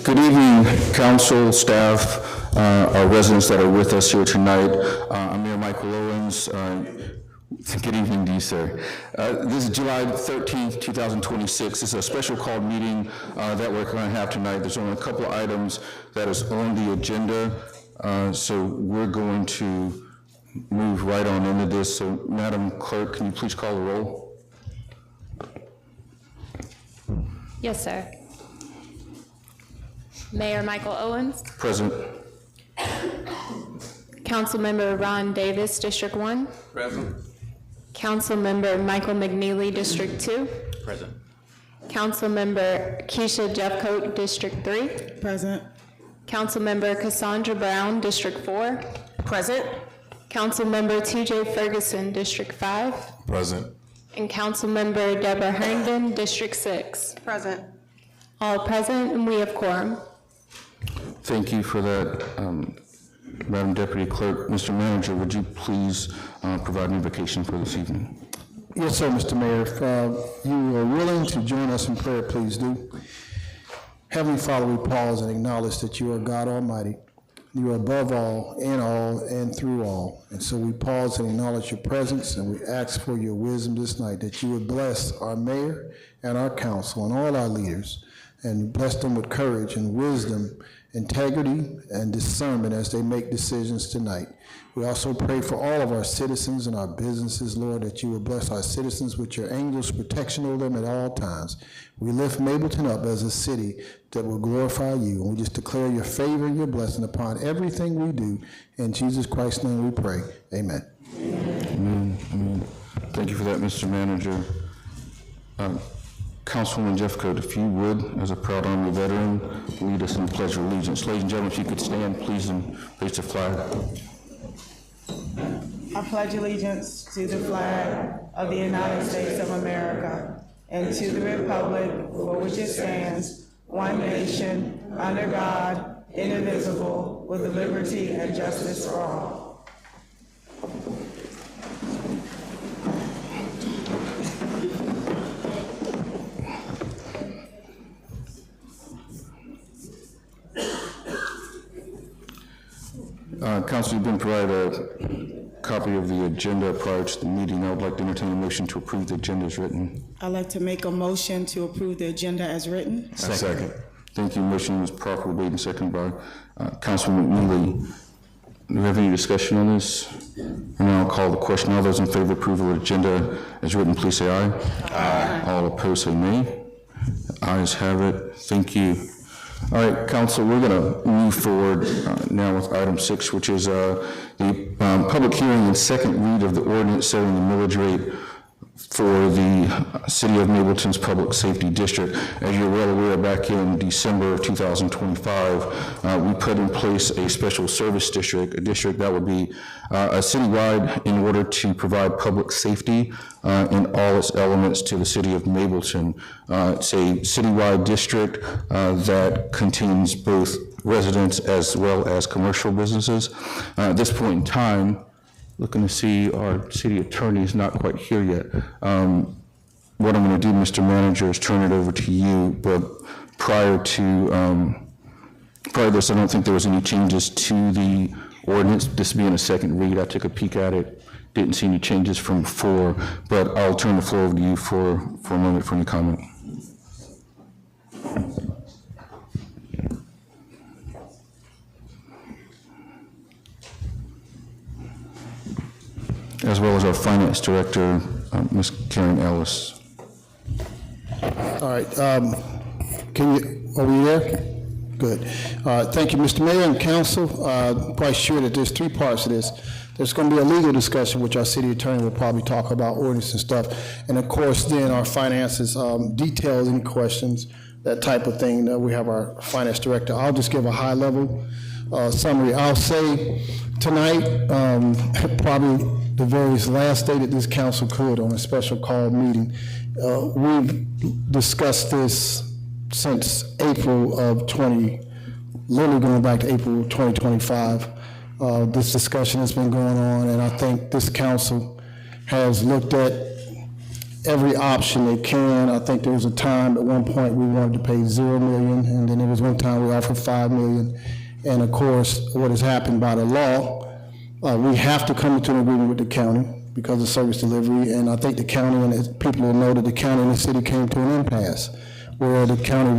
Good evening, council, staff, our residents that are with us here tonight. I'm Mayor Michael Owens. Good evening to you, sir. This is July 13th, 2026. This is a special called meeting that we're going to have tonight. There's only a couple of items that is on the agenda, so we're going to move right on into this. So, Madam Clerk, can you please call the roll? Yes, sir. Mayor Michael Owens. Present. Councilmember Ron Davis, District 1. Present. Councilmember Michael McNeely, District 2. Present. Councilmember Keisha Jeffcoat, District 3. Present. Councilmember Cassandra Brown, District 4. Present. Councilmember TJ Ferguson, District 5. Present. And Councilmember Deborah Herndon, District 6. Present. All present, and we have quorum. Thank you for that, Madam Deputy Clerk. Mr. Manager, would you please provide an invocation for this evening? Yes, sir, Mr. Mayor. If you are willing to join us in prayer, please do. Heavenly Father, we pause and acknowledge that you are God Almighty. You are above all, in all, and through all. And so we pause and acknowledge your presence, and we ask for your wisdom this night, that you would bless our mayor and our council and all our leaders, and bless them with courage and wisdom, integrity, and discernment as they make decisions tonight. We also pray for all of our citizens and our businesses, Lord, that you will bless our citizens with your angels' protection over them at all times. We lift Mableton up as a city that will glorify you, and we just declare your favor and your blessing upon everything we do. In Jesus Christ's name we pray. Amen. Amen. Amen. Thank you for that, Mr. Manager. Councilwoman Jeffcoat, if you would, as a proud Army veteran, lead us in the Pledge of Allegiance. Ladies and gentlemen, if you could stand, please, and raise the flag. I pledge allegiance to the flag of the United States of America and to the republic for which it stands, one nation, under God, indivisible, with liberty and justice for all. Council, you've been provided a copy of the agenda prior to the meeting. I would like to entertain a motion to approve the agenda as written. I'd like to make a motion to approve the agenda as written. Second. Thank you. Motion was properly made and seconded by Councilman McNeely. Do we have any discussion on this? And now I'll call the question. All those in favor of approval of the agenda as written, please say aye. Aye. All opposed say nay. Ayes have it. Thank you. All right, Council, we're going to move forward now with item 6, which is the public hearing and second read of the ordinance setting the millage rate for the City of Mableton's Public Safety District. As you're well aware, back in December of 2025, we put in place a special service district, a district that would be a citywide in order to provide public safety in all its elements to the City of Mableton. It's a citywide district that contains both residents as well as commercial businesses. At this point in time, looking to see our city attorney is not quite here yet. What I'm going to do, Mr. Manager, is turn it over to you, but prior to this, I don't think there was any changes to the ordinance. This being a second read, I took a peek at it, didn't see any changes from before, but I'll turn the floor over to you for a moment for any comment. As well as our Finance Director, Ms. Karen Ellis. All right. Are we there? Good. Thank you, Mr. Mayor and Council. Quite sure that there's three parts to this. There's going to be a legal discussion, which our city attorney will probably talk about ordinance and stuff. And of course, then our finances, details, any questions, that type of thing. We have our Finance Director. I'll just give a high level summary. I'll say tonight, probably the very last day that this council could on a special call meeting. We've discussed this since April of literally going back to April 2025. This discussion has been going on, and I think this council has looked at every option they can. I think there was a time, at one point, we wanted to pay $0 million, and then there was one time we offered $5 million. And of course, what has happened by the law, we have to come into an agreement with the county because of service delivery, and I think the county, and people will know that the county and the city came to an impasse, where the county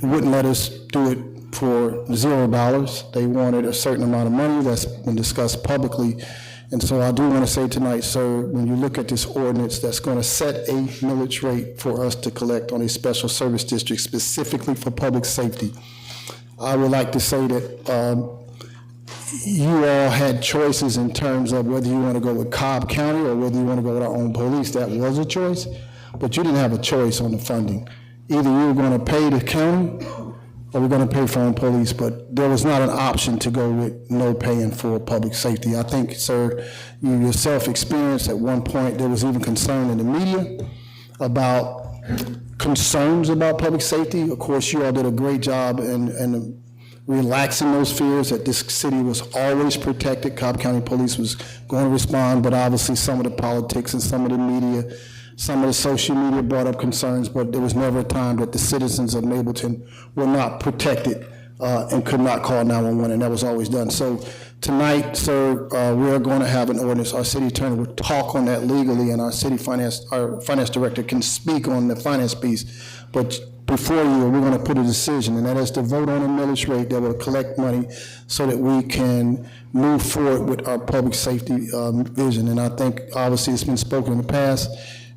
wouldn't let us do it for $0. They wanted a certain amount of money that's been discussed publicly. And so I do want to say tonight, sir, when you look at this ordinance that's going to set a millage rate for us to collect on a special service district specifically for public safety, I would like to say that you all had choices in terms of whether you want to go with Cobb County or whether you want to go with our own police. That was a choice, but you didn't have a choice on the funding. Either you were going to pay the county or we're going to pay for our own police, but there was not an option to go with no paying for public safety. I think, sir, you yourself experienced at one point there was even concern in the media about concerns about public safety. Of course, you all did a great job in relaxing those fears that this city was always protected. Cobb County Police was going to respond, but obviously some of the politics and some of the media, some of the social media brought up concerns, but there was never a time that the citizens of Mableton were not protected and could not call 911, and that was always done. So tonight, sir, we are going to have an ordinance. Our city attorney will talk on that legally, and our finance director can speak on the finance piece. But before you, we're going to put a decision, and that is to vote on a millage rate that will collect money so that we can move forward with our public safety vision. And I think, obviously, it's been spoken in the past.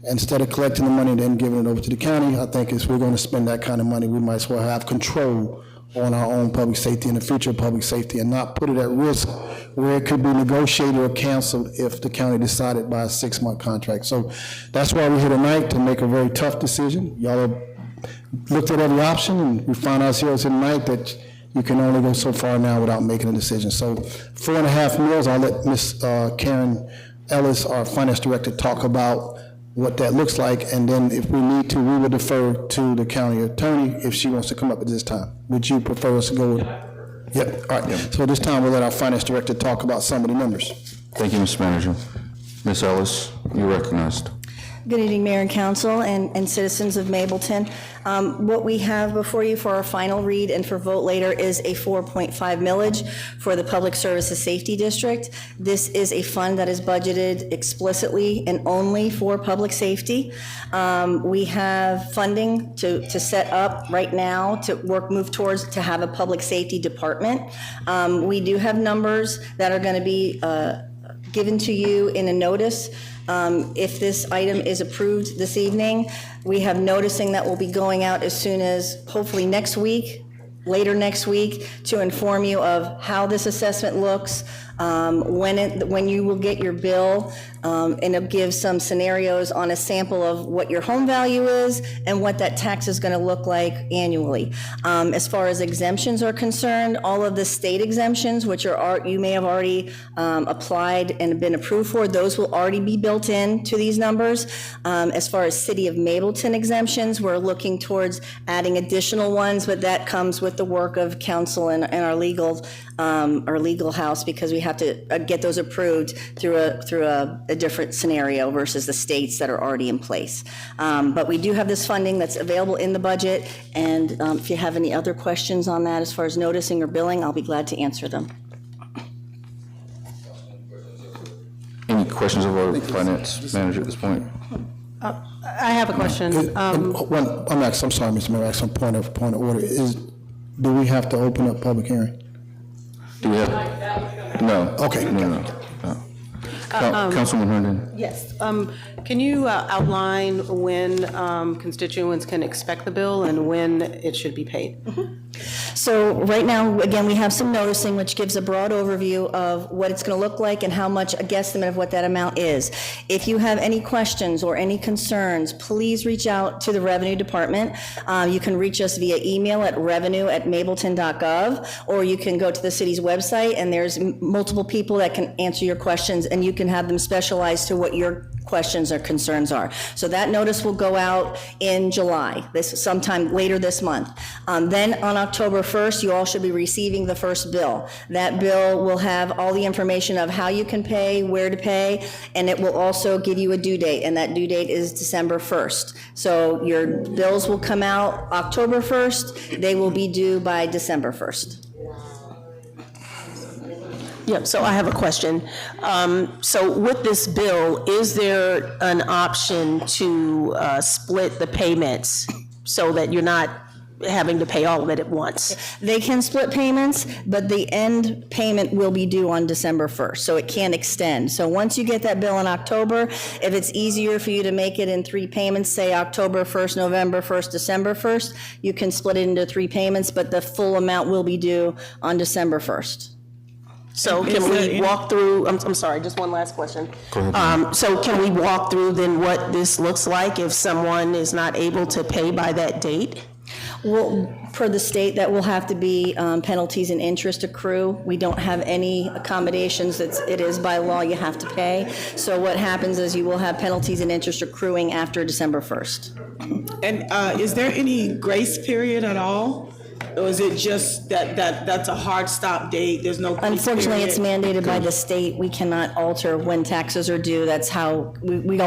Instead of collecting the money and then giving it over to the county, I think if we're going to spend that kind of money, we might as well have control on our own public safety and the future of public safety and not put it at risk where it could be negotiated or canceled if the county decided by a 6-month contract. So that's why we're here tonight, to make a very tough decision. Y'all have looked at every option, and we found ourselves tonight that you can only go so far now without making a decision. So 4.5 mils, I'll let Ms. Karen Ellis, our finance director, talk about what that looks like, and then if we need to, we will defer to the county attorney if she wants to come up at this time. Would you prefer us to go with? Yep, all right. Yep. So at this time, we'll let our finance director talk about some of the numbers. Thank you, Mr. Manager. Ms. Ellis, you're recognized. Good evening, Mayor and Council and citizens of Mableton. What we have before you for our final read and for vote later is a 4.5 millage for the Public Services Safety District. This is a fund that is budgeted explicitly and only for public safety. We have funding to set up right now to move towards to have a public safety department. We do have numbers that are going to be given to you in a notice. If this item is approved this evening, we have noticing that will be going out as soon as hopefully next week, later next week, to inform you of how this assessment looks, when you will get your bill, and it'll give some scenarios on a sample of what your home value is and what that tax is going to look like annually. As far as exemptions are concerned, all of the state exemptions, which are you may have already applied and been approved for, those will already be built in to these numbers. As far as City of Mableton exemptions, we're looking towards adding additional ones, but that comes with the work of council and our legal house, because we have to get those approved through a different scenario versus the states that are already in place. But we do have this funding that's available in the budget, and if you have any other questions on that as far as noticing or billing, I'll be glad to answer them. Any questions of our finance manager at this point? I have a question. I'm sorry, Mr. Mayor, some point of order. Do we have to open up public hearing? Do we have? No. Okay. No. Councilman Herndon. Yes. Can you outline when constituents can expect the bill and when it should be paid? So right now, again, we have some noticing, which gives a broad overview of what it's going to look like and how much, a guesstimate of what that amount is. If you have any questions or any concerns, please reach out to the Revenue Department. You can reach us via email at revenue@mableton.gov, or you can go to the city's website, and there's multiple people that can answer your questions, and you can have them specialized to what your questions or concerns are. So that notice will go out in July, sometime later this month. Then on October 1st, you all should be receiving the first bill. That bill will have all the information of how you can pay, where to pay, and it will also give you a due date, and that due date is December 1st. So your bills will come out October 1st, they will be due by December 1st. Yep, so I have a question. So with this bill, is there an option to split the payments so that you're not having to pay all of it at once? They can split payments, but the end payment will be due on December 1st, so it can extend. So once you get that bill in October, if it's easier for you to make it in 3 payments, say October 1st, November 1st, December 1st, you can split it into 3 payments, but the full amount will be due on December 1st. So can we walk through, I'm sorry, just one last question. Go ahead. So can we walk through then what this looks like if someone is not able to pay by that date? Well, per the state, that will have to be penalties and interest accrue. We don't have any accommodations. It is by law you have to pay. So what happens is you will have penalties and interest accruing after December 1st. And is there any grace period at all? Or is it just that's a hard stop date? There's no grace Unfortunately, period? it's mandated by the state. We cannot alter when taxes are due. That's how we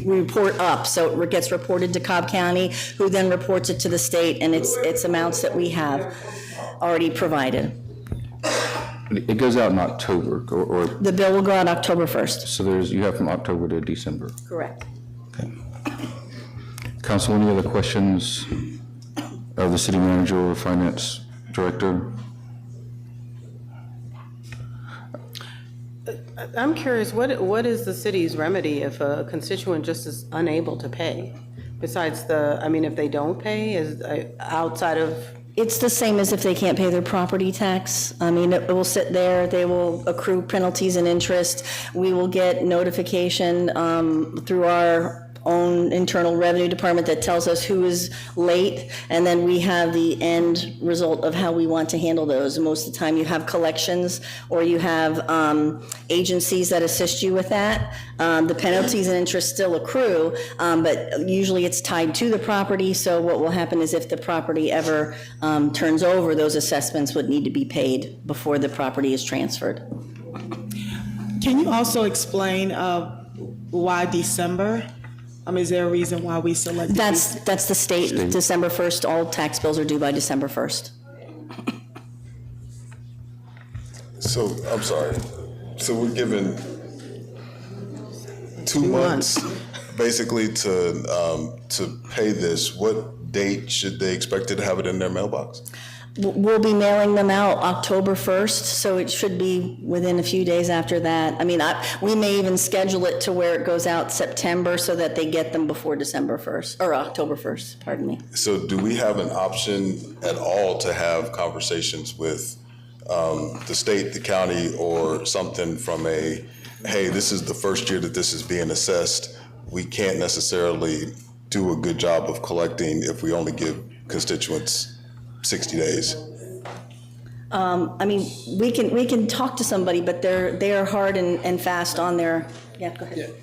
report up. So it gets reported to Cobb County, who then reports it to the state, and it's amounts that we have already provided. It goes out in October, or The bill will go out October 1st. so you have from October to December. Correct. Okay. Council, any other questions of the city manager or finance director? I'm curious, what is the city's remedy if a constituent just is unable to pay? Besides if they don't pay, is outside of? It's the same as if they can't pay their property tax. It will sit there, they will accrue penalties and interest. We will get notification through our own internal revenue department that tells us who is late, and then we have the end result of how we want to handle those. Most of the time you have collections or you have agencies that assist you with that. The penalties and interest still accrue, but usually it's tied to the property, so what will happen is if the property ever turns over, those assessments would need to be paid before the property is transferred. Can you also explain why December? Is there a reason why we selected? That's the state. December 1st, all tax bills are due by December 1st. So, I'm sorry. So we're given 2 months basically to pay this. What date should they expect to have it in their mailbox? We'll be mailing them out October 1st, so it should be within a few days after that. We may even schedule it to where it goes out September so that they get them before December 1st, or October 1st, pardon me. So do we have an option at all to have conversations with the state, the county, or something from hey, this is the first year that this is being assessed. We can't necessarily do a good job of collecting if we only give constituents 60 days. We can talk to somebody, but they are hard and fast on their, yeah, go ahead.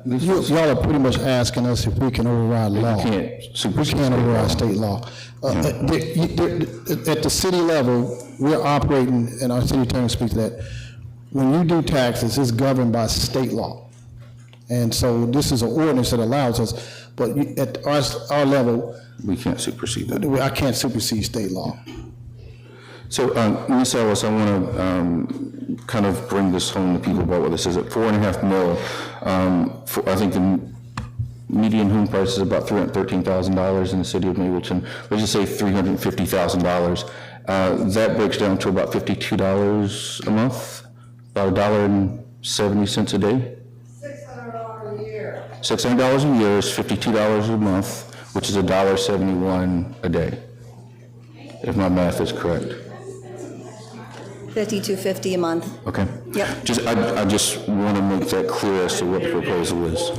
Y'all are pretty much asking us if we can override law. We can't override state law. At the city level, we're operating, and our city attorney speaks to that, when you do taxes, it's governed by state law. And so this is an ordinance that allows us, but at our level, We can't supersede that. I can't supersede state law. So, Ms. Ellis, I want to kind of bring this home to people about what this is. At $4.5 million, I think the median home price is about $313,000 in the city of Mableton. Let's just say $350,000. That breaks down to about $52 a month, about $1.70 a day. $600 a year. $600 a year is $52 a month, which is $1.71 a day, if my math is correct. $52.50 a month. Okay. Yep. I just want to make that clear as to what the proposal is.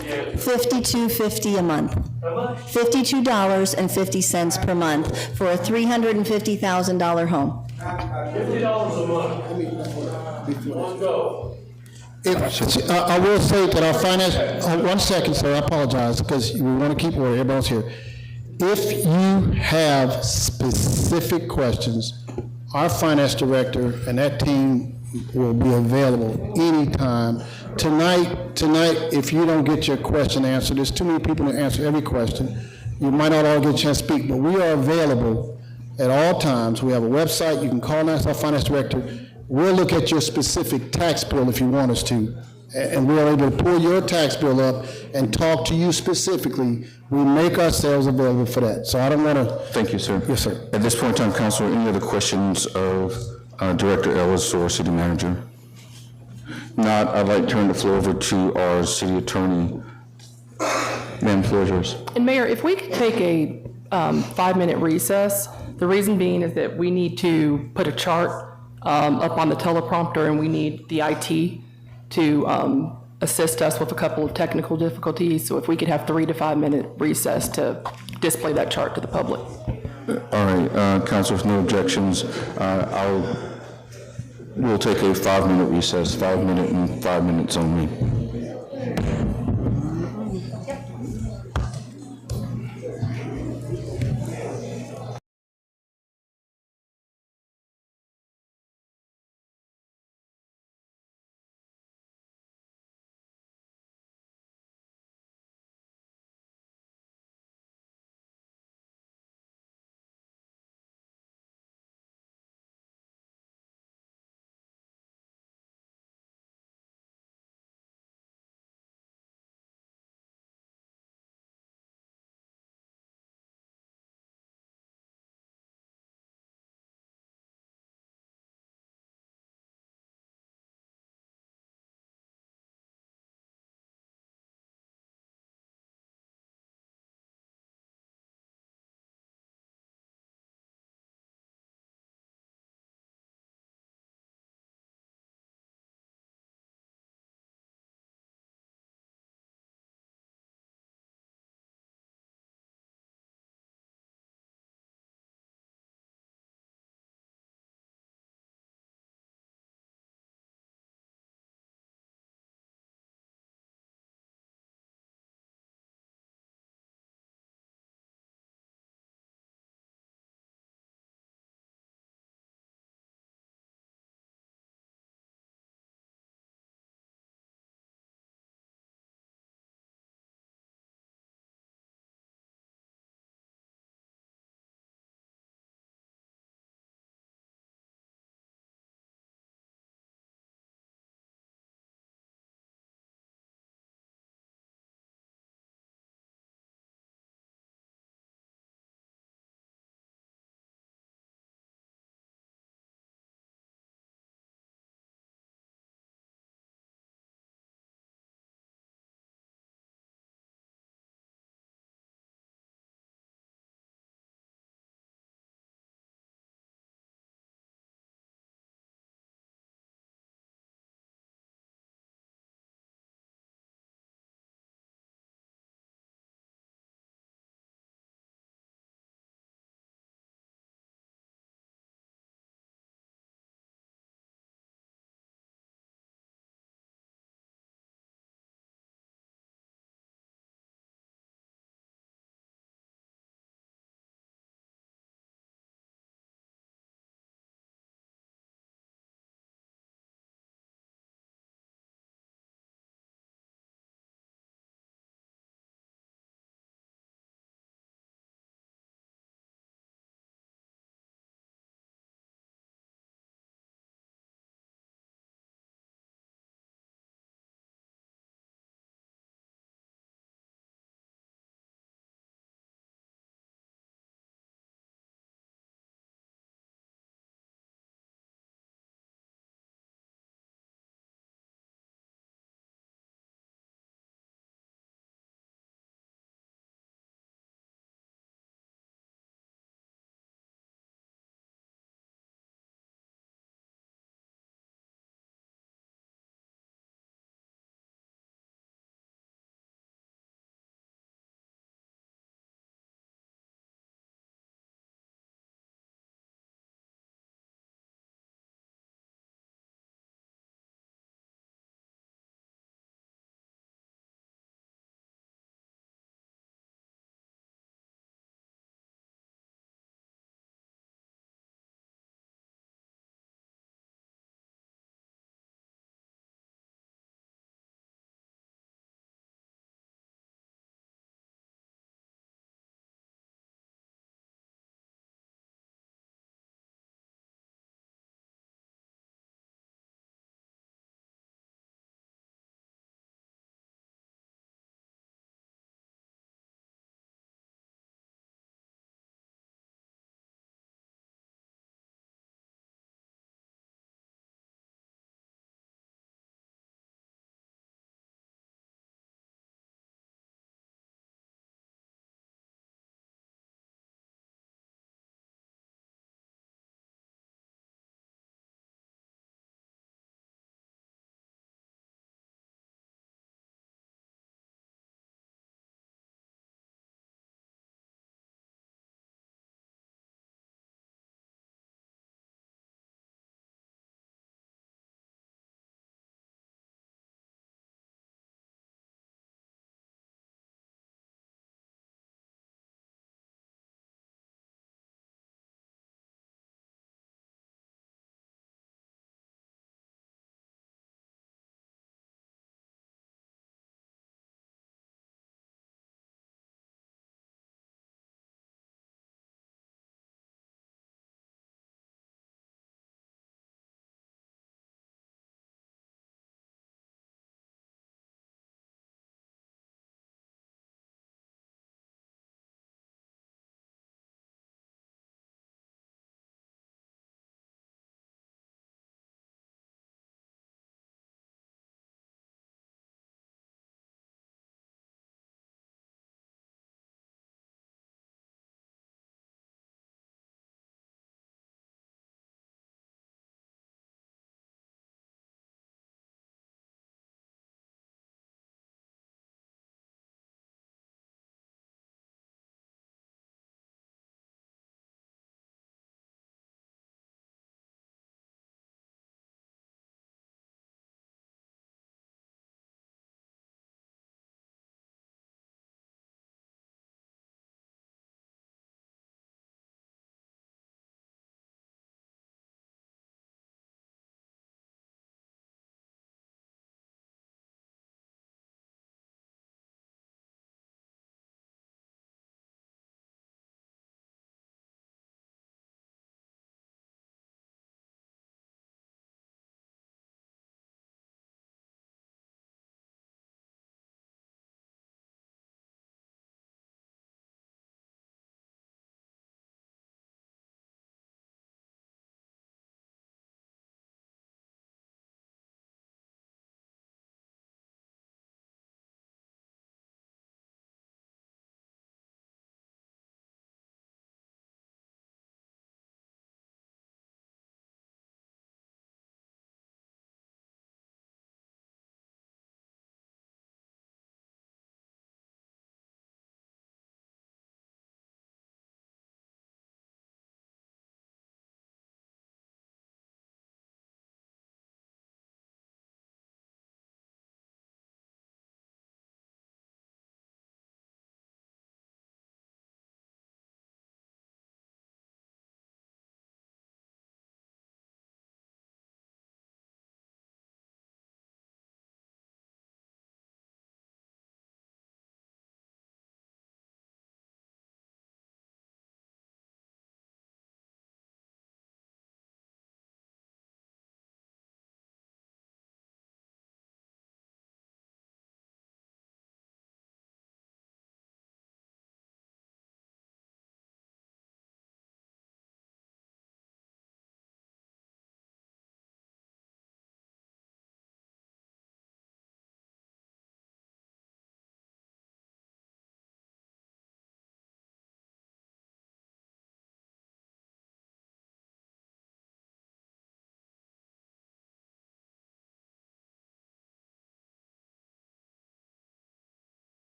$52.50 a month. $52.50 per month for a $350,000 home. $50 a month. One go. I will say that our finance, 1 second, sir, I apologize, because we want to keep order, everybody's here. If you have specific questions, our finance director and that team will be available anytime. Tonight, if you don't get your question answered, there's too many people to answer every question. You might not all get a chance to speak, but we are available at all times. We have a website, you can call and ask our finance director. We'll look at your specific tax bill if you want us to, and we are able to pull your tax bill up and talk to you specifically. We make ourselves available for that. So I don't want to. Thank you, sir. Yes, sir. At this point in time, Council, any other questions of Director Ellis or City Manager? Not, I'd like to turn the floor over to our City Attorney. Ma'am, the floor is yours. And Mayor, if we could take a 5-minute recess, the reason being is that we need to put a chart up on the teleprompter, and we need the IT to assist us with a couple of technical difficulties. So if we could have 3 to 5 minute recess to display that chart to the public. All right, Council, with no objections, we'll take a 5-minute recess, 5 minute and 5 minutes only.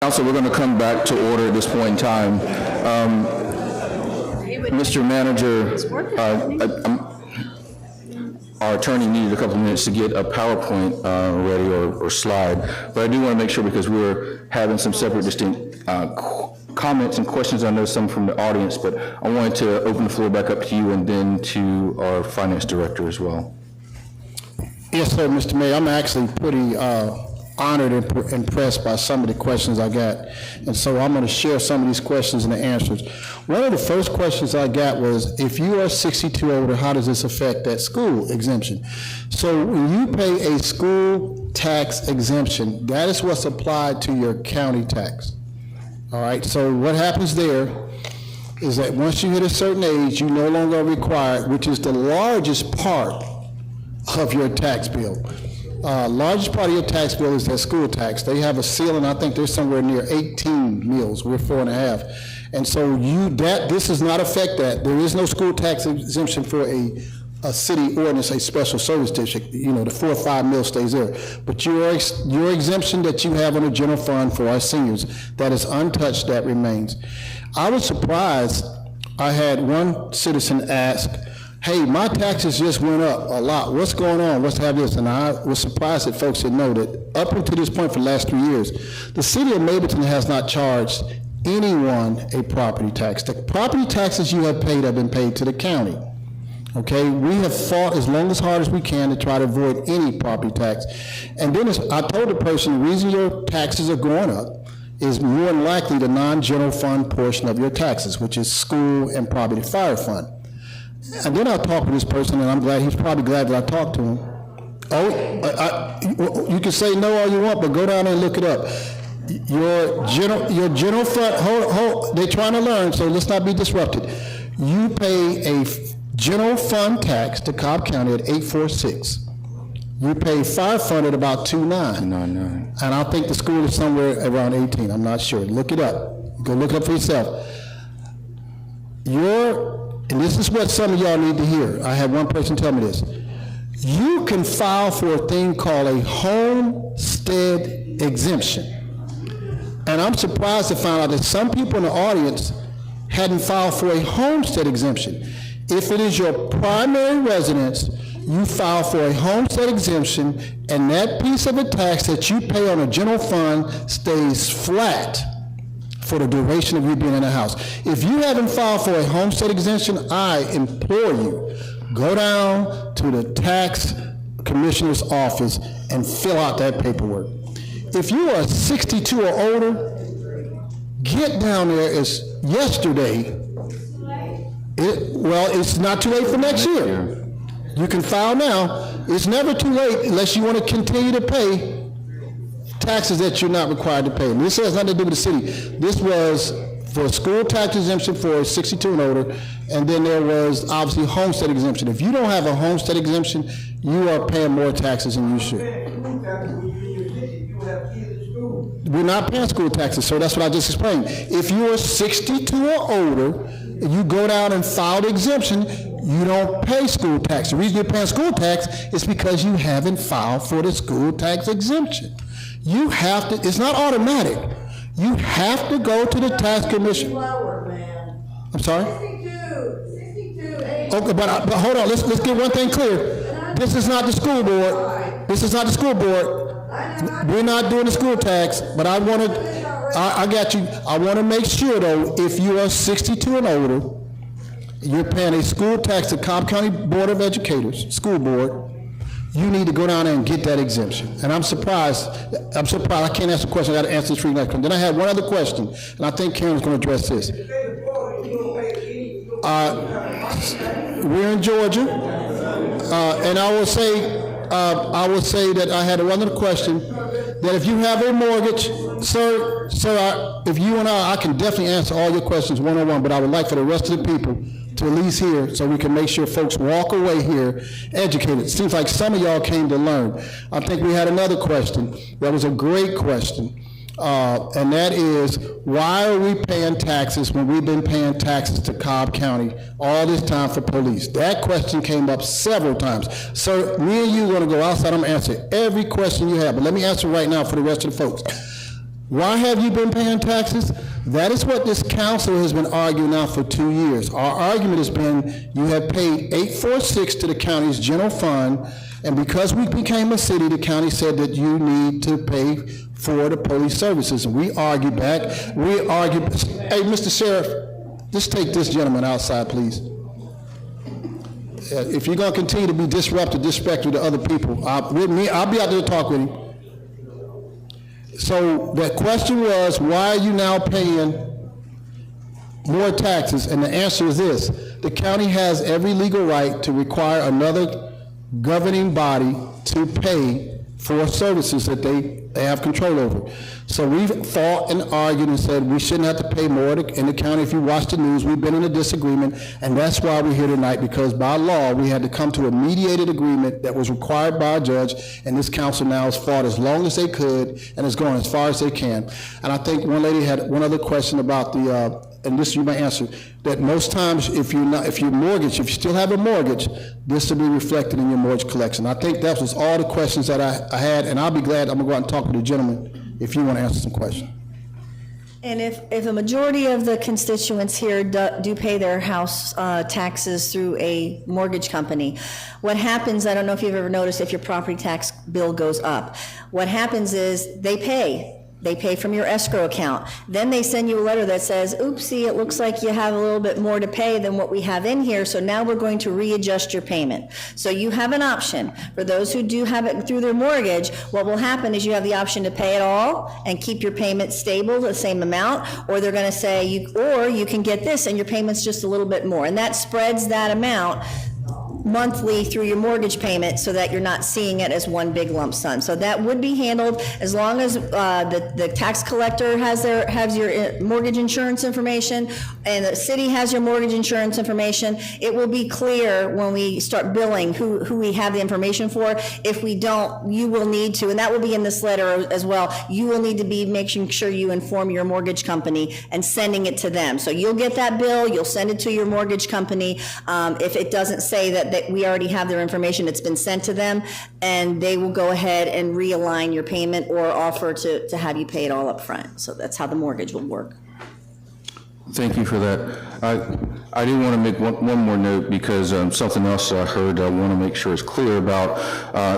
Council, we're going to come back to order at this point in time. Mr. Manager, our attorney needed a couple of minutes to get a PowerPoint ready or slide, but I do want to make sure, because we're having some separate distinct comments and questions. I know some from the audience, but I wanted to open the floor back up to you and then to our finance director as well. Yes, sir, Mr. Mayor. I'm actually pretty honored and impressed by some of the questions I got. And so I'm going to share some of these questions and the answers. One of the first questions I got was, if you are 62 or older, how does this affect that school exemption? So when you pay a school tax exemption, that is what's applied to your county tax. All right, so what happens there is that once you hit a certain age, you no longer are required, which is the largest part of your tax bill. Largest part of your tax bill is that school tax. They have a ceiling, I think they're somewhere near 18 meals, we're 4.5. And so this does not affect that. There is no school tax exemption for a city ordinance, a special service district. You know, the 4 or 5 meals stays there. But your exemption that you have on the general fund for our seniors, that is untouched, that remains. I was surprised. I had one citizen ask, hey, my taxes just went up a lot. What's going on? What's happening? And I was surprised that folks didn't know that up until this point for the last 3 years, the city of Mableton has not charged anyone a property tax. The property taxes you have been paid to the county. Okay, we have fought as long as hard as we can to try to avoid any property tax. And then I told the person, the reason your taxes are going up is more than likely the non-general fund portion of your taxes, which is school and probably the fire fund. And then I talked to this person, and I'm glad, he's probably glad that I talked to him. You can say no all you want, but go down there and look it up. Your general fund, they're trying to learn, so let's not be disrupted. You pay a general fund tax to Cobb County at $846. You pay fire fund at about $2.9. And I think the school is somewhere around 18. I'm not sure. Look it up. Go look it up for yourself. And this is what some of y'all need to hear. I had one person tell me this. You can file for a thing called a homestead exemption. And I'm surprised to find out that some people in the audience hadn't filed for a homestead exemption. If it is your primary residence, you file for a homestead exemption, and that piece of the tax that you pay on a general fund stays flat for the duration of you being in the house. If you haven't filed for a homestead exemption, I implore you, go down to the tax commissioner's office and fill out that paperwork. If you are 62 or older, get down there as yesterday. It's not too late for next year. You can file now. It's never too late unless you want to continue to pay taxes that you're not required to pay. And this has nothing to do with the city. This was for school tax exemption for 62 and older, and then there was obviously homestead exemption. If you don't have a homestead exemption, you are paying more taxes than you should. We're not paying school taxes, so that's what I just explained. If you are 62 or older, and you go down and file the exemption, you don't pay school tax. The reason you're paying school tax is because you haven't filed for the school tax exemption. You have to, it's not automatic. You have to go to the tax commission. I'm sorry? 62. Okay, but hold on, let's get one thing clear. This is not the school board. This is not the school board. We're not doing the school tax, but I got you. I want to make sure, though, if you are 62 and older, you're paying a school tax to Cobb County Board of Educators, school board, you need to go down there and get that exemption. And I'm surprised. I can't answer the question. I got to answer this for you next one. Then I had one other question, and I think Karen's going to address this. We're in Georgia, and I will say that I had another question, that if you have a mortgage, sir, if you and I can definitely answer all your questions one-on-one, but I would like for the rest of the people to at least hear, so we can make sure folks walk away here educated. It seems like some of y'all came to learn. I think we had another question. That was a great question. And that is, why are we paying taxes when we've been paying taxes to Cobb County all this time for police? That question came up several times. So me and you are going to go outside. I'm going to answer every question you have, but let me answer right now for the rest of the folks. Why have you been paying taxes? That is what this council has been arguing now for 2 years. Our argument has been, you have paid 846 to the county's general fund, and because we became a city, the county said that you need to pay for the police services. And we argued back, hey, Mr. Sheriff, just take this gentleman outside, please. If you're gonna continue to be disrespectful to other people, I'll be out there to talk with him. So the question was, why are you now paying more taxes? And the answer is this: the county has every legal right to require another governing body to pay for services that they have control over. So we've fought and argued and said we shouldn't have to pay more in the county. If you watch the news, we've been in a disagreement, and that's why we're here tonight, because by law, we had to come to a mediated agreement that was required by a judge, and this council now has fought as long as they could and is going as far as they can. And I think one lady had one other question about the, and this you may answer, that most times if you still have a mortgage, this will be reflected in your mortgage collection. I think that was all the questions that I had, and I'll be glad, I'm gonna go out and talk with the gentleman if you want to answer some questions. And if a majority of the constituents here do pay their house taxes through a mortgage company, what happens, I don't know if you've ever noticed, if your property tax bill goes up, what happens is they pay from your escrow account. Then they send you a letter that says, oopsie, it looks like you have a little bit more to pay than what we have in here, so now we're going to readjust your payment. So you have an option. For those who do have it through their mortgage, what will happen is you have the option to pay it all and keep your payment stable, the same amount, or they're gonna say, you can get this and your payment's just a little bit more. And that spreads that amount monthly through your mortgage payment so that you're not seeing it as one big lump sum. So that would be handled as long as the tax collector has your mortgage insurance information and the city has your mortgage insurance information. It will be clear when we start billing who we have the information for. If we don't, you will need to, and that will be in this letter as well, you will need to be making sure you inform your mortgage company and sending it to them. So you'll get that bill, you'll send it to your mortgage company. If it doesn't say that we already have their information, it's been sent to them, and they will go ahead and realign your payment or offer to have you pay it all up front. So that's how the mortgage will work. Thank you for that. I do want to make one more note, because something else I heard I want to make sure is clear about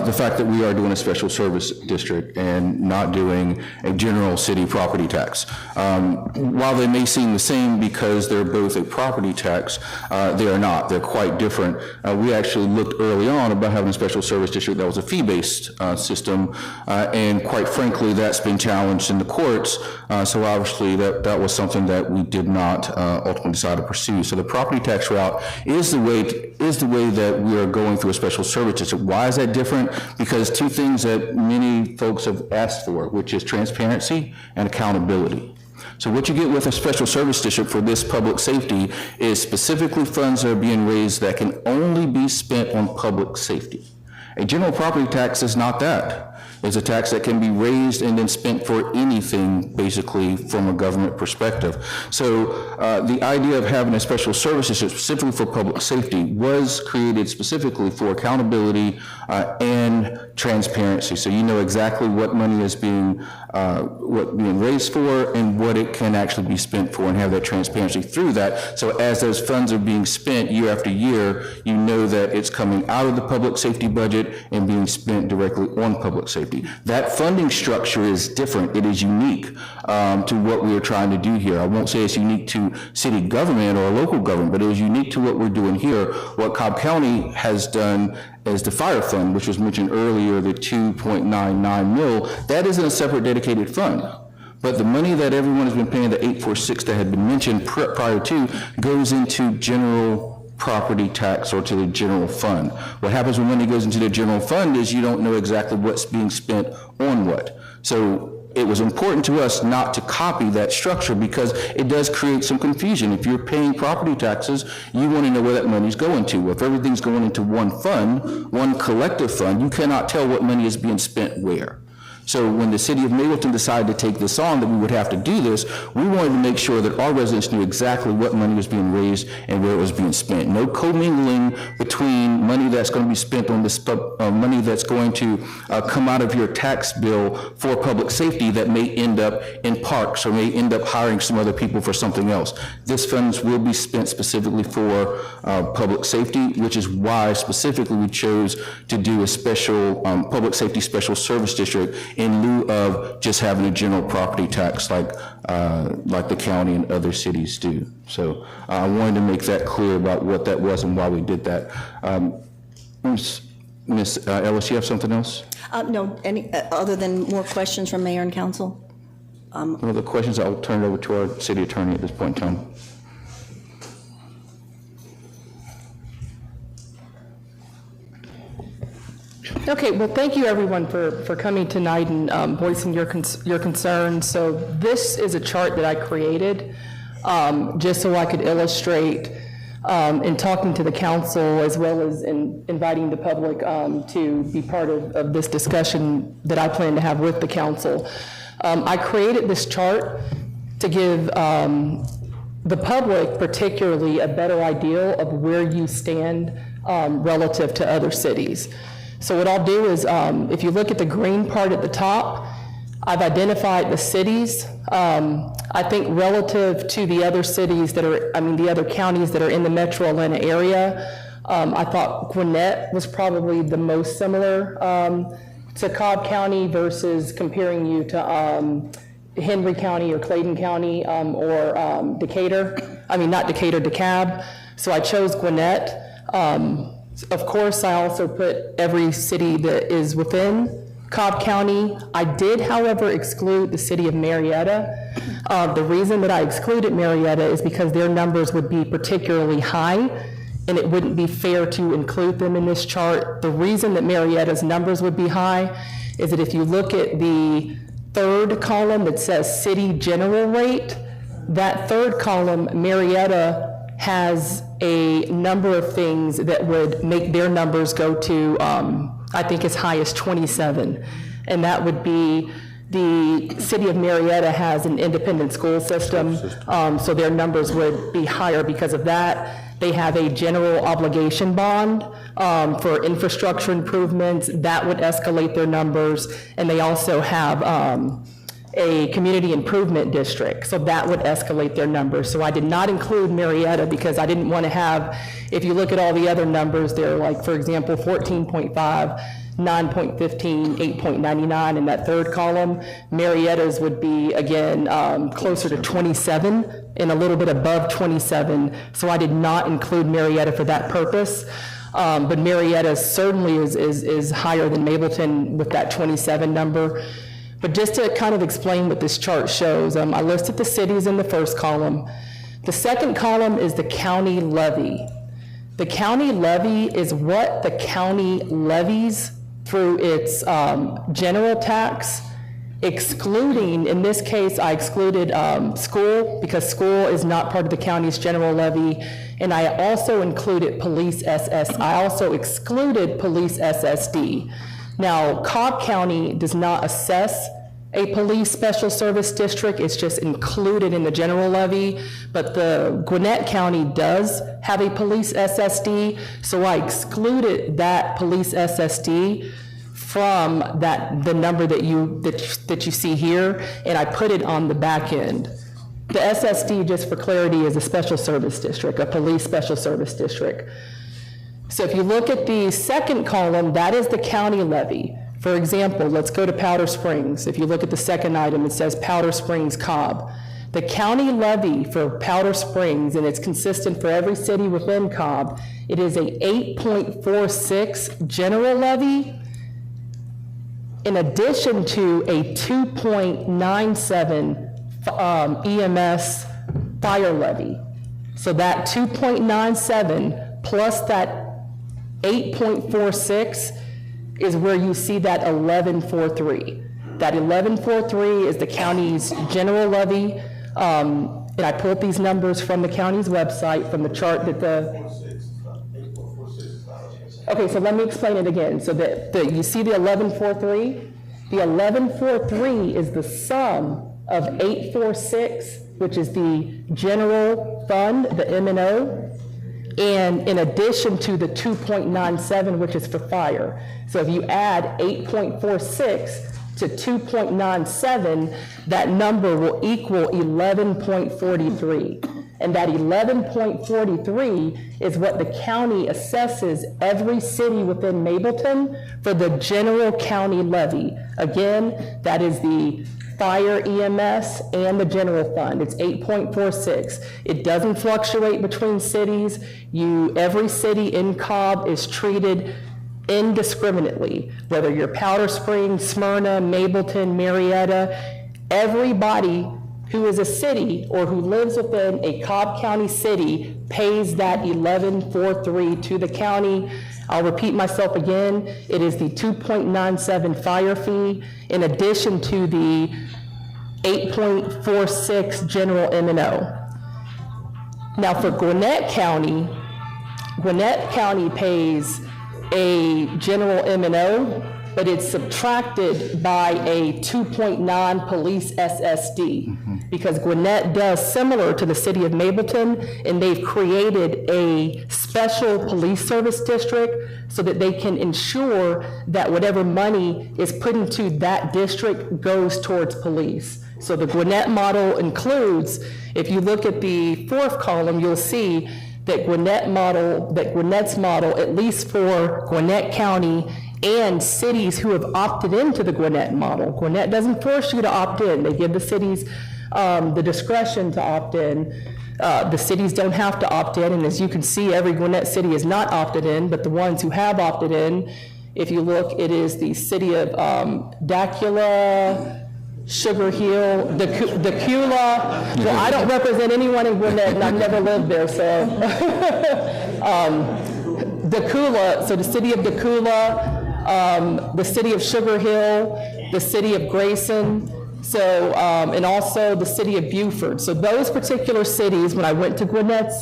the fact that we are doing a special service district and not doing a general city property tax. While they may seem the same because they're both a property tax, they are not. They're quite different. We actually looked early on about having a special service district that was a fee-based system, and quite frankly, that's been challenged in the courts. So obviously, that was something that we did not ultimately decide to pursue. So the property tax route is the way that we are going through a special service district. Why is that different? Because two things that many folks have asked for, which is transparency and accountability. So what you get with a special service district for this public safety is specifically funds that are being raised that can only be spent on public safety. A general property tax is not that. It's a tax that can be raised and then spent for anything, basically, from a government perspective. So the idea of having a special service district specifically for public safety was created specifically for accountability and transparency. So you know exactly what money is being raised for and what it can actually be spent for, and have that transparency through that. So as those funds are being spent year after year, you know that it's coming out of the public safety budget and being spent directly on public safety. That funding structure is different. It is unique to what we are trying to do here. I won't say it's unique to city government or local government, but it is unique to what we're doing here. What Cobb County has done is the fire fund, which was mentioned earlier, the 2.99 mil, that isn't a separate dedicated fund. But the money that everyone has been paying, the 846 that had been mentioned prior to, goes into general property tax or to the general fund. What happens when money goes into the general fund is you don't know exactly what's being spent on what. So it was important to us not to copy that structure because it does create some confusion. If you're paying property taxes, you want to know where that money's going to. Well, if everything's going into one fund, one collective fund, you cannot tell what money is being spent where. So when the city of Mableton decided to take this on, that we would have to do this, we wanted to make sure that our residents knew exactly what money was being raised and where it was being spent. No commingling between money that's going to be spent on this, money that's going to come out of your tax bill for public safety that may end up in parks or may end up hiring some other people for something else. This funds will be spent specifically for public safety, which is why specifically we chose to do a special public safety special service district in lieu of just having a general property tax like the county and other cities do. So I wanted to make that clear about what that was and why we did that. Ms. Ellis, you have something else? No, any, other than more questions from mayor and council? No other questions? I'll turn it over to our city attorney at this point in time. Okay, well, thank you everyone for coming tonight and voicing your concerns. So this is a chart that I created just so I could illustrate in talking to the council as well as in inviting the public to be part of this discussion that I plan to have with the council. I created this chart to give the public particularly a better idea of where you stand relative to other cities. So what I'll do is, if you look at the green part at the top, I've identified the cities. I think relative to the other cities that are, the other counties that are in the metro Atlanta area, I thought Gwinnett was probably the most similar to Cobb County versus comparing you to Henry County or Clayton County or Decatur. Not Decatur, DeKalb. So I chose Gwinnett. Of course, I also put every city that is within Cobb County. I did, however, exclude the city of Marietta. The reason that I excluded Marietta is because their numbers would be particularly high, and it wouldn't be fair to include them in this chart. The reason that Marietta's numbers would be high is that if you look at the third column that says city general rate, that third column, Marietta has a number of things that would make their numbers go to, I think as high as 27. And that would be the city of Marietta has an independent school system, so their numbers would be higher because of that. They have a general obligation bond for infrastructure improvements. That would escalate their numbers. And they also have a community improvement district, so that would escalate their numbers. So I did not include Marietta because I didn't want to have, if you look at all the other numbers, they're like, for example, 14.5, 9.15, 8.99 in that third column. Marietta's would be, again, closer to 27 and a little bit above 27. So I did not include Marietta for that purpose. But Marietta certainly is higher than Mableton with that 27 number. But just to kind of explain what this chart shows, I listed the cities in the first column. The second column is the county levy. The county levy is what the county levies through its general tax, excluding, in this case, I excluded school because school is not part of the county's general levy, and I also included police I also excluded police SSD. Now, Cobb County does not assess a police special service district, it's just included in the general levy, but the Gwinnett County does have a police SSD, so I excluded that police SSD from the number that you see here, and I put it on the back end. The SSD, just for clarity, is a special service district, a police special service district. So if you look at the second column, that is the county levy. For example, let's go to Powder Springs. If you look at the second item, it says Powder Springs, Cobb. The county levy for Powder Springs, and it's consistent for every city within Cobb, it is a 8.46 general levy in addition to a 2.97 EMS fire levy. So that 2.97 plus that 8.46 is where you see that 1143. That 1143 is the county's general levy, and I pulled these numbers from the county's website, from the chart that okay, so let me explain it again. So that you see the 1143, The 1143 is the sum of 846, which is the general fund, the M&O, and in addition to the 2.97, which is for fire. So if you add 8.46 to 2.97, that number will equal 11.43. And that 11.43 is what the county assesses every city within Mableton for the general county levy. Again, that is the fire, EMS, and the general fund. It's 8.46. It doesn't fluctuate between cities. Every city in Cobb is treated indiscriminately, whether you're Powder Springs, Smyrna, Mableton, Marietta. Everybody who is a city or who lives within a Cobb County city pays that 1143 to the county. I'll repeat myself again. It is the 2.97 fire fee in addition to the 8.46 general M&O. Now for Gwinnett County pays a general M&O, but it's subtracted by a 2.9 police SSD, because Gwinnett does similar to the city of Mableton, and they've created a special police service district so that they can ensure that whatever money is put into that district goes towards police. So the Gwinnett model includes, if you look at the fourth column, you'll see that Gwinnett's model, at least for Gwinnett County and cities who have opted into the Gwinnett model. Gwinnett doesn't force you to opt in. They give the cities the discretion to opt in. The cities don't have to opt in, and as you can see, every Gwinnett city is not opted in, but the ones who have opted in, if you look, it is the city of Dacula, Sugar Hill, Dacula. Well, I don't represent anyone in Gwinnett, and I've never lived there, so. Dacula, so the city of Dacula, the city of Sugar Hill, the city of Grayson, so, and also the city of Beaufort. So those particular cities, when I went to Gwinnett's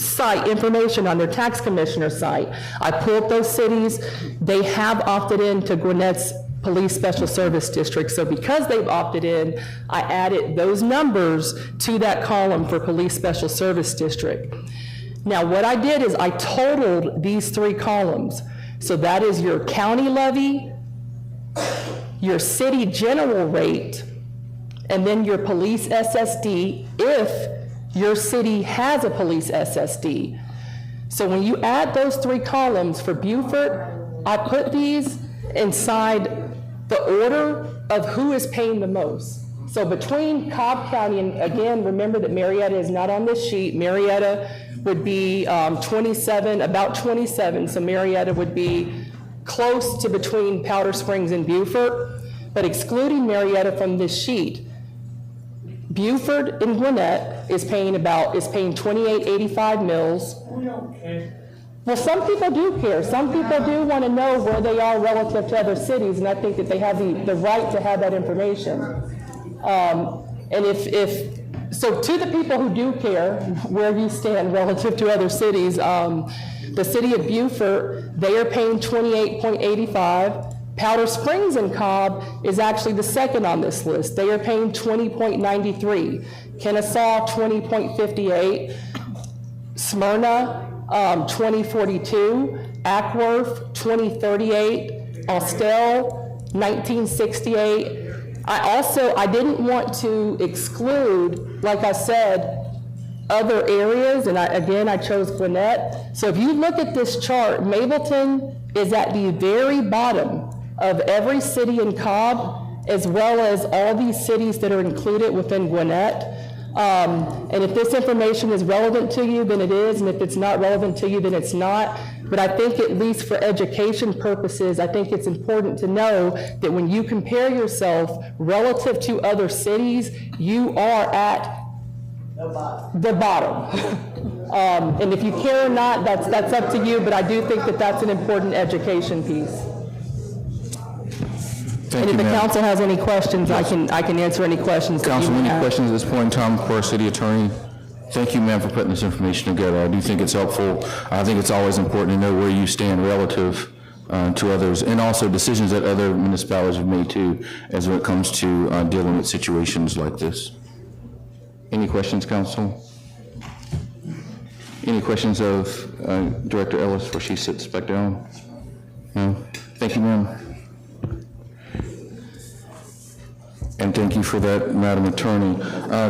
site, information on their tax commissioner site, I pulled those cities. They have opted in to Gwinnett's Police Special Service District. So because they've opted in, I added those numbers to that column for Police Special Service District. Now what I did is I totaled these three columns. So that is your county levy, your city general rate, and then your police SSD if your city has a police SSD. So when you add those three columns for Beaufort, I put these inside the order of who is paying the most. So between Cobb County, and again, remember that Marietta is not on this sheet. Marietta would be 27, about 27, so Marietta would be close to between Powder Springs and Beaufort, but excluding Marietta from this sheet, Beaufort and Gwinnett is paying 28.85 mills. Well, some people do care. Some people do want to know where they are relative to other cities, and I think that they have the right to have that information. And so to the people who do care where you stand relative to other cities, the city of Beaufort, they are paying 28.85. Powder Springs and Cobb is actually the second on this list. They are paying 20.93. Kennesaw, 20.58. Smyrna, 2042. Ackworth, 2038. Austell, 1968. I didn't want to exclude, like I said, other areas, and I chose Gwinnett. So if you look at this chart, Mableton is at the very bottom of every city in Cobb, as well as all these cities that are included within Gwinnett. And if this information is relevant to you, then it is, and if it's not relevant to you, then it's not. But I think at least for education purposes, I think it's important to know that when you compare yourself relative to other cities, you are at the bottom. And if you care or not, that's up to you, but I do think that that's an important education piece. Thank And you, if the ma'am. council has any questions, I can answer any questions that you Council, may any have. questions at this point in time for our city attorney? Thank you, ma'am, for putting this information together. I do think it's helpful. I think it's always important to know where you stand relative to others, and also decisions that other municipalities have made too, as when it comes to dealing with situations like this. Any questions, council? Any questions of Director Ellis before she sits back down? No? Thank you, ma'am. And thank you for that, Madam Attorney.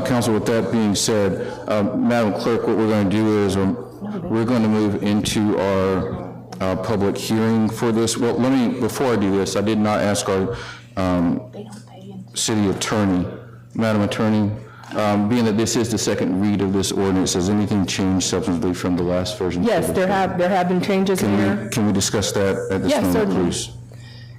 Council, with that being said, Madam Clerk, what we're going to do is we're going to move into our public hearing for this. Well, before I do this, I did not ask our city attorney. Madam Attorney, being that this is the second read of this ordinance, has anything changed substantively from the last version? Yes, there have been changes in here. Can we discuss that at this moment, certainly. please?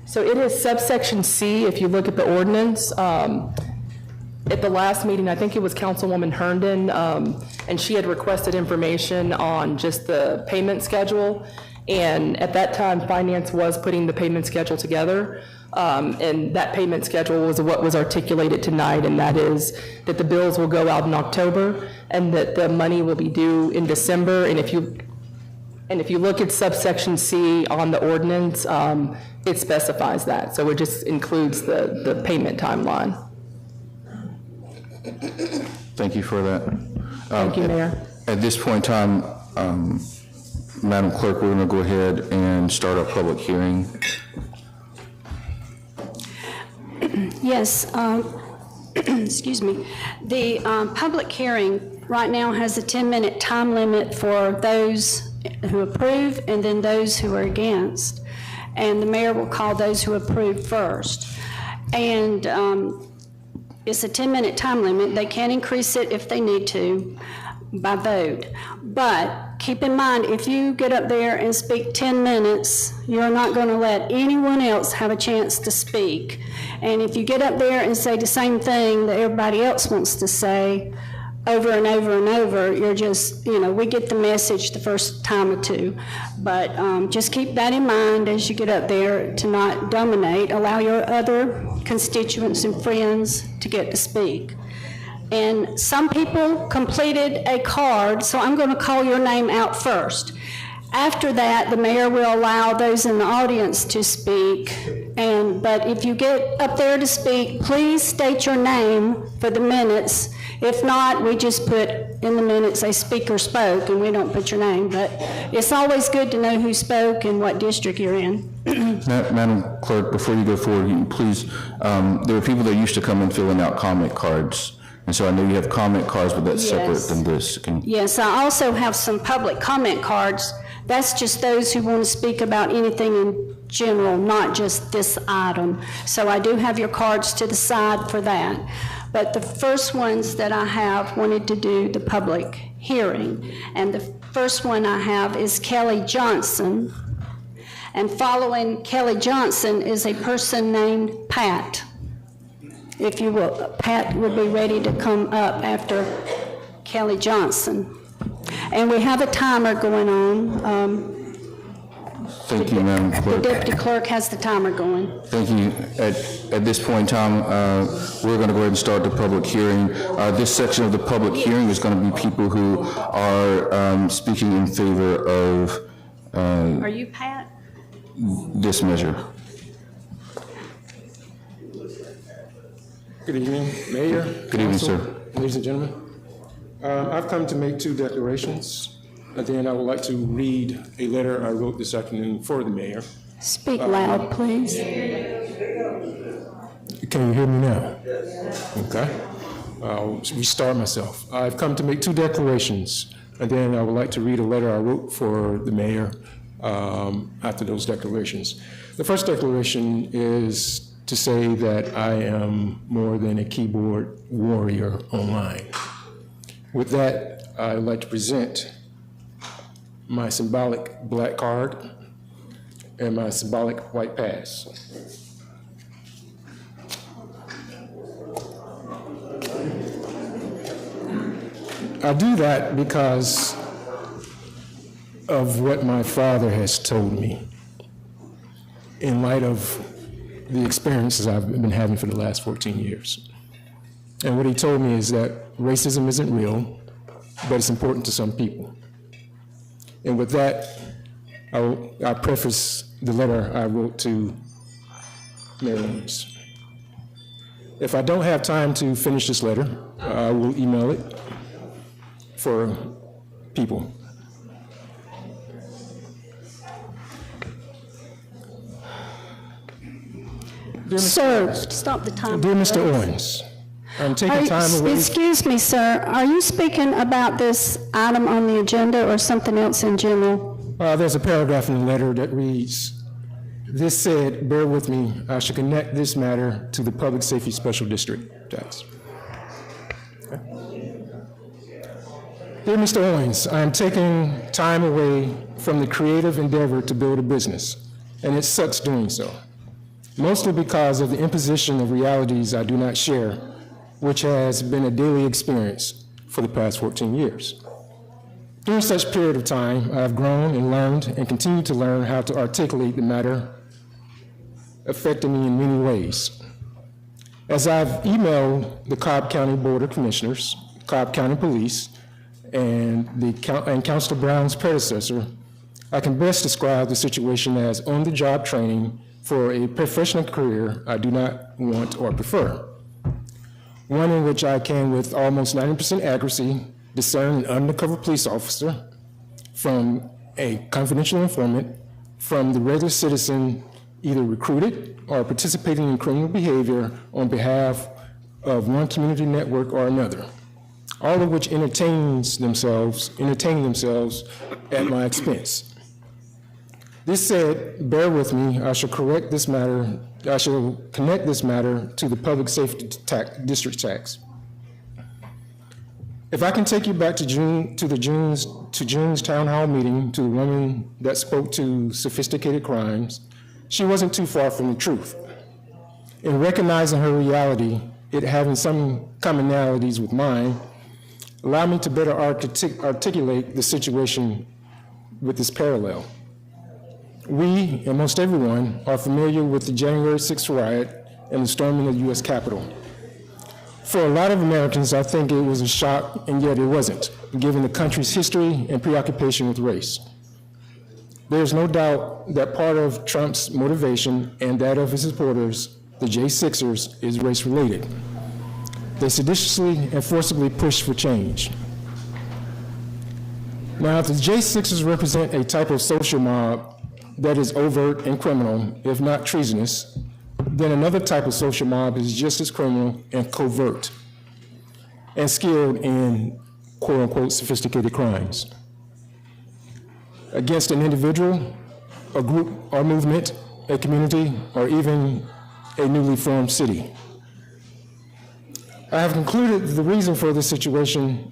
So it is subsection C, if you look at the ordinance. At the last meeting, I think it was Councilwoman Herndon, and she had requested information on just the payment schedule. And at that time, Finance was putting the payment schedule together. And that payment schedule was what was articulated tonight, and that is that the bills will go out in October and that the money will be due in December. And if you look at subsection C on the ordinance, it specifies that. So it just includes the payment timeline. Thank you for that. Thank you, Mayor. At this point in time, Madam Clerk, we're going to go ahead and start our public hearing. Yes, excuse me. The public hearing right now has a 10-minute time limit for those who approve and then those who are against. And the mayor will call those who approve first. And it's a 10-minute time limit. They can increase it if they need to by vote. But keep in mind, if you get up there and speak 10 minutes, you're not going to let anyone else have a chance to speak. And if you get up there and say the same thing that everybody else wants to say over and over and over, you're just, we get the message the first time or two. But just keep that in mind as you get up there to not dominate. Allow your other constituents and friends to get to speak. And some people completed a card, so I'm going to call your name out first. After that, the mayor will allow those in the audience to speak. But if you get up there to speak, please state your name for the minutes. If not, we just put in the minutes a speaker spoke, and we don't put your name. But it's always good to know who spoke and what district you're in. Madam Clerk, before you go forward, please, there are people that used to come and filling out comment cards. And so I know you have comment cards, but that's separate than this. Yes, I also have some public comment cards. That's just those who want to speak about anything in general, not just this item. So I do have your cards to the side for that. But the first ones that I have wanted to do the public hearing. And the first one I have is Kelly Johnson. And following Kelly Johnson is a person named Pat. If you will, Pat would be ready to come up after Kelly Johnson. And we have a timer going on. Thank you, Madam The Clerk. deputy clerk has the timer going. Thank you. At this point in time, we're going to go ahead and start the public hearing. This section of the public hearing is going to be people who are speaking in favor of Are you Pat? this measure. Good evening, Mayor. Good evening, Council, sir. Ladies and gentlemen. I've come to make two declarations, and then I would like to read a letter I wrote this afternoon for the mayor. Speak loud, please. Can you hear me now? Okay. I'll restart myself. I've come to make two declarations, and then I would like to read a letter I wrote for the mayor after those declarations. The first declaration is to say that I am more than a keyboard warrior online. With that, I'd like to present my symbolic black card and my symbolic white pass. I do that because of what my father has told me in light of the experiences I've been having for the last 14 years. And what he told me is that racism isn't real, but it's important to some people. And with that, I preface the letter I wrote to Mayor Ellis. If I don't have time to finish this letter, I will email it for people. Sir, stop the time. Dear Mr. Owens, I'm taking time away. Excuse me, sir, are you speaking about this item on the agenda or something else in general? There's a paragraph in the letter that reads, "This said, bear with me, I should connect this matter to the Public Safety Special District tax." Okay. Dear Mr. Owens, I am taking time away from the creative endeavor to build a business, and it sucks doing so, mostly because of the imposition of realities I do not share, which has been a daily experience for the past 14 years. During such period of time, I have grown and learned and continue to learn how to articulate the matter affecting me in many ways. As I've emailed the Cobb County Board of Commissioners, Cobb County Police, and Councilor Brown's predecessor, I can best describe the situation as on-the-job training for a professional career I do not want or prefer. One in which I can, with almost 90% accuracy, discern an undercover police officer from a confidential informant, from the regular citizen either recruited or participating in criminal behavior on behalf of one community network or another, all of which entertaining themselves at my expense. This said, bear with me, I shall connect this matter to the Public Safety District tax. If I can take you back to June's town hall meeting, to the woman that spoke to sophisticated crimes, she wasn't too far from the truth. In recognizing her reality, it having some commonalities with mine, allowed me to better articulate the situation with this parallel. We, and most everyone, are familiar with the January 6th riot and the storming of the U.S. Capitol. For a lot of Americans, I think it was a shock, and yet it wasn't, given the country's history and preoccupation with race. There's no doubt that part of Trump's motivation and that of his supporters, the J6ers, is race-related. They seditiously and forcibly push for change. Now, if the J6ers represent a type of social mob that is overt and criminal, if not treasonous, then another type of social mob is just as criminal and covert and skilled in quote-unquote sophisticated crimes against an individual, a group or movement, a community, or even a newly formed city. I have concluded the reason for this situation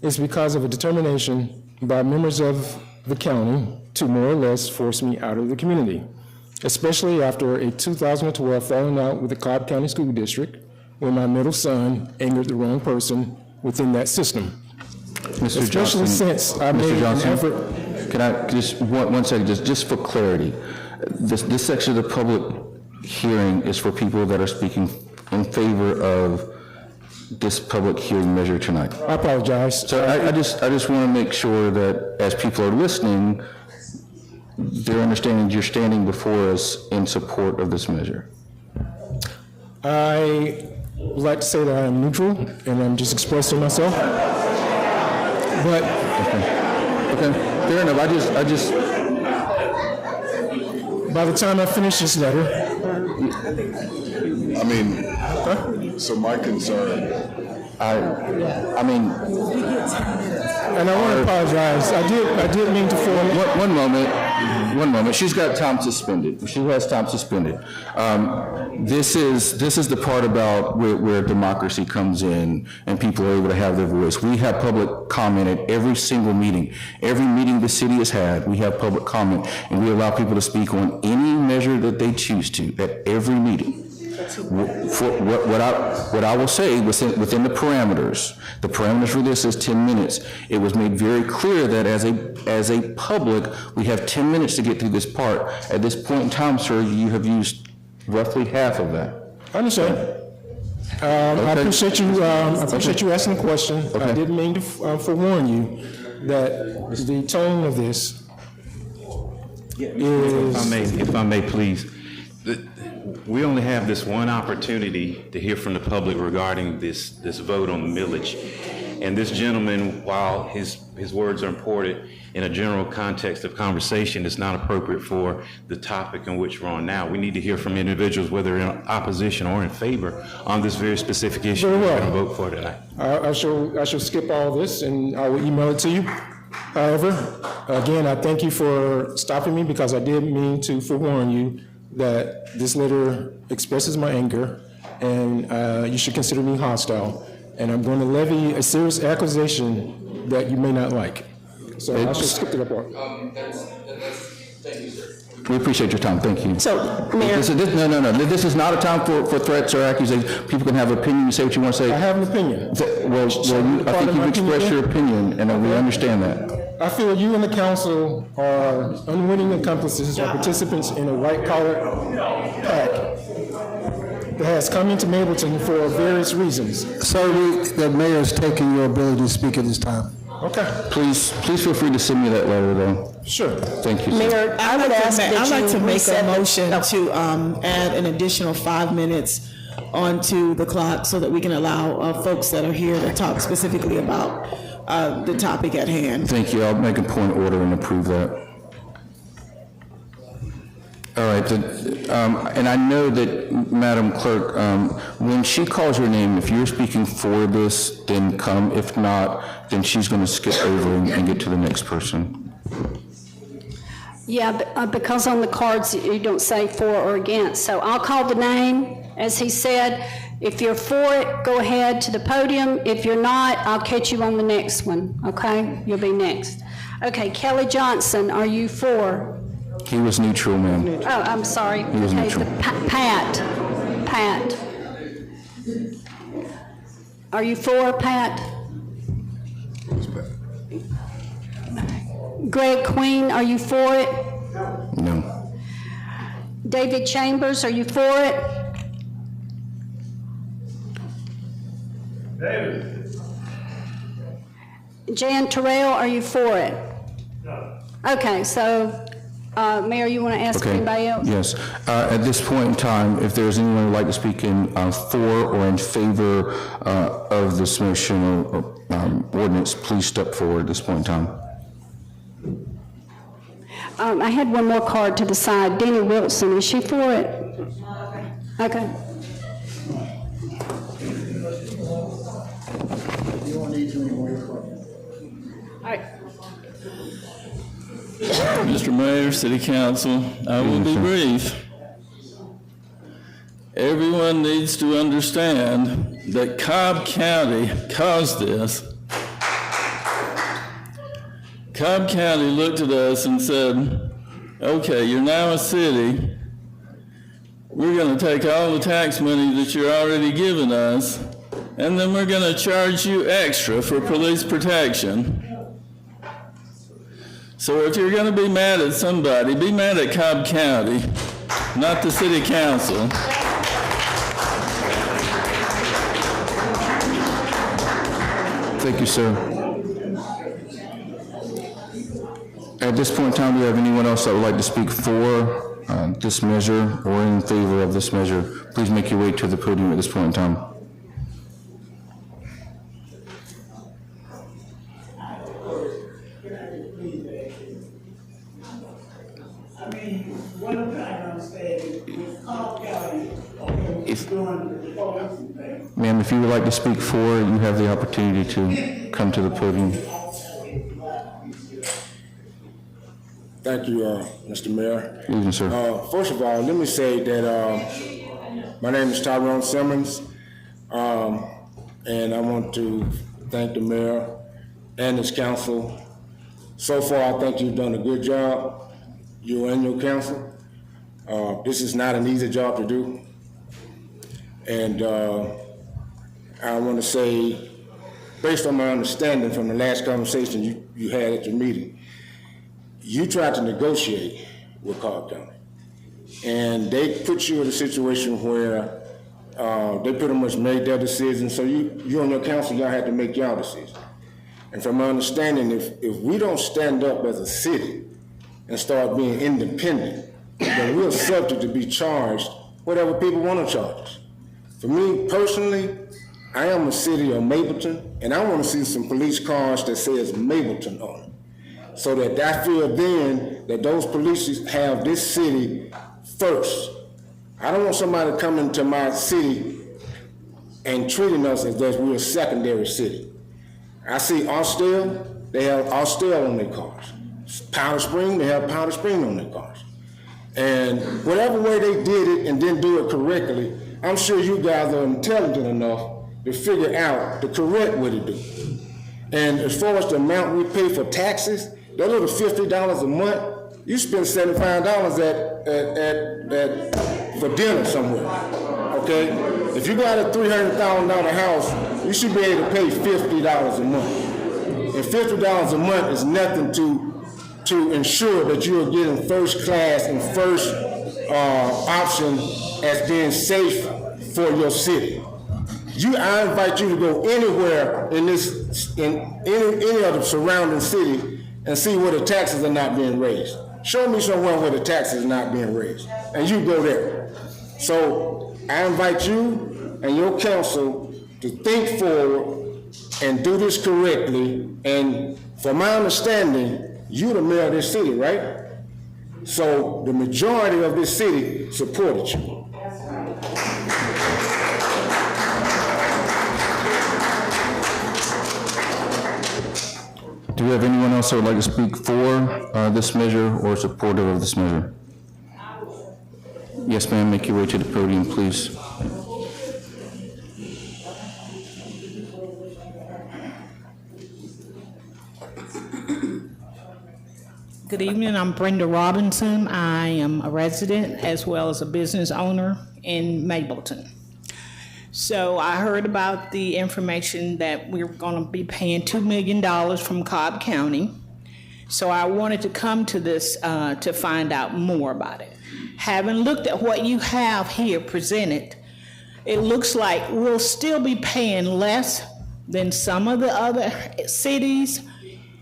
is because of a determination by members of the county to more or less force me out of the community, especially after a 2012 falling out with the Cobb County School District when my middle son angered the wrong person within that system. Mr. Especially Johnson, since I made an effort. Can I just, one second, just for clarity. This section of the public hearing is for people that are speaking in favor of this public hearing measure tonight. I apologize. So I just want to make sure that as people are listening, they're understanding you're standing before us in support of this measure. I would like to say that I am neutral and I'm just expressing myself. But Okay, fair enough. I just by the time I finish this letter, I mean, so my concern, I mean, and I want to apologize. I did mean to form. One moment. She's got time suspended. She has time suspended. This is the part about where democracy comes in and people are able to have their voice. We have public comment at every single meeting. Every meeting the city has had, we have public comment, and we allow people to speak on any measure that they choose to at every meeting. What I will say within the parameters for this is 10 minutes. It was made very clear that as a public, we have 10 minutes to get through this part. At this point in time, sir, you have used roughly half of that. I understand. I appreciate you. I appreciate you asking the question. Okay. I didn't mean to forewarn you that the tone of this is, If I may, please. We only have this one opportunity to hear from the public regarding this vote on the millage. And this gentleman, while his words are important in a general context of conversation, it's not appropriate for the topic in which we're on now. We need to hear from individuals, whether in opposition or in favor, on this very specific issue Very well. we're going to vote for tonight. I shall skip all this and I will email it to you. However, again, I thank you for stopping me because I did mean to forewarn you that this letter expresses my anger and you should consider me hostile. And I'm going to levy a serious accusation that you may not like. So I should skip to that part. We appreciate your time, thank you. So, Mayor, No, this is not a time for threats or accusations. People can have opinions, say what you want to say. I have an opinion. Well, I think you've expressed your opinion, and we understand that. I feel you and the council are unwitting accomplices or participants in a white-collar pack that has come into Mableton for various reasons. Sir, the mayor is taking your ability to speak at this time. Okay. Please feel free to send me that letter, though. Sure. Thank you, sir. Mayor, I would ask that you I'd like to make reset a the- motion to add an additional 5 minutes onto the clock so that we can allow folks that are here to talk specifically about the topic at hand. Thank you. I'll make a point of order and approve that. All right, and I know that, Madam Clerk, when she calls your name, if you're speaking for this, then come. If not, then she's going to skip over and get to the next person. Yeah, because on the cards, you don't say for or against. So I'll call the name, as he said. If you're for it, go ahead to the podium. If you're not, I'll catch you on the next one, okay? You'll be next. Okay, Kelly Johnson, are you for? He was neutral, ma'am. Oh, I'm sorry. was Okay, neutral. Pat. Are you for, Pat? Greg Queen, are you for it? No. David Chambers, are you for it? David. Jan Terrell, are you for it? No. Okay, so, Mayor, you want to ask Okay. anybody else? Yes. At this point in time, if there's anyone who'd like to speak in for or in favor of this motion or ordinance, please step forward at this point in time. I had one more card to the side. Denny Wilson, is she for it? Okay. All right. Mr. Mayor, City Council, I will be brief. Everyone needs to understand that Cobb County caused this. Cobb County looked at us and said, okay, you're now a city. We're going to take all the tax money that you're already giving us, and then we're going to charge you extra for police protection. So if you're going to be mad at somebody, be mad at Cobb County, not the City Council. Thank you, sir. At this point in time, do you have anyone else that would like to speak for this measure or in favor of this measure? Please make your way to the podium at this point in time. Ma'am, if you would like to speak for, you have the opportunity to come to the podium. Thank you, Mr. Mayor. Good evening, sir. First of all, let me say that my name is Tyrone Simmons, and I want to thank the mayor and his council. So far, I think you've done a good job, you and your council. This is not an easy job to do. And I want to say, based on my understanding from the last conversation you had at your meeting, you tried to negotiate with Cobb County, and they put you in a situation where they pretty much made their decision, so you and your council, y'all had to make y'all decision. And from my understanding, if we don't stand up as a city and start being independent, then we're subject to be charged whatever people want to charge us. For me personally, I am a city of Mableton, and I want to see some police cars that says Mableton on it, so that I feel then that those police have this city first. I don't want somebody coming to my city and treating us as though we're a secondary city. I see Austell, they have Austell on their cars. Powder Spring, they have Powder Spring on their cars. And whatever way they did it and didn't do it correctly, I'm sure you guys are intelligent enough to figure out the correct way to do it. And as far as the amount we pay for taxes, that little $50 a month, you spend $75 for dinner somewhere, okay? If you got a $300,000 house, you should be able to pay $50 a month. And $50 a month is nothing to ensure that you are getting first class and first option as being safe for your city. I invite you to go anywhere in any of the surrounding city and see where the taxes are not being raised. Show me somewhere where the taxes are not being raised, and you go there. So I invite you and your council to think forward and do this correctly. And from my understanding, you're the mayor of this city, right? So the majority of this city supported you. Do we have anyone else that would like to speak for this measure or supportive of this measure? Yes, ma'am, make your way to the podium, please. Good evening, I'm Brenda Robinson. I am a resident as well as a business owner in Mableton. So I heard about the information that we're going to be paying $2 million from Cobb County. So I wanted to come to this to find out more about it. Having looked at what you have here presented, it looks like we'll still be paying less than some of the other cities,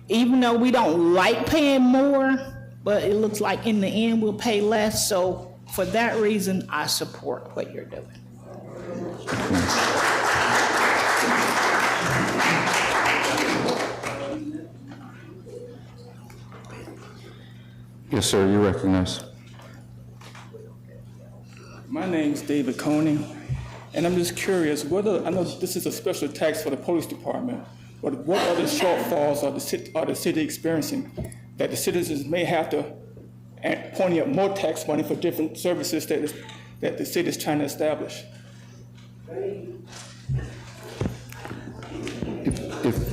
even though we don't like paying more, but it looks like in the end we'll pay less. So for that reason, I support what you're doing. Yes, sir, you're recognized. My name's David Coney, and I'm just curious, whether, I know this is a special tax for the police department, but what other shortfalls are the city experiencing that the citizens may have to pony up more tax money for different services that the city is trying to establish?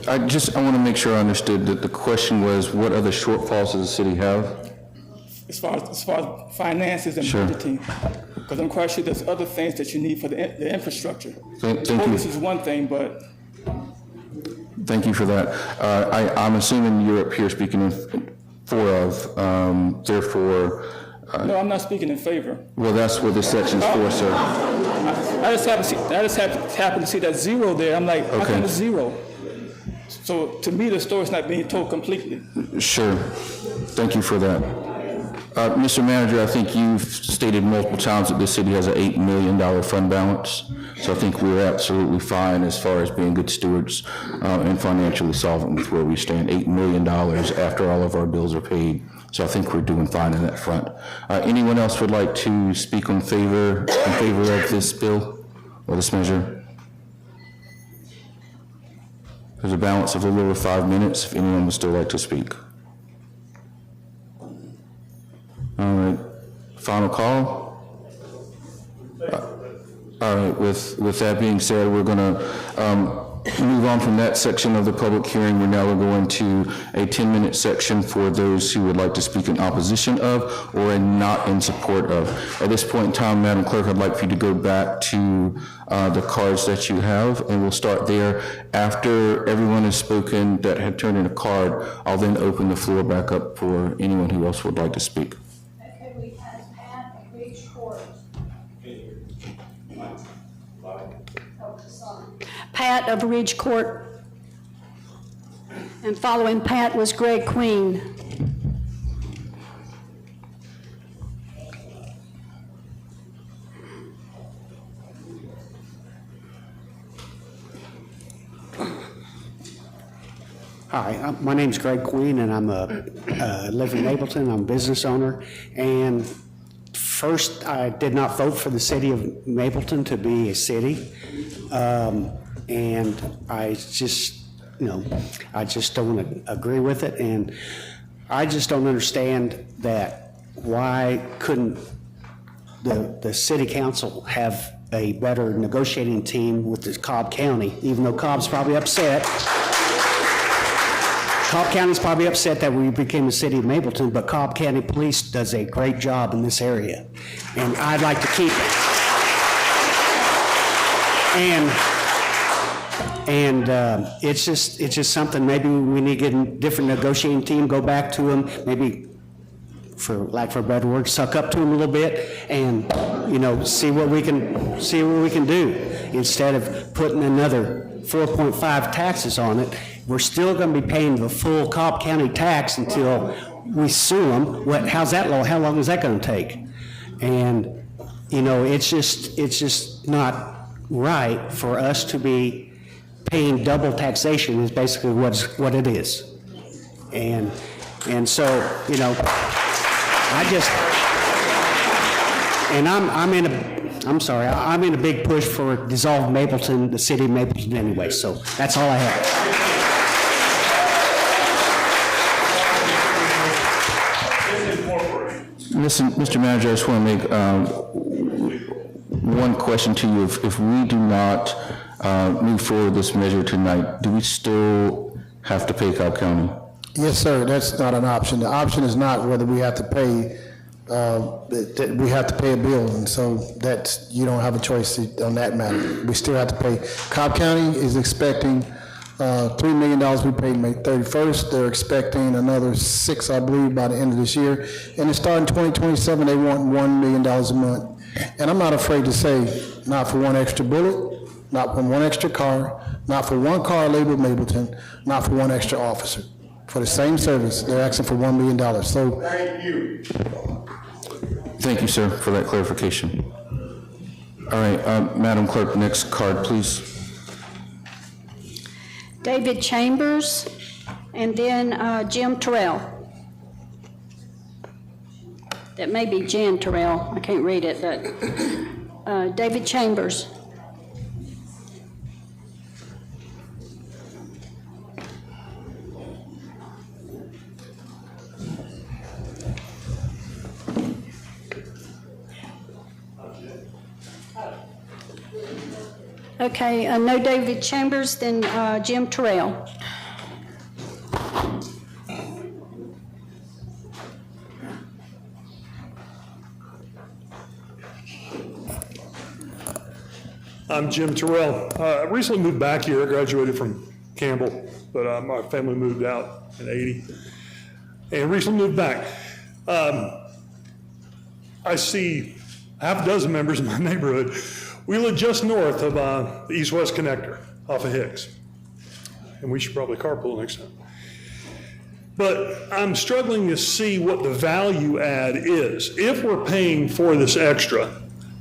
I want to make sure I understood that the question was, what other shortfalls does the city have? As far as finances and Sure. budgeting, because I'm quite sure there's other things that you need for the infrastructure. Thank you. Police is one thing, but Thank you for that. I'm assuming you're up here speaking in therefore. no, I'm not speaking in favor. Well, that's what this section's for, sir. I just happen to see that zero there. I'm like, how Okay. come it's zero? So to me, the story's not being told completely. Sure. Thank you for that. Mr. Manager, I think you've stated multiple times that this city has an $8 million fund balance. So I think we're absolutely fine as far as being good stewards and financially solvent with where we stand. $8 million after all of our bills are paid. So I think we're doing fine in that front. Anyone else would like to speak in favor of this bill or this measure? There's a balance of a little over 5 minutes if anyone would still like to speak. All right, final call? All right, with that being said, we're gonna move on from that section of the public hearing. We're now going to a 10-minute section for those who would like to speak in opposition of or not in support of. At this point in time, Madam Clerk, I'd like for you to go back to the cards that you have, and we'll start there. After everyone has spoken that had turned in a card, I'll then open the floor back up for anyone who else would like to speak. Okay, we have Pat of Ridge Court. Pat of Ridge Court. And following Pat was Greg Queen. Hi, my name's Greg Queen, and I'm live in Mableton. I'm a business owner. And first, I did not vote for the city of Mableton to be a city. And I just, I just don't agree with it. And I just don't understand that why couldn't the city council have a better negotiating team with the Cobb County, even though Cobb's probably upset. Cobb County's probably upset that we became the city of Mableton, but Cobb County Police does a great job in this area, and I'd like to keep it. And it's just something, maybe we need to get a different negotiating team, go back to them, maybe, for lack of a better word, suck up to them a little bit, and see what we can do instead of putting another 4.5 taxes on it. We're still going to be paying the full Cobb County tax until we sue them. How's that law? How long is that going to take? And it's just not right for us to be paying double taxation. Is basically what it is. And so I'm in a big push for dissolve Mableton, the city of Mableton anyway, so that's all I have. Listen, Mr. Manager, I just want to make one question to you. If we do not move forward this measure tonight, do we still have to pay Cobb County? Yes, sir, that's not an option. The option is not whether we have to pay we have to pay a bill, and so you don't have a choice on that matter. We still have to pay. Cobb County is expecting $3 million we paid May 31st. They're expecting another $6 million, I believe, by the end of this year. And it's starting 2027, they want $1 million a month. And I'm not afraid to say, not for one extra bullet, not for one extra car, not for one car labeled Mableton, not for one extra officer. For the same service, they're asking for $1 million. So, Thank you. Thank you, sir, for that clarification. All right, Madam Clerk, next card, please. David Chambers, and then Jim Terrell. That may be Jan Terrell. I can't read it, but David Chambers. Okay, no David Chambers, then Jim Terrell. I'm Jim Terrell. I recently moved back here. I graduated from Campbell, but my family moved out in '80 and recently moved back. I see half a dozen members in my neighborhood. We live just north of the east-west connector off of Hicks, and we should probably carpool next time. But I'm struggling to see what the value add is. If we're paying for this extra,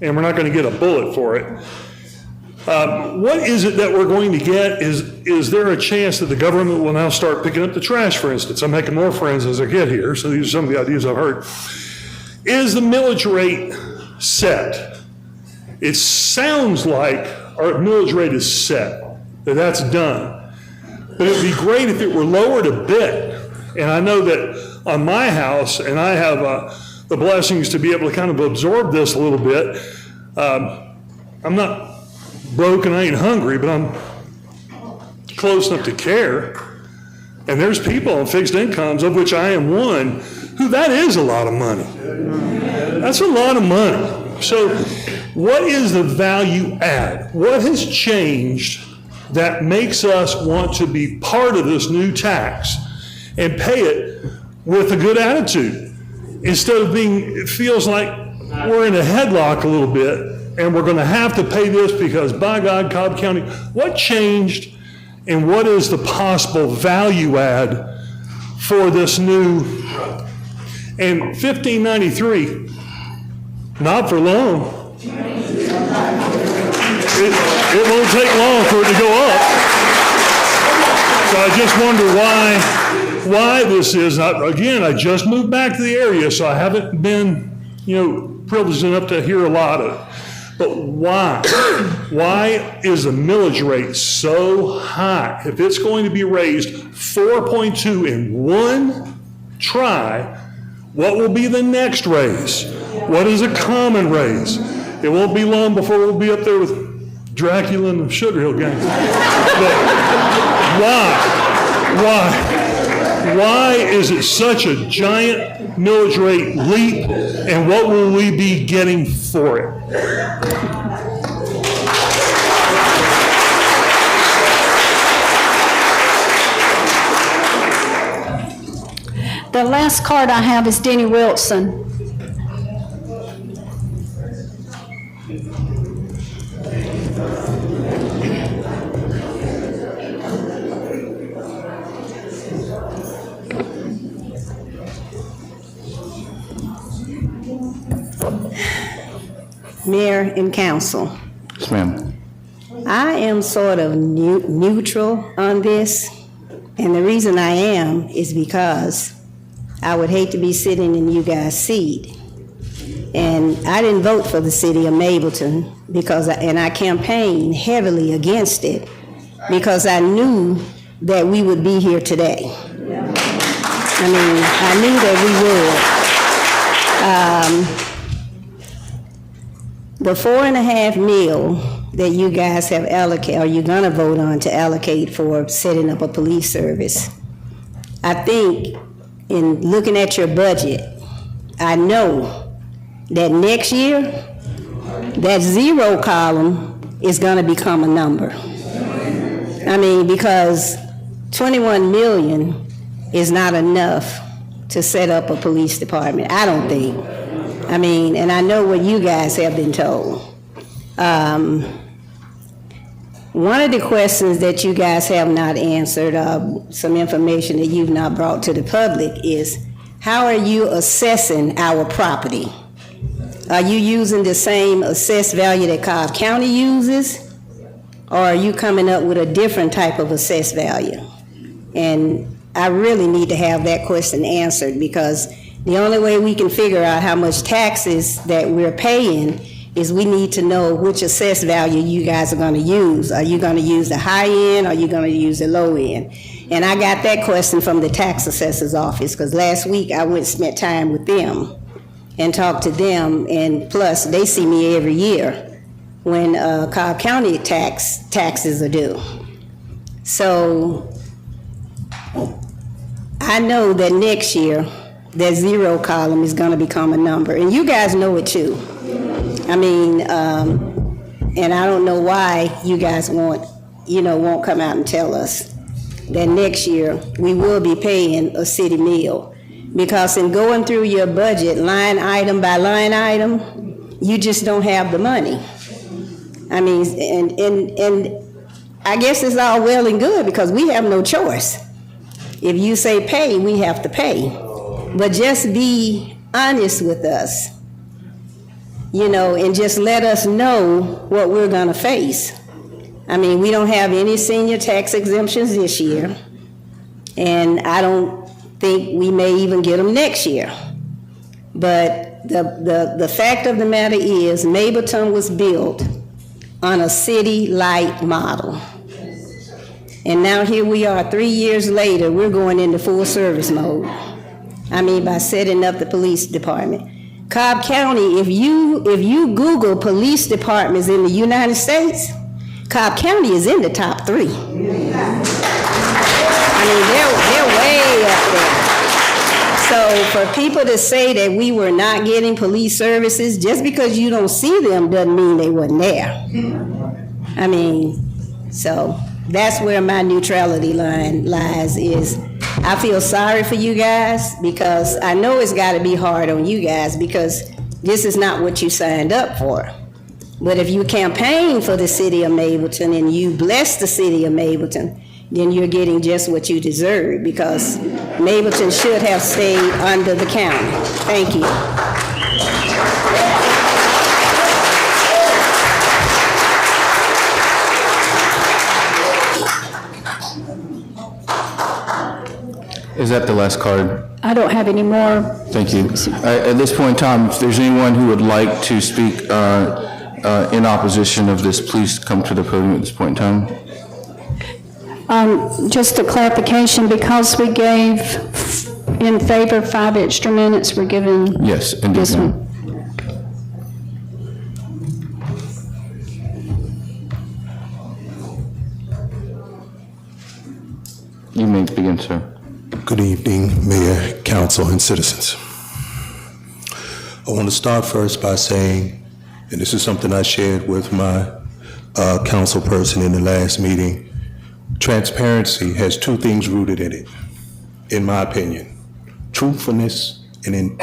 and we're not going to get a bullet for it, what is it that we're going to get? Is there a chance that the government will now start picking up the trash, for instance? I'm making more friends as I get here, so these are some of the ideas I've heard. Is the millage rate set? It sounds like our millage rate is set, that's done. But it would be great if it were lowered a bit. And I know that on my house, and I have the blessings to be able to kind of absorb this a little bit. I'm not broke and I ain't hungry, but I'm close enough to care. And there's people on fixed incomes, of which I am one, who that is a lot of money. That's a lot of money. So what is the value add? What has changed that makes us want to be part of this new tax and pay it with a good attitude instead of it feels like we're in a headlock a little bit and we're going to have to pay this because, by God, Cobb County, what changed and what is the possible value add for this new? And 1593, not for long. It won't take long for it to go up. So I just wonder why this is. Again, I just moved back to the area, so I haven't been, privileged enough to hear a lot of it. But why? Why is the millage rate so high? If it's going to be raised 4.2 in one try, what will be the next raise? What is a common raise? It won't be long before we'll be up there with Dracula and the Sugar Hill Gang. But why is it such a giant millage rate leap, and what will we be getting for it? The last card I have is Denny Wilson. Mayor and council, Yes, ma'am. I am sort of neutral on this, and the reason I am is because I would hate to be sitting in you guys' seat. And I didn't vote for the city of Mableton and I campaigned heavily against it because I knew that we would be here today. I mean, I knew that we would. The $4.5 million that you guys have allocated, or you're gonna vote on to allocate for setting up a police service, I think in looking at your budget, I know that next year, that zero column is gonna become a number. I mean, because 21 million is not enough to set up a police department, I don't think. I mean, and I know what you guys have been told. One of the questions that you guys have not answered, some information that you've not brought to the public is, how are you assessing our property? Are you using the same assessed value that Cobb County uses? Or are you coming up with a different type of assessed value? And I really need to have that question answered, because the only way we can figure out how much taxes that we're paying is we need to know which assessed value you guys are gonna use. Are you gonna use the high end, or are you gonna use the low end? And I got that question from the tax assessor's office, because last week I went and spent time with them and talked to them, and plus they see me every year when Cobb County taxes are due. So I know that next year, that zero column is gonna become a number, and you guys know it too. I mean, and I don't know why you guys won't come out and tell us that next year we will be paying a city meal. Because in going through your budget line item by line item, you just don't have the money. I mean, and I guess it's all well and good because we have no choice. If you say pay, we have to pay. But just be honest with us, and just let us know what we're gonna face. I mean, we don't have any senior tax exemptions this year, and I don't think we may even get them next year. But the fact of the matter is, Mableton was built on a city-light model. And now here we are, 3 years later, we're going into full service mode. I mean, by setting up the police department. Cobb County, if you Google police departments in the United States, Cobb County is in the top 3. I mean, they're way up there. So for people to say that we were not getting police services, just because you don't see them doesn't mean they wasn't there. I mean, so that's where my neutrality line lies, is I feel sorry for you guys, because I know it's got to be hard on you guys, because this is not what you signed up for. But if you campaign for the city of Mableton and you bless the city of Mableton, then you're getting just what you deserve, because Mableton should have stayed under the county. Thank you. Is that the last card? I don't have any more. Thank you. At this point in time, if there's anyone who would like to speak in opposition of this, please come to the podium at this point in time. Just a clarification, because we gave in favor 5 extra minutes, we're giving Yes, indeed. this one. You may begin, sir. Good evening, Mayor, Council, and citizens. I want to start first by saying, and this is something I shared with my council person in the last meeting, transparency has 2 things rooted in it, in my opinion. Truthfulness and,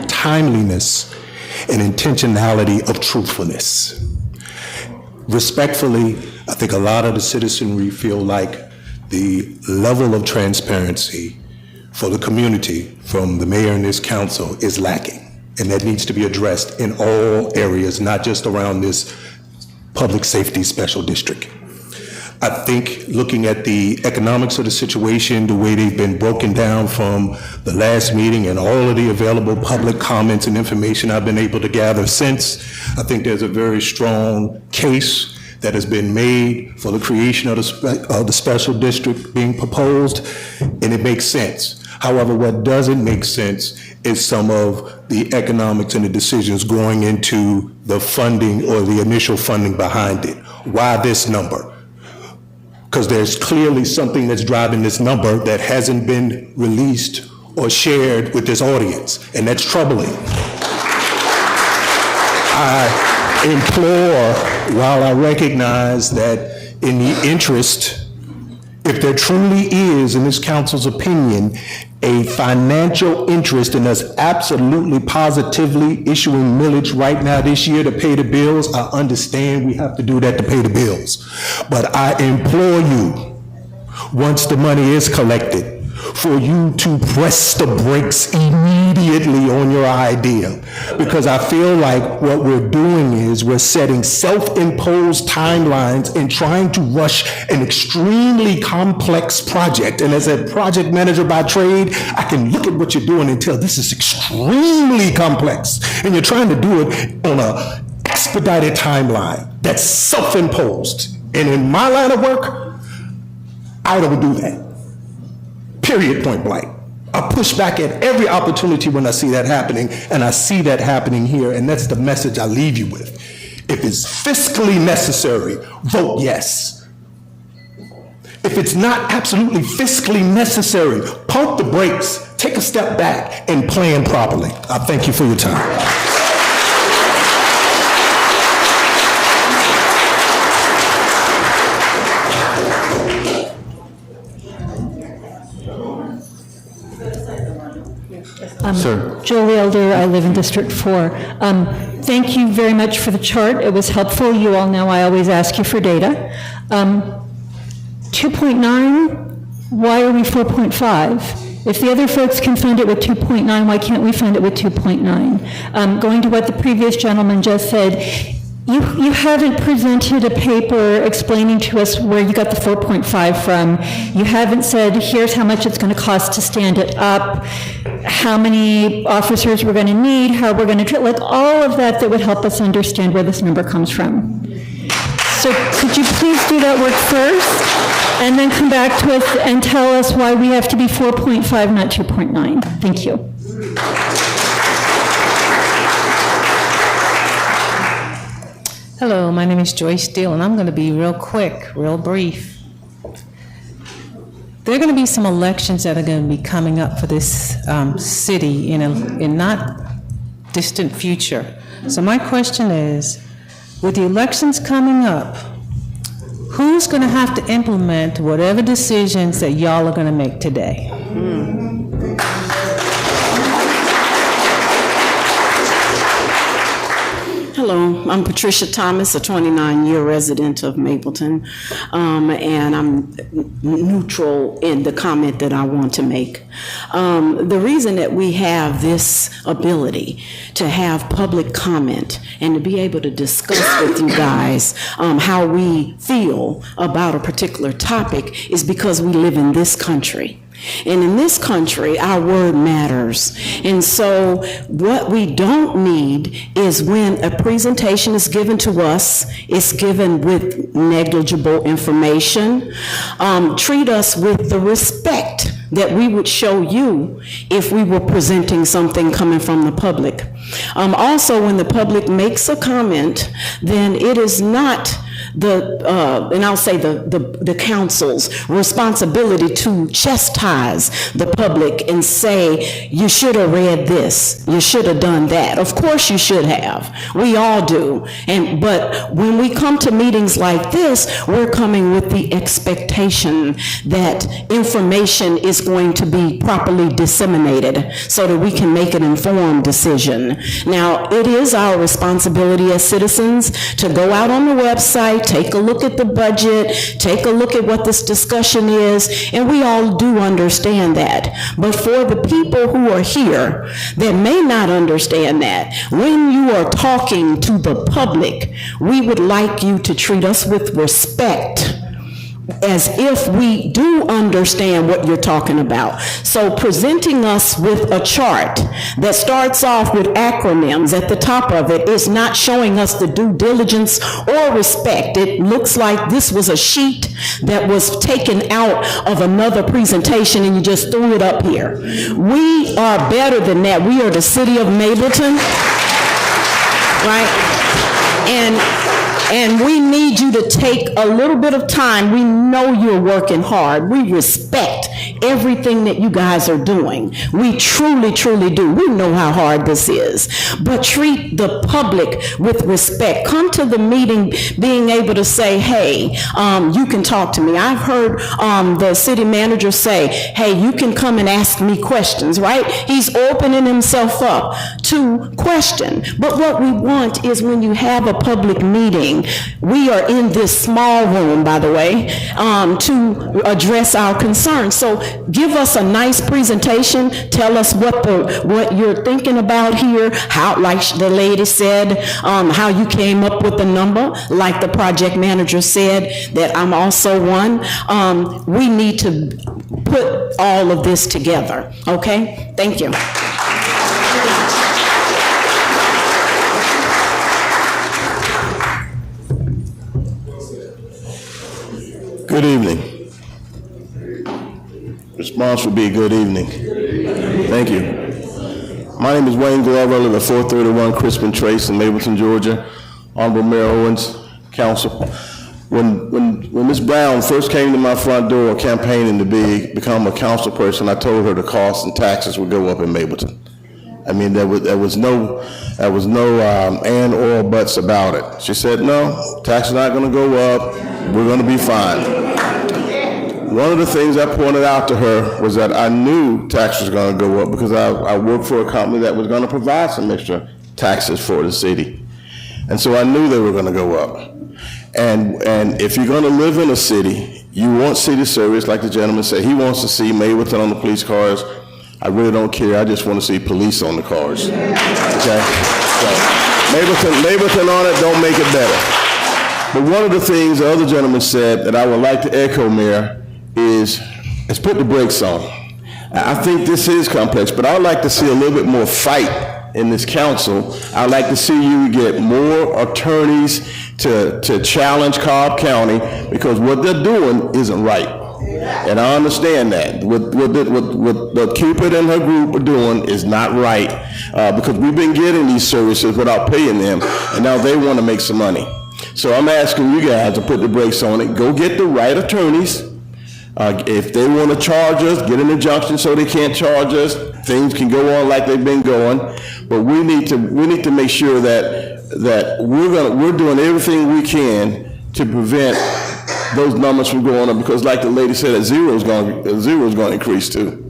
timeliness and intentionality of truthfulness. Respectfully, I think a lot of the citizenry feel like the level of transparency for the community from the mayor and this council is lacking. And that needs to be addressed in all areas, not just around this public safety special district. I think looking at the economics of the situation, the way they've been broken down from the last meeting and all of the available public comments and information I've been able to gather since, I think there's a very strong case that has been made for the creation of the special district being proposed, and it makes sense. However, what doesn't make sense is some of the economics and the decisions going into the funding or the initial funding behind it. Why this number? Because there's clearly something that's driving this number that hasn't been released or shared with this audience, and that's troubling. I implore, while I recognize that in the interest, if there truly is, in this council's opinion, a financial interest in us absolutely positively issuing millage right now this year to pay the bills, I understand we have to do that to pay the bills. But I implore you, once the money is collected, for you to press the brakes immediately on your idea. Because I feel like what we're doing is we're setting self-imposed timelines and trying to rush an extremely complex project. And as a project manager by trade, I can look at what you're doing and tell this is extremely complex. And you're trying to do it on an expedited timeline that's self-imposed. And in my line of work, I don't do that. Period, point blank. I push back at every opportunity when I see that happening, and I see that happening here, and that's the message I leave you with. If it's fiscally necessary, vote yes. If it's not absolutely fiscally necessary, pump the brakes, take a step back, and plan properly. I thank you for your time. Sir. Jolie Elder, I live in District 4. Thank you very much for the chart. It was helpful. You all know I always ask you for data. 2.9, why are we 4.5? If the other folks can fund it with 2.9, why can't we fund it with 2.9? Going to what the previous gentleman just said, you haven't presented a paper explaining to us where you got the 4.5 from. You haven't said, here's how much it's going to cost to stand it up, how many officers we're going to need, how we're going to, like all of that would help us understand where this number comes from. So could you please do that work first, and then come back to us and tell us why we have to be 4.5, not 2.9? Thank you. Hello, my name is Joyce Steele, and I'm going to be real quick, real brief. There are going to be some elections that are going to be coming up for this city in not distant future. So my question is, with the elections coming up, who's going to have to implement whatever decisions that y'all are going to make today? Hello, I'm Patricia Thomas, a 29-year resident of Mableton, and I'm neutral in the comment that I want to make. The reason that we have this ability to have public comment and to be able to discuss with you guys how we feel about a particular topic is because we live in this country. And in this country, our word matters. And so what we don't need is when a presentation is given to us, it's given with negligible information. Treat us with the respect that we would show you if we were presenting something coming from the public. Also, when the public makes a comment, then it is not and I'll say the council's responsibility to chastise the public and say, you should have read this, you should have done that. Of course you should have. We all do. But when we come to meetings like this, we're coming with the expectation that information is going to be properly disseminated so that we can make an informed decision. Now, it is our responsibility as citizens to go out on the website, take a look at the budget, take a look at what this discussion is, and we all do understand that. But for the people who are here that may not understand that, when you are talking to the public, we would like you to treat us with respect, as if we do understand what you're talking about. So presenting us with a chart that starts off with acronyms at the top of it is not showing us the due diligence or respect. It looks like this was a sheet that was taken out of another presentation and you just threw it up here. We are better than that. We are the city of Mableton, right? And we need you to take a little bit of time. We know you're working hard. We respect everything that you guys are doing. We truly, truly do. We know how hard this is. But treat the public with respect. Come to the meeting being able to say, hey, you can talk to me. I've heard the city manager say, hey, you can come and ask me questions, right? He's opening himself up to question. But what we want is when you have a public meeting, we are in this small room, by the way, to address our concerns. So give us a nice presentation. Tell us what you're thinking about here, how, like the lady said, how you came up with the number, like the project manager said, that I'm also one. We need to put all of this together, okay? Thank you. Good evening. Response would be good evening. Thank you. My name is Wayne Glover. I live at 431 Crispin Trace in Mableton, Georgia. Honorable Mayor Owens, Council. When Ms. Brown first came to my front door campaigning to become a council person, I told her the costs and taxes would go up in Mableton. I mean, there was no and or buts about it. She said, no, taxes are not going to go up. We're going to be fine. One of the things I pointed out to her was that I knew taxes were going to go up because I worked for a company that was going to provide some extra taxes for the city. And so I knew they were going to go up. And if you're going to live in a city, you want city service, like the gentleman said. He wants to see Mableton on the police cars. I really don't care. I just want to see police on the cars. Okay? So, Mableton on it don't make it better. But one of the things the other gentleman said that I would like to echo, Mayor, is put the brakes on. I think this is complex, but I'd like to see a little bit more fight in this council. I'd like to see you get more attorneys to challenge Cobb County, because what they're doing isn't right. And I understand that. What Cupid and her group are doing is not right, because we've been getting these services without paying them, and now they want to make some money. So I'm asking you guys to put the brakes on it. Go get the right attorneys. If they want to charge us, get an injunction so they can't charge us. Things can go on like they've been going, but we need to make sure that we're doing everything we can to prevent those numbers from going up, because like the lady said, that zero is going to increase too.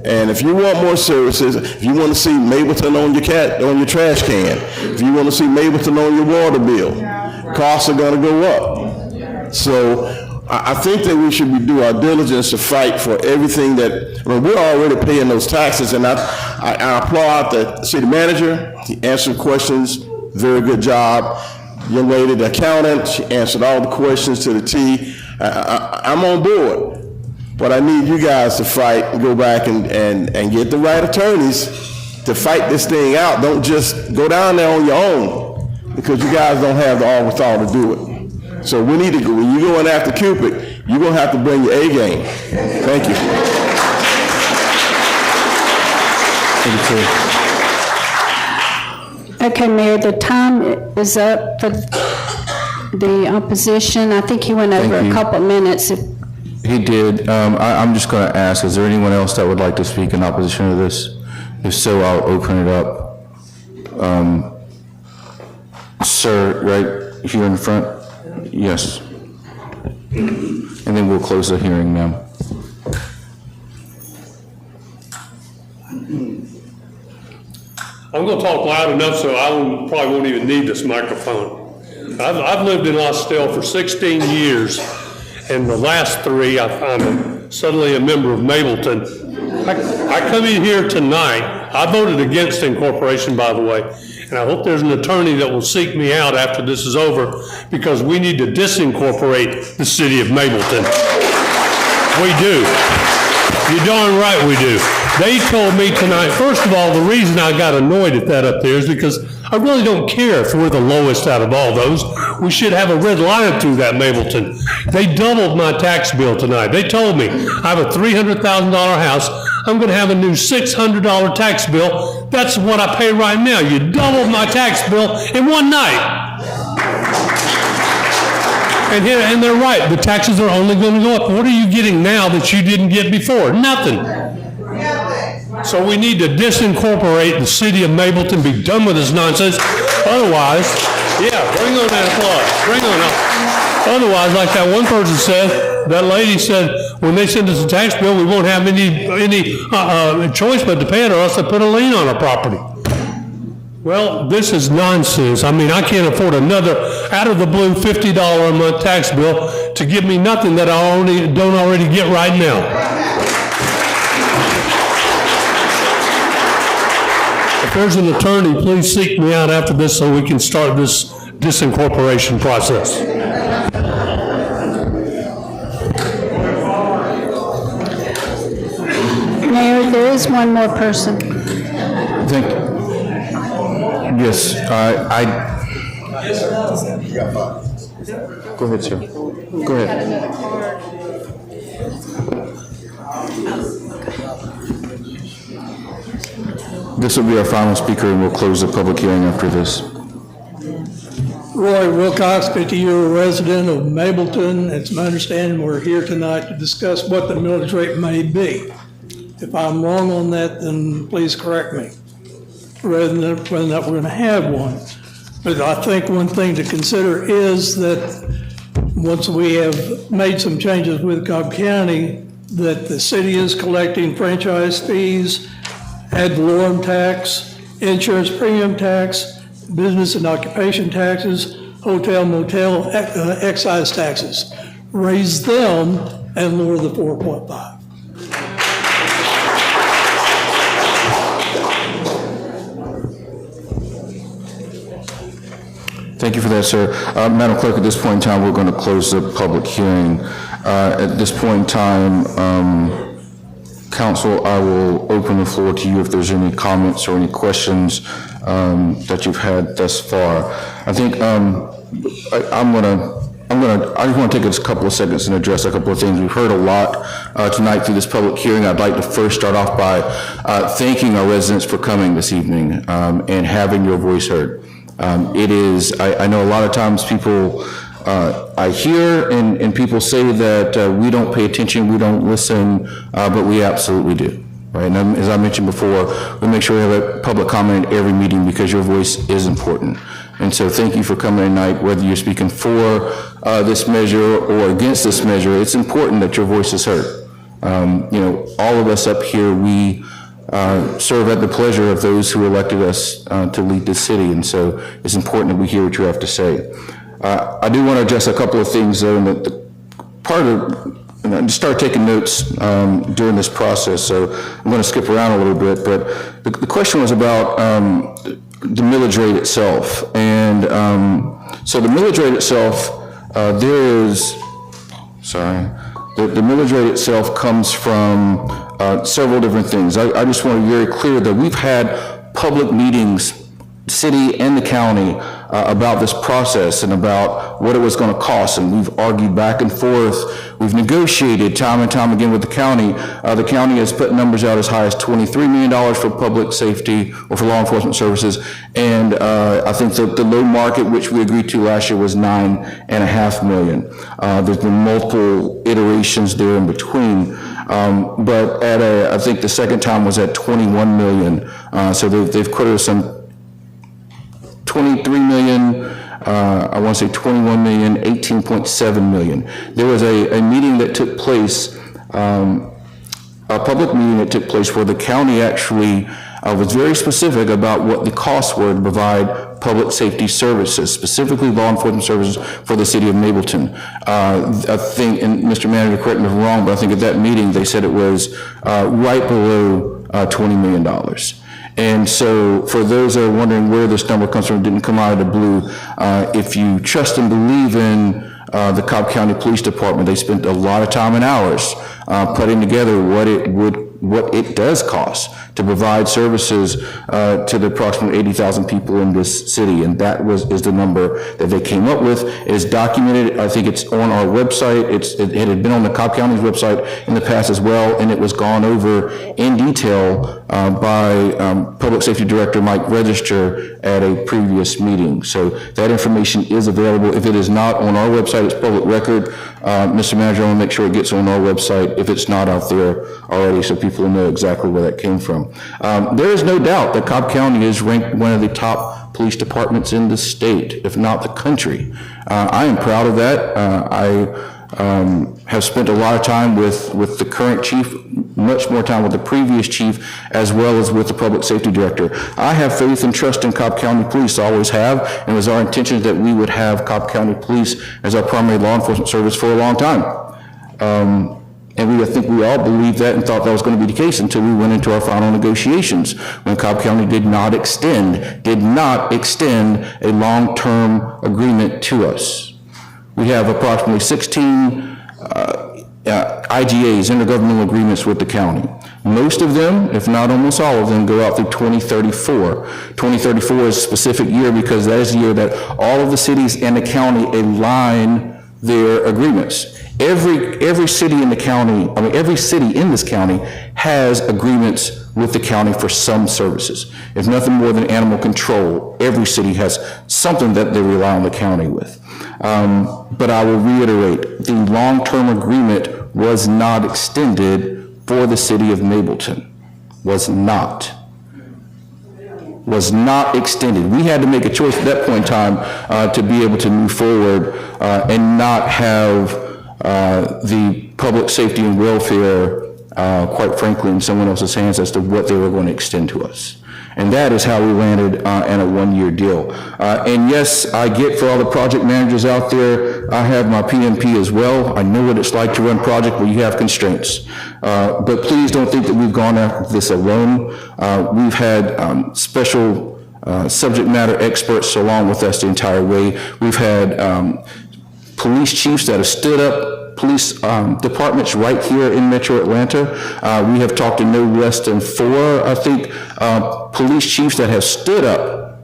And if you want more services, if you want to see Mableton on your trash can, if you want to see Mableton on your water bill, costs are going to go up. So I think that we should do our diligence to fight for everything that, I mean, we're already paying those taxes, and I applaud the city manager. He answered questions, very good job. Young lady, the accountant, she answered all the questions to the T. I'm on board. But I need you guys to fight and go back and get the right attorneys to fight this thing out. Don't just go down there on your own, because you guys don't have the wherewithal to do it. So we need to go, when you're going after Cupid, you're going to have to bring your A game. Thank you. Okay, Mayor, the time is up for the opposition. I think he went over a couple minutes. He did. I'm just going to ask, is there anyone else that would like to speak in opposition to this? If so, I'll open it up. Sir, right here in front? Yes. And then we'll close the hearing now. I'm going to talk loud enough so I probably won't even need this microphone. I've lived in Austell for 16 years, and the last 3, I'm suddenly a member of Mableton. I come in here tonight. I voted against incorporation, by the way, and I hope there's an attorney that will seek me out after this is over, because we need to disincorporate the city of Mableton. We do. You're darn right we do. They told me tonight, first of all, the reason I got annoyed at that up there is because I really don't care if we're the lowest out of all those. We should have a red line through that, Mableton. They doubled my tax bill tonight. They told me I have a $300,000 house. I'm going to have a new $600 tax bill. That's what I pay right now. You doubled my tax bill in one night. And they're right. The taxes are only going to go up. What are you getting now that you didn't get before? Nothing. So we need to disincorporate the city of Mableton, be done with this nonsense. Otherwise, yeah, bring on that applause. Bring on up. Otherwise, like that one person said, that lady said, when they send us a tax bill, we won't have any choice but to pay it, or else they put a lien on our property. Well, this is nonsense. I mean, I can't afford another out of the blue $50 a month tax bill to give me nothing that I don't already get right now. If there's an attorney, please seek me out after this so we can start this disincorporation process. Mayor, there is one more person. Thank you. Yes, Go ahead, sir. Go ahead. This will be our final speaker, and we'll close the public hearing after this. Roy Wilcox, 50-year resident of Mableton. It's my understanding we're here tonight to discuss what the millage rate may be. If I'm wrong on that, then please correct me, rather than whether or not we're going to have one. But I think one thing to consider is that once we have made some changes with Cobb County, that the city is collecting franchise fees, ad valorem tax, insurance premium tax, business and occupation taxes, hotel, motel, excise taxes. Raise them and lower the 4.5. Thank you for that, sir. Madam Clerk, at this point in time, we're going to close the public hearing. At this point in time, Council, I will open the floor to you if there's any comments or any questions that you've had thus far. I think I just want to take a couple of seconds and address a couple of things. We've heard a lot tonight through this public hearing. I'd like to first start off by thanking our residents for coming this evening and having your voice heard. It is, I know a lot of times people, I hear and people say that we don't pay attention, we don't listen, but we absolutely do, right? And as I mentioned before, we make sure we have a public comment at every meeting because your voice is important. And so thank you for coming tonight, whether you're speaking for this measure or against this measure. It's important that your voice is heard. You know, all of us up here, we serve at the pleasure of those who elected us to lead this city, and so it's important that we hear what you have to say. I do want to address a couple of things, though, and the part of, and I start taking notes during this process, so I'm going to skip around a little bit, but the question was about the millage rate itself, and so the millage rate itself, there is, sorry, the millage rate itself comes from several different things. I just want to be very clear that we've had public meetings, city and the county, about this process and about what it was going to cost, and we've argued back and forth. We've negotiated time and time again with the county. The county has put numbers out as high as $23 million for public safety or for law enforcement services, and I think that the low market, which we agreed to last year, was $9.5 million. There's been multiple iterations there in between, but I think the second time was at $21 million. So they've quoted some 23 million, I want to say 21 million, 18.7 million. There was a meeting that took place, a public meeting that took place where the county actually was very specific about what the costs were to provide public safety services, specifically law enforcement services for the city of Mableton. I think, and Mr. Manager, correct me if I'm wrong, but I think at that meeting they said it was right below $20 million. And so for those that are wondering where this number comes from, it didn't come out of the blue. If you trust and believe in the Cobb County Police Department, they spent a lot of time and hours putting together what it does cost to provide services to the approximately 80,000 people in this city, and that is the number that they came up with. It is documented. I think it's on our website. It had been on the Cobb County's website in the past as well, and it was gone over in detail by Public Safety Director Mike Register at a previous meeting. So that information is available. If it is not on our website, it's public record. Mr. Manager, I want to make sure it gets on our website if it's not out there already, so people know exactly where that came from. There is no doubt that Cobb County is ranked one of the top police departments in the state, if not the country. I am proud of that. I have spent a lot of time with the current chief, much more time with the previous chief, as well as with the public safety director. I have faith and trust in Cobb County Police, always have, and it was our intention that we would have Cobb County Police as our primary law enforcement service for a long time. And I think we all believed that and thought that was going to be the case until we went into our final negotiations when Cobb County did not extend a long-term agreement to us. We have approximately 16 IGAs, intergovernmental agreements with the county. Most of them, if not almost all of them, go out through 2034. 2034 is a specific year because that is the year that all of the cities and the county align their agreements. Every city in the county, every city in this county has agreements with the county for some services. If nothing more than animal control, every city has something that they rely on the county with. But I will reiterate, the long-term agreement was not extended for the city of Mableton. Was not extended. We had to make a choice at that point in time to be able to move forward and not have the public safety and welfare, quite frankly, in someone else's hands as to what they were going to extend to us. And that is how we landed in a one-year deal. And yes, I get for all the project managers out there, I have my PMP as well. I know what it's like to run project where you have constraints. But please don't think that we've gone after this alone. We've had special subject matter experts along with us the entire way. We've had police chiefs that have stood up police departments right here in Metro Atlanta. We have talked to no less than 4, I think, police chiefs that have stood up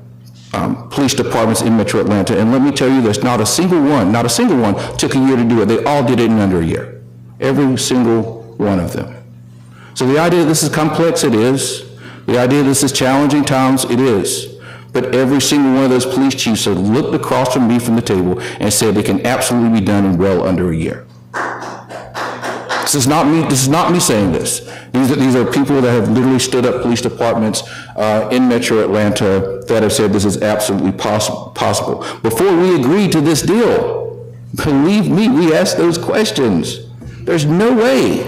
police departments in Metro Atlanta. And let me tell you this, not a single one took a year to do it. They all did it in under a year. Every single one of them. So the idea that this is complex, it is. The idea that this is challenging times, it is. But every single one of those police chiefs have looked across from me from the table and said they can absolutely be done in well under a year. This is not me saying this. These are people that have literally stood up police departments in Metro Atlanta that have said this is absolutely possible. Before we agreed to this deal, believe me, we asked those questions. There's no way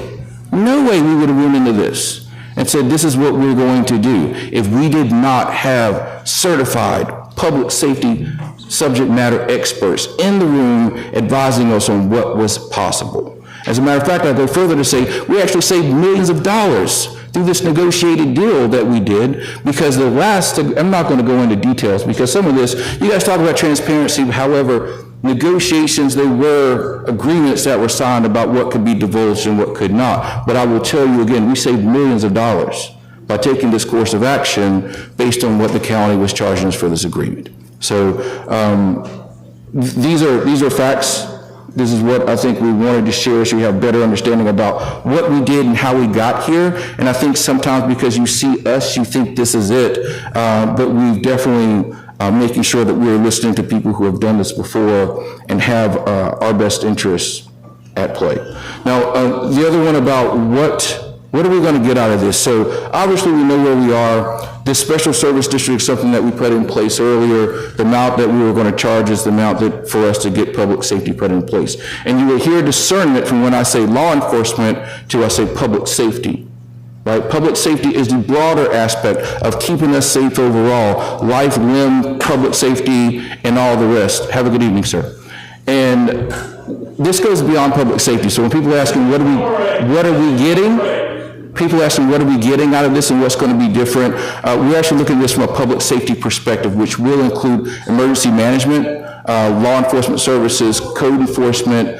we would have run into this and said this is what we're going to do if we did not have certified public safety subject matter experts in the room advising us on what was possible. As a matter of fact, I go further to say we actually saved millions of dollars through this negotiated deal that we did, because the last, I'm not going to go into details, because some of this, you guys talk about transparency, however, negotiations, there were agreements that were signed about what could be divulged and what could not. But I will tell you again, we saved millions of dollars by taking this course of action based on what the county was charging us for this agreement. So these are facts. This is what I think we wanted to share, so you have better understanding about what we did and how we got here. And I think sometimes because you see us, you think this is it. But we've definitely making sure that we're listening to people who have done this before and have our best interests at play. Now, the other one about what are we going to get out of this? So obviously we know where we are. This special service district is something that we put in place earlier. The amount that we were going to charge is the amount that for us to get public safety put in place. And you will hear discernment from when I say law enforcement to I say public safety. Right? Public safety is the broader aspect of keeping us safe overall, life, limb, public safety, and all the rest. Have a good evening, sir. And this goes beyond public safety. So when people are asking, what are we getting? People asking, what are we getting out of this and what's going to be different? We're actually looking at this from a public safety perspective, which will include emergency management, law enforcement services, code enforcement,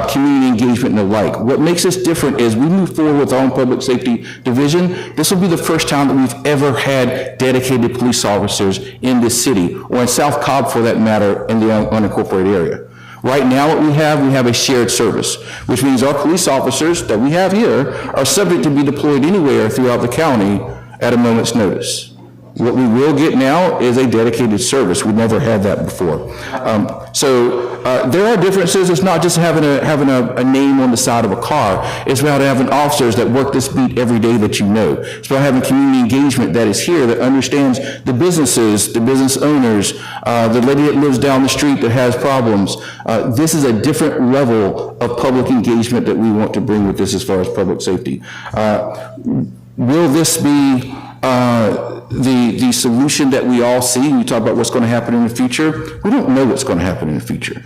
community engagement, and the like. What makes us different is we move forward with our own public safety division. This will be the first time that we've ever had dedicated police officers in this city, or in South Cobb for that matter, in the unincorporated area. Right now what we have a shared service, which means our police officers that we have here are subject to be deployed anywhere throughout the county at a moment's notice. What we will get now is a dedicated service. We never had that before. There are differences. It's not just having a name on the side of a car. It's about having officers that work this beat every day that you know. It's about having community engagement that is here, that understands the businesses, the business owners, the lady that lives down the street that has problems. This is a different level of public engagement that we want to bring with this as far as public safety. Will this be the solution that we all see? We talk about what's going to happen in the future. We don't know what's going to happen in the future.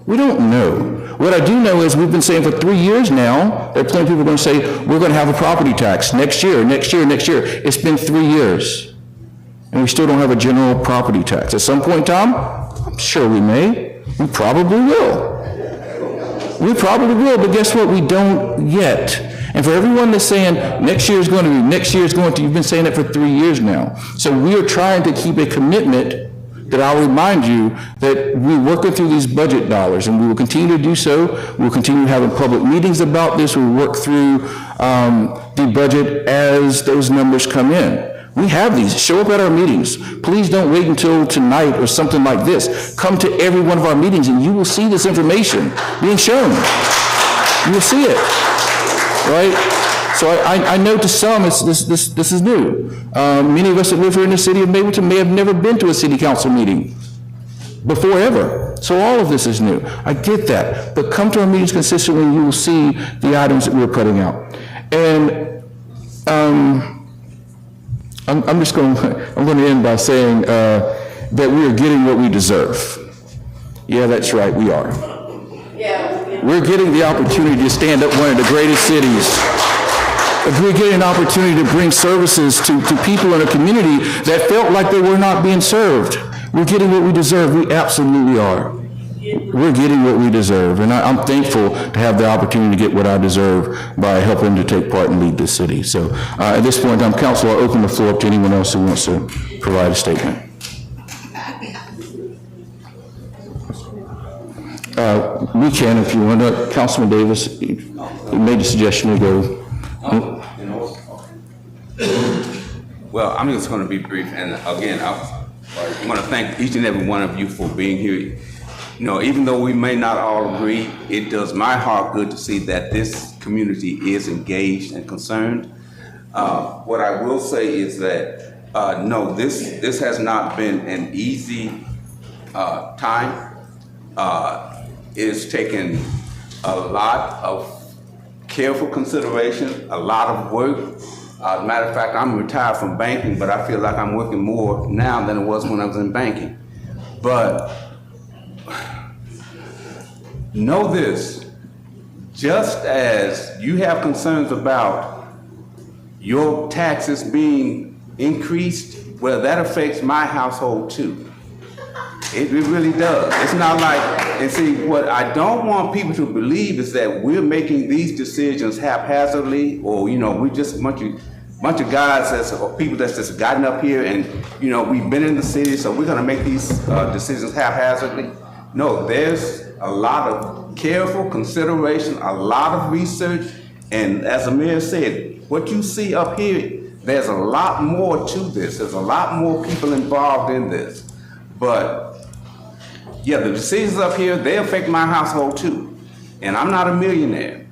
We don't know. What I do know is we've been saying for 3 years now, there are plenty of people going to say, we're going to have a property tax next year, next year, next year. It's been 3 years, and we still don't have a general property tax. At some point in time, I'm sure we may. We probably will. We probably will, but guess what? We don't yet. And for everyone that's saying, next year is going to be, next year is going to, you've been saying that for 3 years now. So we are trying to keep a commitment that I'll remind you that we're working through these budget dollars, and we will continue to do so. We'll continue having public meetings about this. We'll work through the budget as those numbers come in. We have these. Show up at our meetings. Please don't wait until tonight or something like this. Come to every one of our meetings, and you will see this information being shown. You will see it. Right? So I know to some this is new. Many of us that live here in the city of Mableton may have never been to a city council meeting before ever. So all of this is new. I get that. But come to our meetings consistently, and you will see the items that we're putting out. And I'm going to end by saying that we are getting what we deserve. Yeah, that's right, we are. We're getting the opportunity to stand up one of the greatest cities. We're getting an opportunity to bring services to people in a community that felt like they were not being served. We're getting what we deserve. We absolutely are. We're getting what we deserve. And I'm thankful to have the opportunity to get what I deserve by helping to take part and lead this city. So at this point in time, Council, I'll open the floor up to anyone else who wants to provide a statement. We can, if you want to. Councilman Davis, you made the suggestion to go. Well, I'm just going to be brief, and again, I want to thank each and every one of you for being here. You know, even though we may not all agree, it does my heart good to see that this community is engaged and concerned. What I will say is that no, this has not been an easy time. It has taken a lot of careful consideration, a lot of work. As a matter of fact, I'm retired from banking, but I feel like I'm working more now than it was when I was in banking. But know this, just as you have concerns about your taxes being increased, well, that affects my household too. It really does. It's not like, and see, what I don't want people to believe is that we're making these decisions haphazardly, or, you know, we're just a bunch of guys or people that's just gotten up here and, you know, we've been in the city, so we're gonna make these decisions haphazardly. No, there's a lot of careful consideration, a lot of research, and as the mayor said, what you see up here, there's a lot more to this. There's a lot more people involved in this. But yeah, the decisions up here, they affect my household too. And I'm not a millionaire.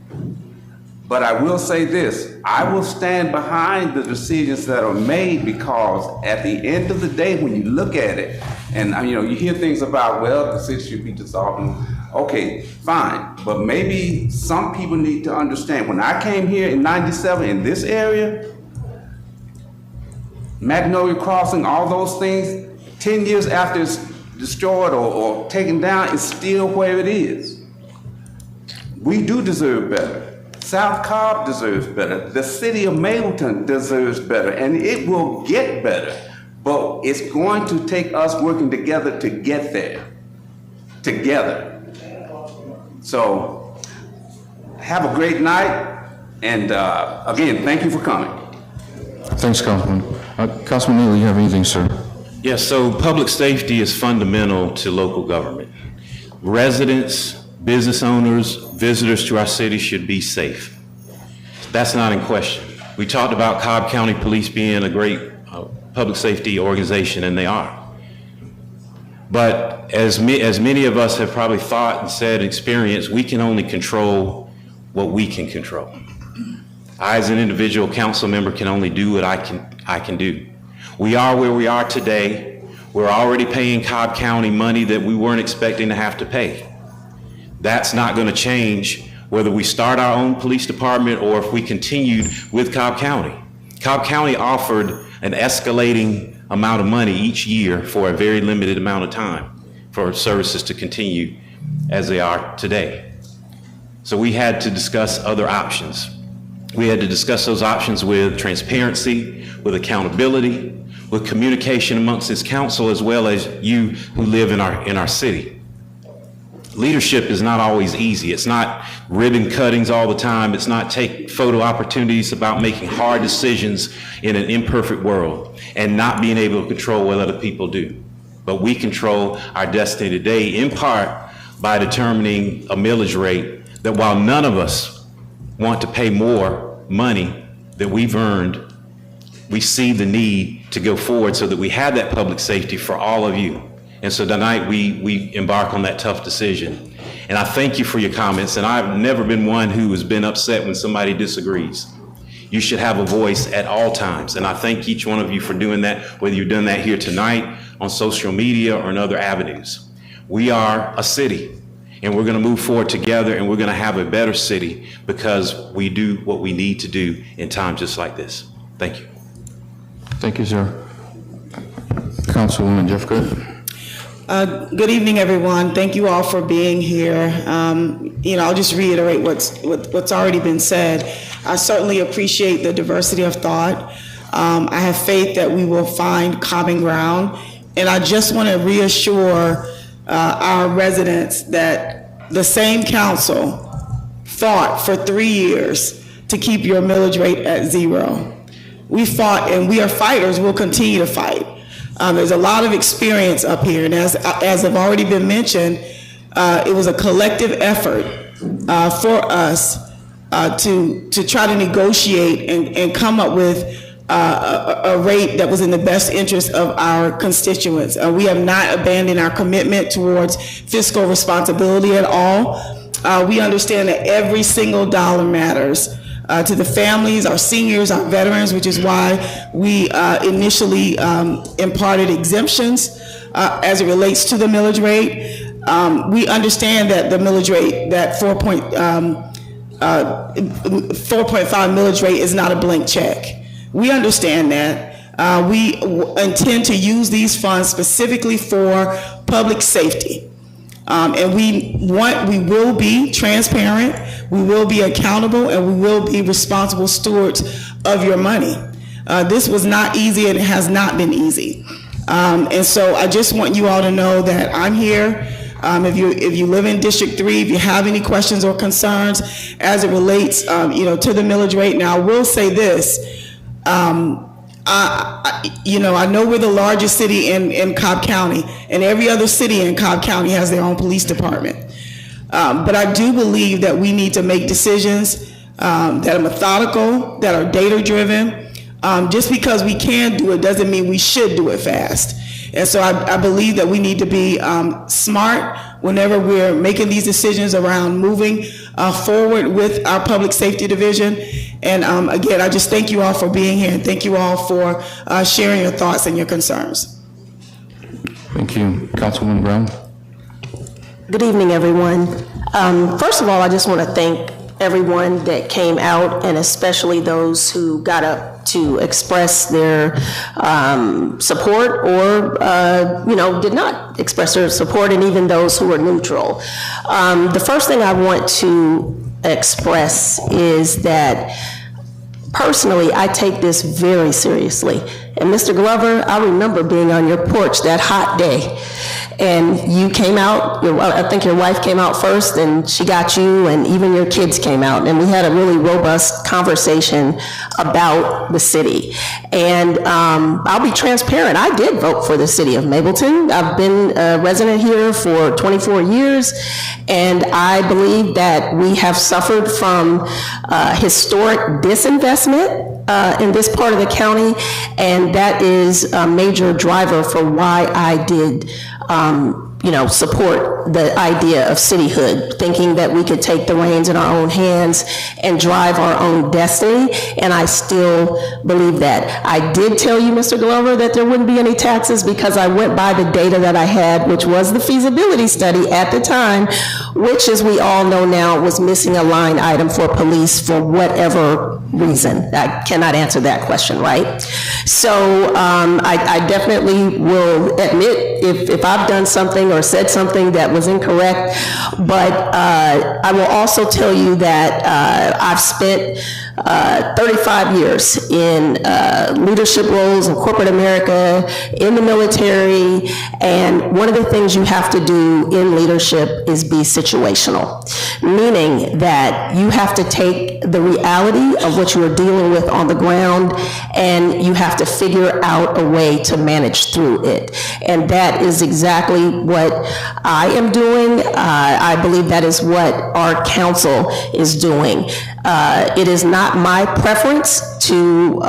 But I will say this, I will stand behind the decisions that are made, because at the end of the day, when you look at it, and you know, you hear things about, well, the city should be dissolved. Okay, fine. But maybe some people need to understand, when I came here in '97 in this area, Magnolia Crossing, all those things, 10 years after it's destroyed or taken down, it's still where it is. We do deserve better. South Cobb deserves better. The city of Mableton deserves better, and it will get better. But it's going to take us working together to get there. Together. So, have a great night, and again, thank you for coming. Thanks, Councilman. Councilman Neely, you have anything, sir? Yes, so public safety is fundamental to local government. Residents, business owners, visitors to our city should be safe. That's not in question. We talked about Cobb County Police being a great public safety organization, and they are. But as many of us have probably thought and said and experienced, we can only control what we can control. I, as an individual council member, can only do what I can do. We are where we are today. We're already paying Cobb County money that we weren't expecting to have to pay. That's not going to change whether we start our own police department or if we continued with Cobb County. Cobb County offered an escalating amount of money each year for a very limited amount of time for services to continue as they are today. So we had to discuss other options. We had to discuss those options with transparency, with accountability, with communication amongst this council, as well as you who live in our city. Leadership is not always easy. It's not ribbon cuttings all the time. It's not take photo opportunities. About making hard decisions in an imperfect world and not being able to control what other people do. But we control our destiny today, in part by determining a millage rate that, while none of us want to pay more money that we've earned, we see the need to go forward so that we have that public safety for all of you. And so tonight we embark on that tough decision. And I thank you for your comments, and I've never been one who has been upset when somebody disagrees. You should have a voice at all times, and I thank each one of you for doing that, whether you've done that here tonight, on social media, or in other avenues. We are a city, and we're gonna move forward together, and we're gonna have a better city because we do what we need to do in times just like this. Thank you. Thank you, sir. Councilwoman Jeffcoat. Good evening, everyone. Thank you all for being here. I'll just reiterate what's already been said. I certainly appreciate the diversity of thought. I have faith that we will find common ground, and I just want to reassure our residents that the same council fought for 3 years to keep your millage rate at 0. We fought, and we are fighters. We'll continue to fight. There's a lot of experience up here, and as have already been mentioned, it was a collective effort for us to try to negotiate and come up with a rate that was in the best interest of our constituents. We have not abandoned our commitment towards fiscal responsibility at all. We understand that every single dollar matters. To the families, our seniors, our veterans, which is why we initially imparted exemptions as it relates to the millage rate. We understand that the millage rate, that 4.5 millage rate is not a blank check. We understand that. We intend to use these funds specifically for public safety. And we will be transparent, we will be accountable, and we will be responsible stewards of your money. This was not easy, and it has not been easy. And so I just want you all to know that I'm here. If you live in District 3, if you have any questions or concerns as it relates, to the millage rate. Now, I will say this. I know we're the largest city in Cobb County, and every other city in Cobb County has their own police department. But I do believe that we need to make decisions that are methodical, that are data-driven. Just because we can do it doesn't mean we should do it fast. And so I believe that we need to be smart whenever we're making these decisions around moving forward with our public safety division. And again, I just thank you all for being here, and thank you all for sharing your thoughts and your concerns. Thank you. Councilwoman Brown. Good evening, everyone. First of all, I just want to thank everyone that came out, and especially those who got up to express their support or, did not express their support, and even those who were neutral. The first thing I want to express is that personally, I take this very seriously. And Mr. Glover, I remember being on your porch that hot day. And you came out, I think your wife came out first, and she got you, and even your kids came out. And we had a really robust conversation about the city. And I'll be transparent, I did vote for the city of Mableton. I've been a resident here for 24 years, and I believe that we have suffered from historic disinvestment in this part of the county, and that is a major driver for why I did support the idea of cityhood, thinking that we could take the reins in our own hands and drive our own destiny, and I still believe that. I did tell you, Mr. Glover, that there wouldn't be any taxes because I went by the data that I had, which was the feasibility study at the time, which, as we all know now, was missing a line item for police for whatever reason. I cannot answer that question, right? So I definitely will admit if I've done something or said something that was incorrect, but I will also tell you that I've spent 35 years in leadership roles in corporate America, in the military, and one of the things you have to do in leadership is be situational, meaning that you have to take the reality of what you are dealing with on the ground, and you have to figure out a way to manage through it. And that is exactly what I am doing. I believe that is what our council is doing. It is not my preference to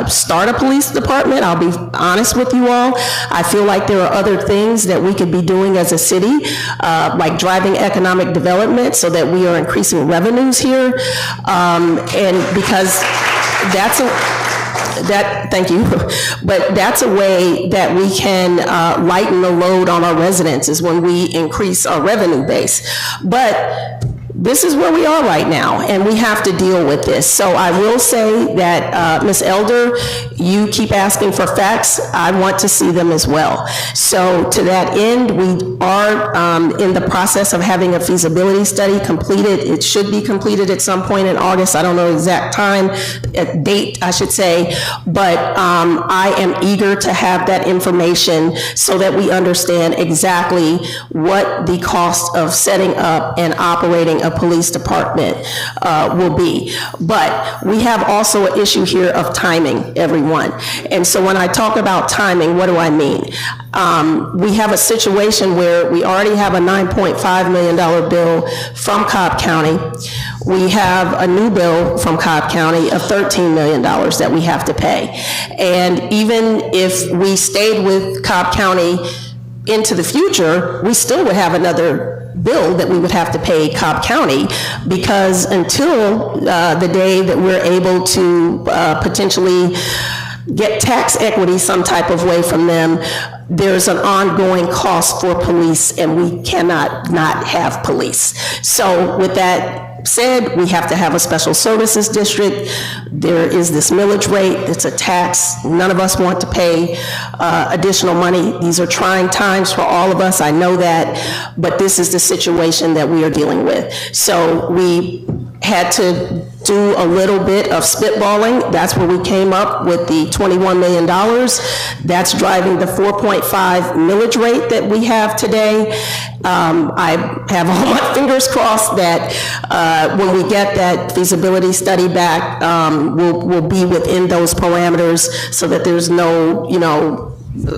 start a police department. I'll be honest with you all. I feel like there are other things that we could be doing as a city, like driving economic development so that we are increasing revenues here. And because thank you, but that's a way that we can lighten the load on our residents, is when we increase our revenue base. But this is where we are right now, and we have to deal with this. So I will say that, Ms. Elder, you keep asking for facts. I want to see them as well. So to that end, we are in the process of having a feasibility study completed. It should be completed at some point in August. I don't know the exact time, date, I should say, but I am eager to have that information so that we understand exactly what the cost of setting up and operating a police department will be. But we have also an issue here of timing, everyone. And so when I talk about timing, what do I mean? We have a situation where we already have a $9.5 million bill from Cobb County. We have a new bill from Cobb County of $13 million that we have to pay. And even if we stayed with Cobb County into the future, we still would have another bill that we would have to pay Cobb County, because until the day that we're able to potentially get tax equity some type of way from them, there's an ongoing cost for police, and we cannot not have police. So with that said, we have to have a special services district. There is this millage rate, it's a tax. None of us want to pay additional money. These are trying times for all of us, I know that, but this is the situation that we are dealing with. So we had to do a little bit of spitballing. That's where we came up with the $21 million. That's driving the 4.5 millage rate that we have today. I have all my fingers crossed that when we get that feasibility study back, we'll be within those parameters so that there's no,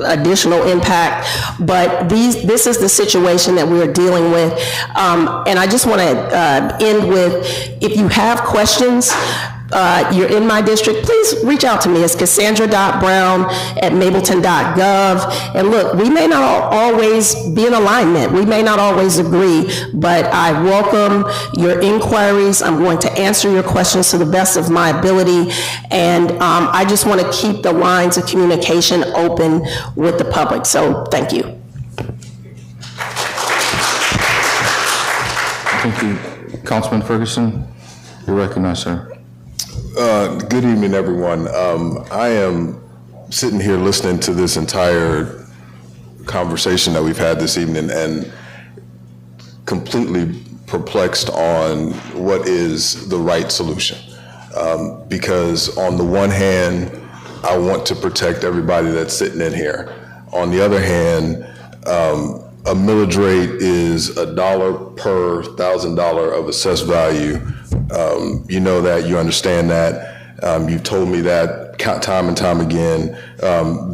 additional impact, but this is the situation that we're dealing with. And I just want to end with, if you have questions, you're in my district, please reach out to me. It's cassandra.brown@mableton.gov. And look, we may not always be in alignment. We may not always agree, but I welcome your inquiries. I'm going to answer your questions to the best of my ability. And I just want to keep the lines of communication open with the public. So thank you. Thank you. Councilman Ferguson, you're recognized, sir. Good evening, everyone. I am sitting here listening to this entire conversation that we've had this evening and completely perplexed on what is the right solution. Because on the one hand, I want to protect everybody that's sitting in here. On the other hand, a millage rate is $1 per $1,000 of assessed value. You know that, you understand that. You've told me that time and time again.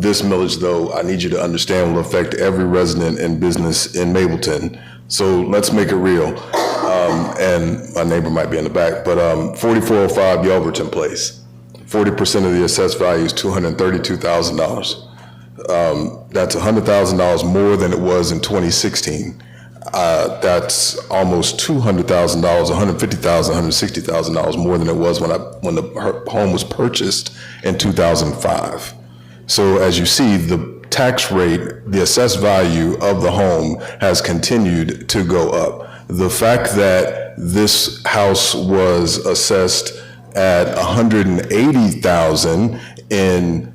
This millage, though, I need you to understand, will affect every resident and business in Mableton. So let's make it real. And my neighbor might be in the back, but 4405 Yelverton Place, 40% of the assessed value is $232,000. That's $100,000 more than it was in 2016. That's almost $200,000, $150,000, $160,000 more than it was when the home was purchased in 2005. So as you see, the tax rate, the assessed value of the home has continued to go up. The fact that this house was assessed at $180,000 in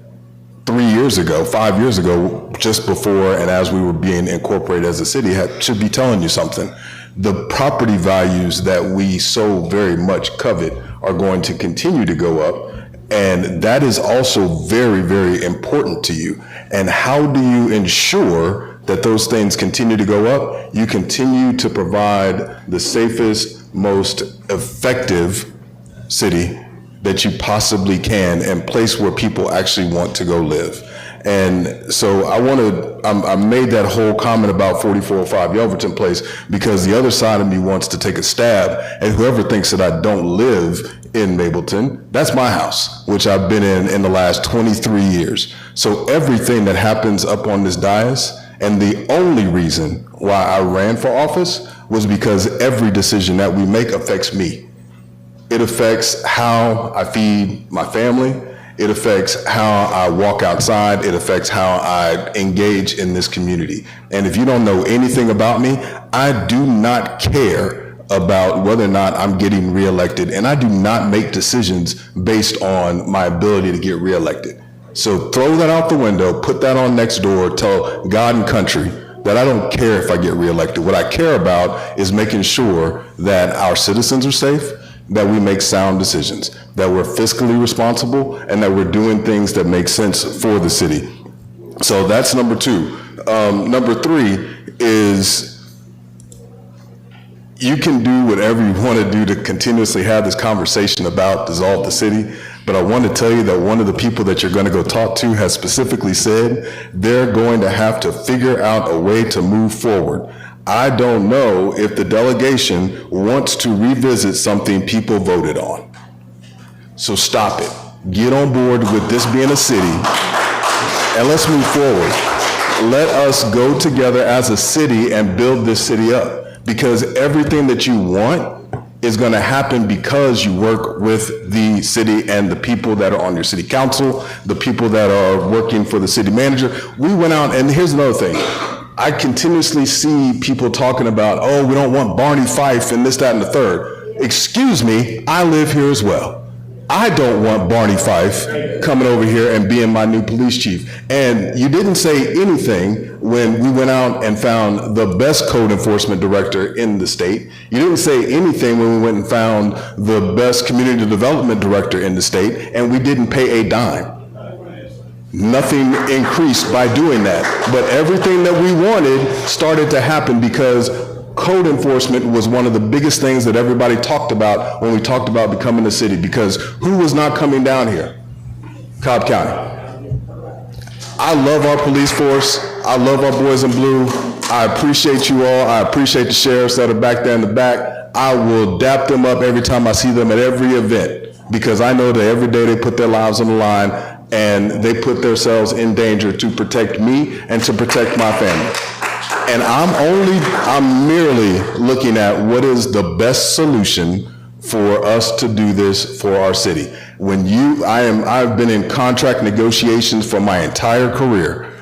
3 years ago, 5 years ago, just before and as we were being incorporated as a city, should be telling you something. The property values that we so very much covet are going to continue to go up, and that is also very, very important to you. And how do you ensure that those things continue to go up? You continue to provide the safest, most effective city that you possibly can, and place where people actually want to go live. And so I made that whole comment about 4405 Yelverton Place because the other side of me wants to take a stab at whoever thinks that I don't live in Mableton. That's my house, which I've been in the last 23 years. So everything that happens up on this dais, and the only reason why I ran for office was because every decision that we make affects me. It affects how I feed my family. It affects how I walk outside. It affects how I engage in this community. And if you don't know anything about me, I do not care about whether or not I'm getting reelected. And I do not make decisions based on my ability to get reelected. So throw that out the window, put that on next door, tell God and country that I don't care if I get reelected. What I care about is making sure that our citizens are safe, that we make sound decisions, that we're fiscally responsible, and that we're doing things that make sense for the city. So that's number two. Number three is you can do whatever you want to do to continuously have this conversation about dissolve the city, but I want to tell you that one of the people that you're going to go talk to has specifically said they're going to have to figure out a way to move forward. I don't know if the delegation wants to revisit something people voted on. So stop it. Get on board with this being a city, and let's move forward. Let us go together as a city and build this city up, because everything that you want is going to happen because you work with the city and the people that are on your city council, the people that are working for the city manager. We went out, and here's another thing. I continuously see people talking about, oh, we don't want Barney Fife and this, that, and the third. excuse me, I live here as well. I don't want Barney Fife coming over here and being my new police chief. And you didn't say anything when we went out and found the best code enforcement director in the state. You didn't say anything when we went and found the best community development director in the state, and we didn't pay a dime. Nothing increased by doing that. But everything that we wanted started to happen because code enforcement was one of the biggest things that everybody talked about when we talked about becoming a city, because who was not coming down here? Cobb County. I love our police force. I love our boys in blue. I appreciate you all. I appreciate the sheriffs that are back there in the back. I will dap them up every time I see them at every event, because I know that every day they put their lives on the line and they put themselves in danger to protect me and to protect my family. And I'm merely looking at what is the best solution for us to do this for our city. I've been in contract negotiations for my entire career.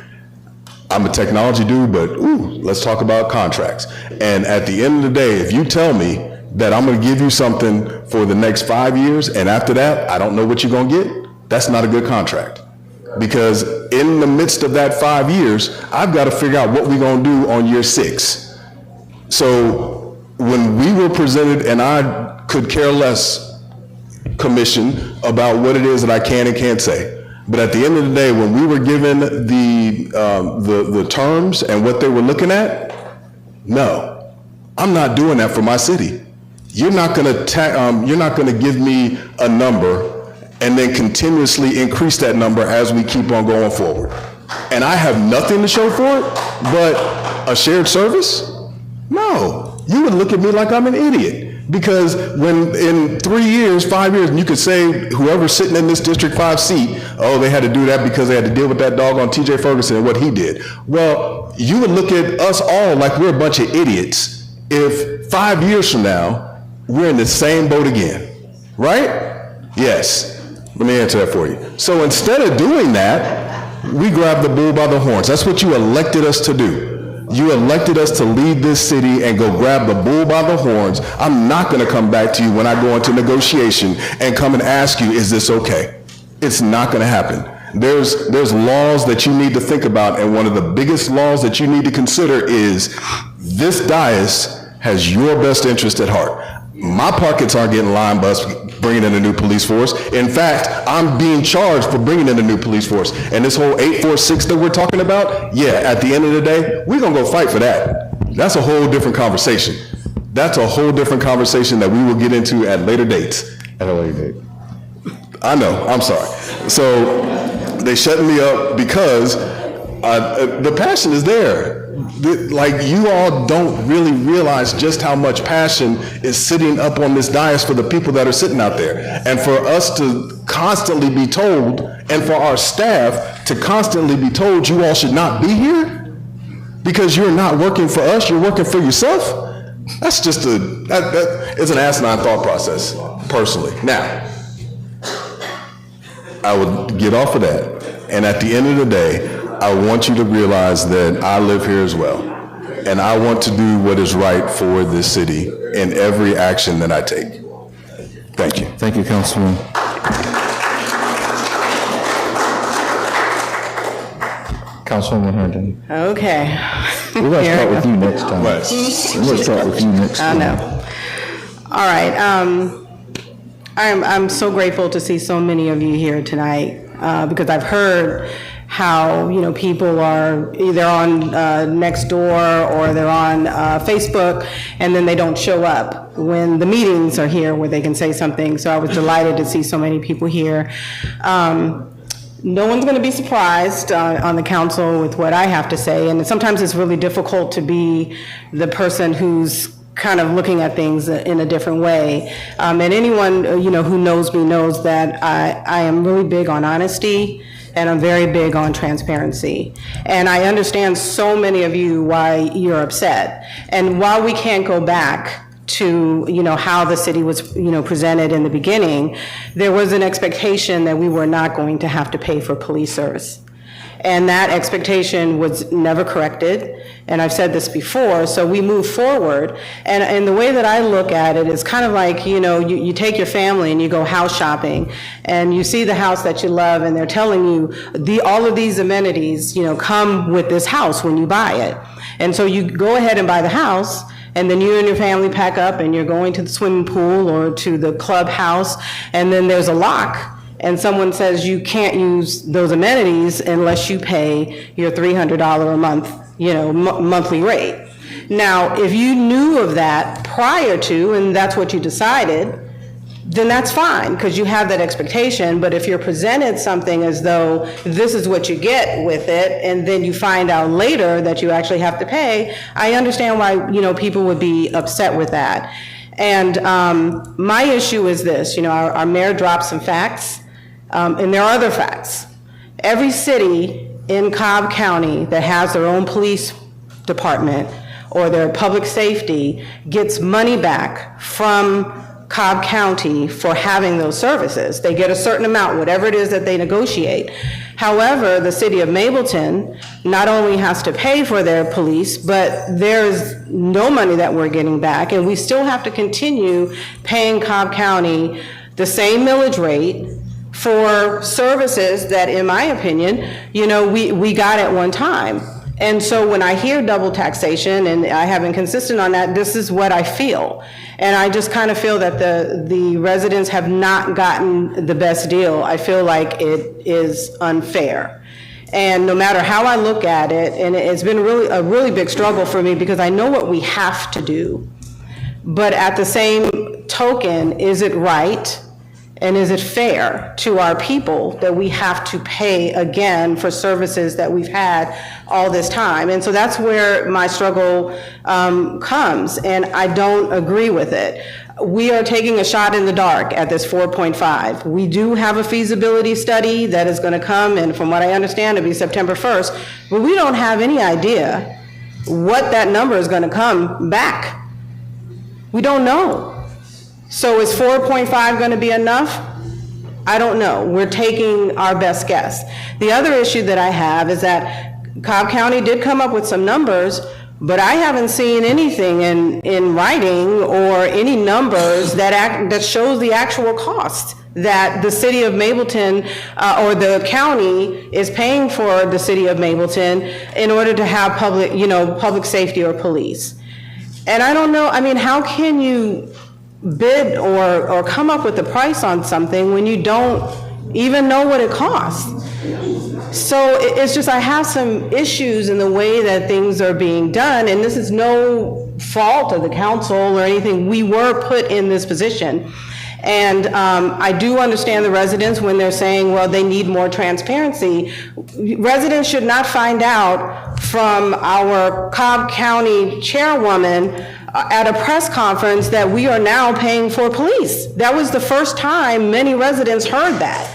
I'm a technology dude, but let's talk about contracts. And at the end of the day, if you tell me that I'm gonna give you something for the next 5 years, and after that, I don't know what you're gonna get, that's not a good contract. Because in the midst of that 5 years, I've got to figure out what we're going to do on year 6. So when we were presented, and I could care less, commission, about what it is that I can and can't say. But at the end of the day, when we were given the terms and what they were looking at, no, I'm not doing that for my city. You're not going to give me a number and then continuously increase that number as we keep on going forward. And I have nothing to show for it but a shared service? No, you would look at me like I'm an idiot. Because when in 3 years, 5 years, and you could say whoever's sitting in this District 5 seat, oh, they had to do that because they had to deal with that dog on TJ Ferguson and what he did. Well, you would look at us all like we're a bunch of idiots if 5 years from now, we're in the same boat again, right? Yes. Let me answer that for you. So instead of doing that, we grab the bull by the horns. That's what you elected us to do. You elected us to lead this city and go grab the bull by the horns. I'm not going to come back to you when I go into negotiation and come and ask you, is this okay? It's not going to happen. There's laws that you need to think about, and one of the biggest laws that you need to consider is this dais has your best interest at heart. My pockets aren't getting line bust bringing in a new police force. In fact, I'm being charged for bringing in a new police force. And this whole 846 that we're talking about, yeah, at the end of the day, we're gonna go fight for that. That's a whole different conversation. That's a whole different conversation that we will get into at later dates. At a later date. I know, I'm sorry. So they shut me up because the passion is there. Like, you all don't really realize just how much passion is sitting up on this dais for the people that are sitting out there. And for us to constantly be told, and for our staff to constantly be told you all should not be here because you're not working for us, you're working for yourself, that's just it's an asinine thought process, personally. Now, I would get off of that, and at the end of the day, I want you to realize that I live here as well, and I want to do what is right for this city in every action that I take. Thank you. Thank you, Councilman. Councilwoman Herndon. Okay. We're going to start with you next time. We're going to start with you next time. I know. All right. I'm so grateful to see so many of you here tonight because I've heard how, people are either on Nextdoor or they're on Facebook, and then they don't show up when the meetings are here where they can say something. So I was delighted to see so many people here. No one's going to be surprised on the council with what I have to say, and sometimes it's really difficult to be the person who's kind of looking at things in a different way. And anyone who knows me knows that I am really big on honesty, and I'm very big on transparency. And I understand so many of you why you're upset. And while we can't go back to how the city was presented in the beginning, there was an expectation that we were not going to have to pay for police service. And that expectation was never corrected, and I've said this before, so we move forward. And the way that I look at it is kind of like, you take your family and you go house shopping, and you see the house that you love, and they're telling you all of these amenities, come with this house when you buy it. And so you go ahead and buy the house, and then you and your family pack up and you're going to the swimming pool or to the clubhouse, and then there's a lock, and someone says you can't use those amenities unless you pay your $300 a month, monthly rate. Now, if you knew of that prior to, and that's what you decided, then that's fine, because you have that expectation. But if you're presented something as though this is what you get with it, and then you find out later that you actually have to pay, I understand why, people would be upset with that. And my issue is this, our mayor dropped some facts, and there are other facts. Every city in Cobb County that has their own police department or their public safety gets money back from Cobb County for having those services. They get a certain amount, whatever it is that they negotiate. However, the city of Mableton not only has to pay for their police, but there's no money that we're getting back, and we still have to continue paying Cobb County the same millage rate for services that, in my opinion, we got at one time. And so when I hear double taxation, and I have been consistent on that, this is what I feel. And I just kind of feel that the residents have not gotten the best deal. I feel like it is unfair. And no matter how I look at it, and it's been a really big struggle for me, because I know what we have to do. But at the same token, is it right? And is it fair to our people that we have to pay again for services that we've had all this time? And so that's where my struggle comes, and I don't agree with it. We are taking a shot in the dark at this 4.5. We do have a feasibility study that is going to come, and from what I understand, it'll be September 1st, but we don't have any idea what that number is going to come back. We don't know. So is 4.5 going to be enough? I don't know. We're taking our best guess. The other issue that I have is that Cobb County did come up with some numbers, but I haven't seen anything in writing or any numbers that shows the actual cost that the city of Mableton or the county is paying for the city of Mableton in order to have public safety or police. And I don't know, how can you bid or come up with a price on something when you don't even know what it costs? So it's just, I have some issues in the way that things are being done, and this is no fault of the council or anything. We were put in this position. And I do understand the residents when they're saying, well, they need more transparency. Residents should not find out from our Cobb County chairwoman at a press conference that we are now paying for police. That was the first time many residents heard that.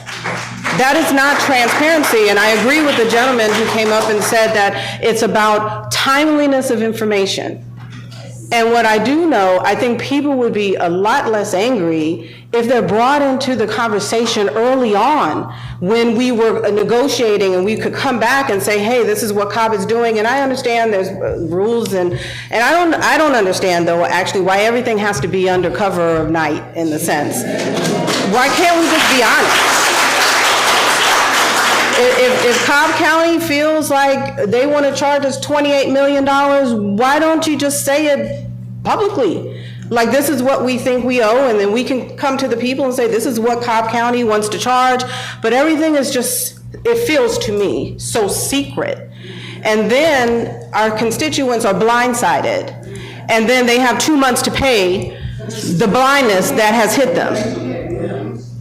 That is not transparency, and I agree with the gentleman who came up and said that it's about timeliness of information. And what I do know, I think people would be a lot less angry if they're brought into the conversation early on when we were negotiating, and we could come back and say, hey, this is what Cobb is doing. And I understand there's rules, and I don't understand, though, actually, why everything has to be under cover of night, in the sense. Why can't we just be honest? If Cobb County feels like they want to charge us $28 million, why don't you just say it publicly? Like, this is what we think we owe, and then we can come to the people and say, this is what Cobb County wants to charge. But everything is just, it feels to me so secret. And then our constituents are blindsided, and then they have 2 months to pay the blindness that has hit them.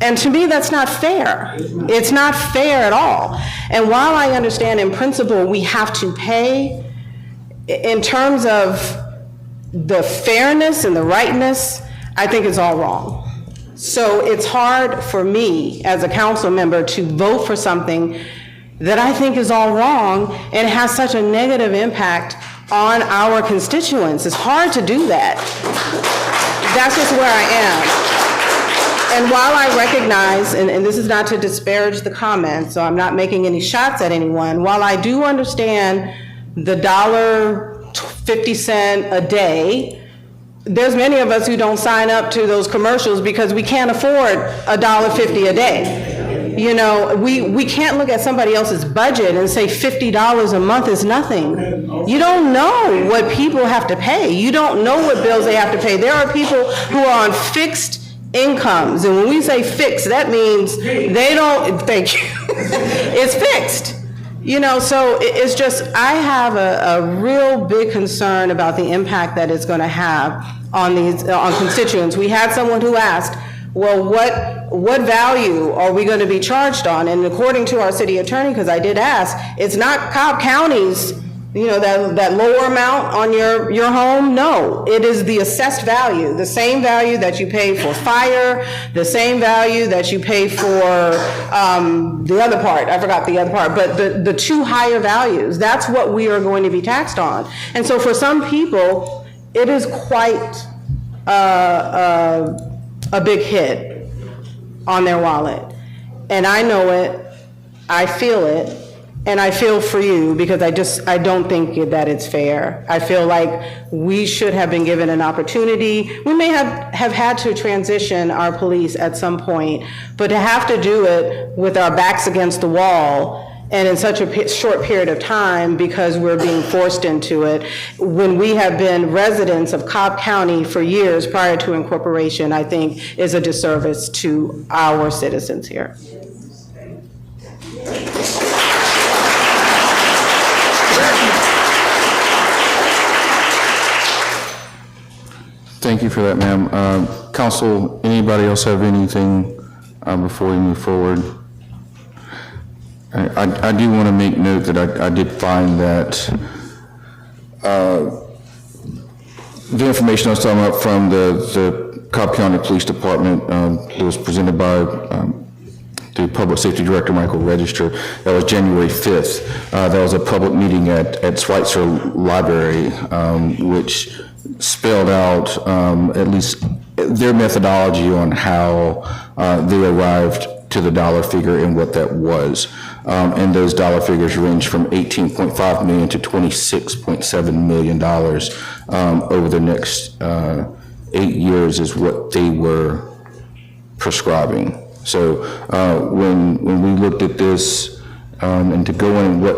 And to me, that's not fair. It's not fair at all. And while I understand in principle we have to pay, in terms of the fairness and the rightness, I think it's all wrong. So it's hard for me as a council member to vote for something that I think is all wrong and has such a negative impact on our constituents. It's hard to do that. That's just where I am. And while I recognize, and this is not to disparage the comments, so I'm not making any shots at anyone, while I do understand the $1.50 a day, there's many of us who don't sign up to those commercials because we can't afford $1.50 a day. You know, we can't look at somebody else's budget and say $50 a month is nothing. You don't know what people have to pay. You don't know what bills they have to pay. There are people who are on fixed incomes, and when we say fixed, that means they don't, thank you, it's fixed. You know, so it's just, I have a real big concern about the impact that it's gonna have on on constituents. We had someone who asked, well, what value are we going to be charged on? And according to our city attorney, because I did ask, it's not Cobb County's, you know, that lower amount on your home. No, it is the assessed value, the same value that you pay for fire, the same value that you pay for the other part. I forgot the other part, but the two higher values. That's what we are going to be taxed on. And so for some people, it is quite a big hit on their wallet. And I know it, I feel it, and I feel for you because I don't think that it's fair. I feel like we should have been given an opportunity. We may have had to transition our police at some point, but to have to do it with our backs against the wall and in such a short period of time because we're being forced into it, when we have been residents of Cobb County for years prior to incorporation, I think is a disservice to our citizens here. Thank you for that, ma'am. Council, anybody else have anything before we move forward? I do want to make note that I did find that the information I was talking about from the Cobb County Police Department that was presented by the Public Safety Director, Michael Register, that was January 5th. That was a public meeting at Schweitzer Library, which spelled out at least their methodology on how they arrived to the dollar figure and what that was. And those dollar figures range from $18.5 million to $26.7 million over the next 8 years is what they were prescribing. So when we looked at this and to go in what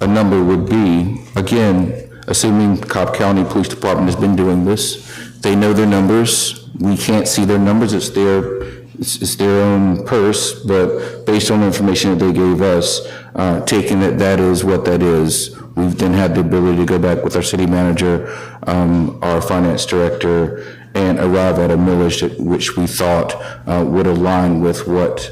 a number would be, again, assuming Cobb County Police Department has been doing this, they know their numbers. We can't see their numbers. It's their own purse, but based on the information that they gave us, taking that is what that is, we've then had the ability to go back with our city manager, our finance director, and arrive at a millage which we thought would align with what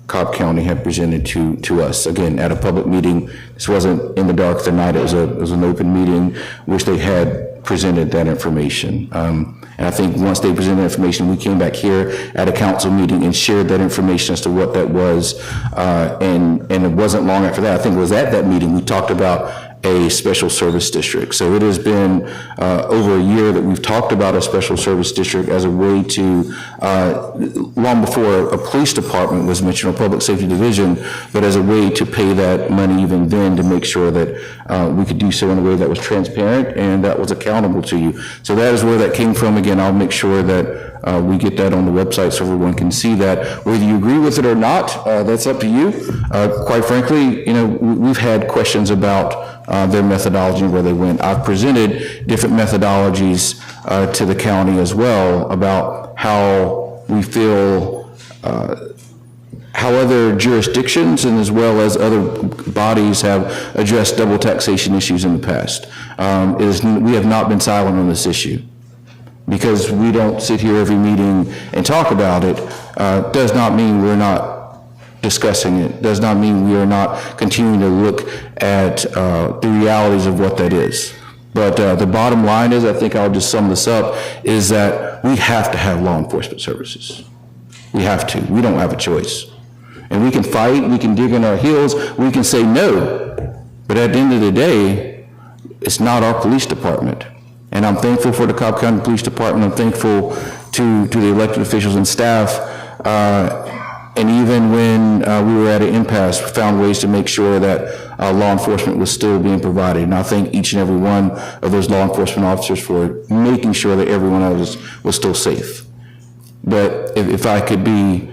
Cobb County had presented to us. Again, at a public meeting, this wasn't in the dark of the night, it was an open meeting which they had presented that information. And I think once they presented information, we came back here at a council meeting and shared that information as to what that was. And it wasn't long after that, I think it was at that meeting, we talked about a special service district. So it has been over a year that we've talked about a special service district as a way to, long before a police department was mentioned, or public safety division, but as a way to pay that money even then to make sure that we could do so in a way that was transparent and that was accountable to you. So that is where that came from. Again, I'll make sure that we get that on the website so everyone can see that. Whether you agree with it or not, that's up to you. Quite frankly, you know, we've had questions about their methodology and where they went. I've presented different methodologies to the county as well about how we feel, how other jurisdictions and as well as other bodies have addressed double taxation issues in the past. We have not been silent on this issue. Because we don't sit here every meeting and talk about it, does not mean we're not discussing it, does not mean we are not continuing to look at the realities of what that is. But the bottom line is, I think I'll just sum this up, is that we have to have law enforcement services. We have to. We don't have a choice. And we can fight, we can dig in our heels, we can say no, but at the end of the day, it's not our police department. And I'm thankful for the Cobb County Police Department. I'm thankful to the elected officials and staff And even when we were at an impasse, found ways to make sure that law enforcement was still being provided. And I thank each and every one of those law enforcement officers for making sure that everyone else was still safe. But if I could be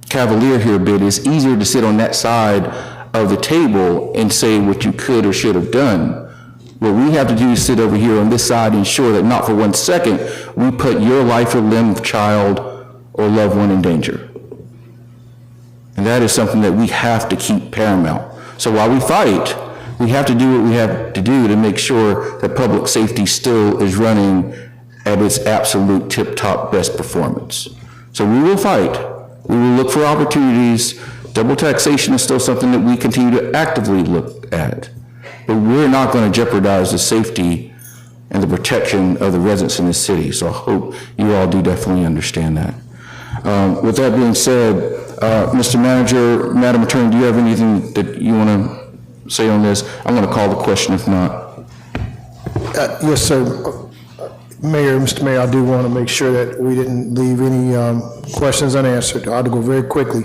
cavalier here a bit, it's easier to sit on that side of the table and say what you could or should have done. What we have to do is sit over here on this side and ensure that not for 1 second we put your life or limb of child or loved one in danger. And that is something that we have to keep paramount. So while we fight, we have to do what we have to do to make sure that public safety still is running at its absolute tip-top best performance. So we will fight. We will look for opportunities. Double taxation is still something that we continue to actively look at. But we're not going to jeopardize the safety and the protection of the residents in this city. So I hope you all do definitely understand that. With that being said, Mr. Manager, Madam Attorney, do you have anything that you want to say on this? I'm going to call the question if not. Yes, sir. Mayor, Mr. Mayor, I do want to make sure that we didn't leave any questions unanswered. I'll go very quickly.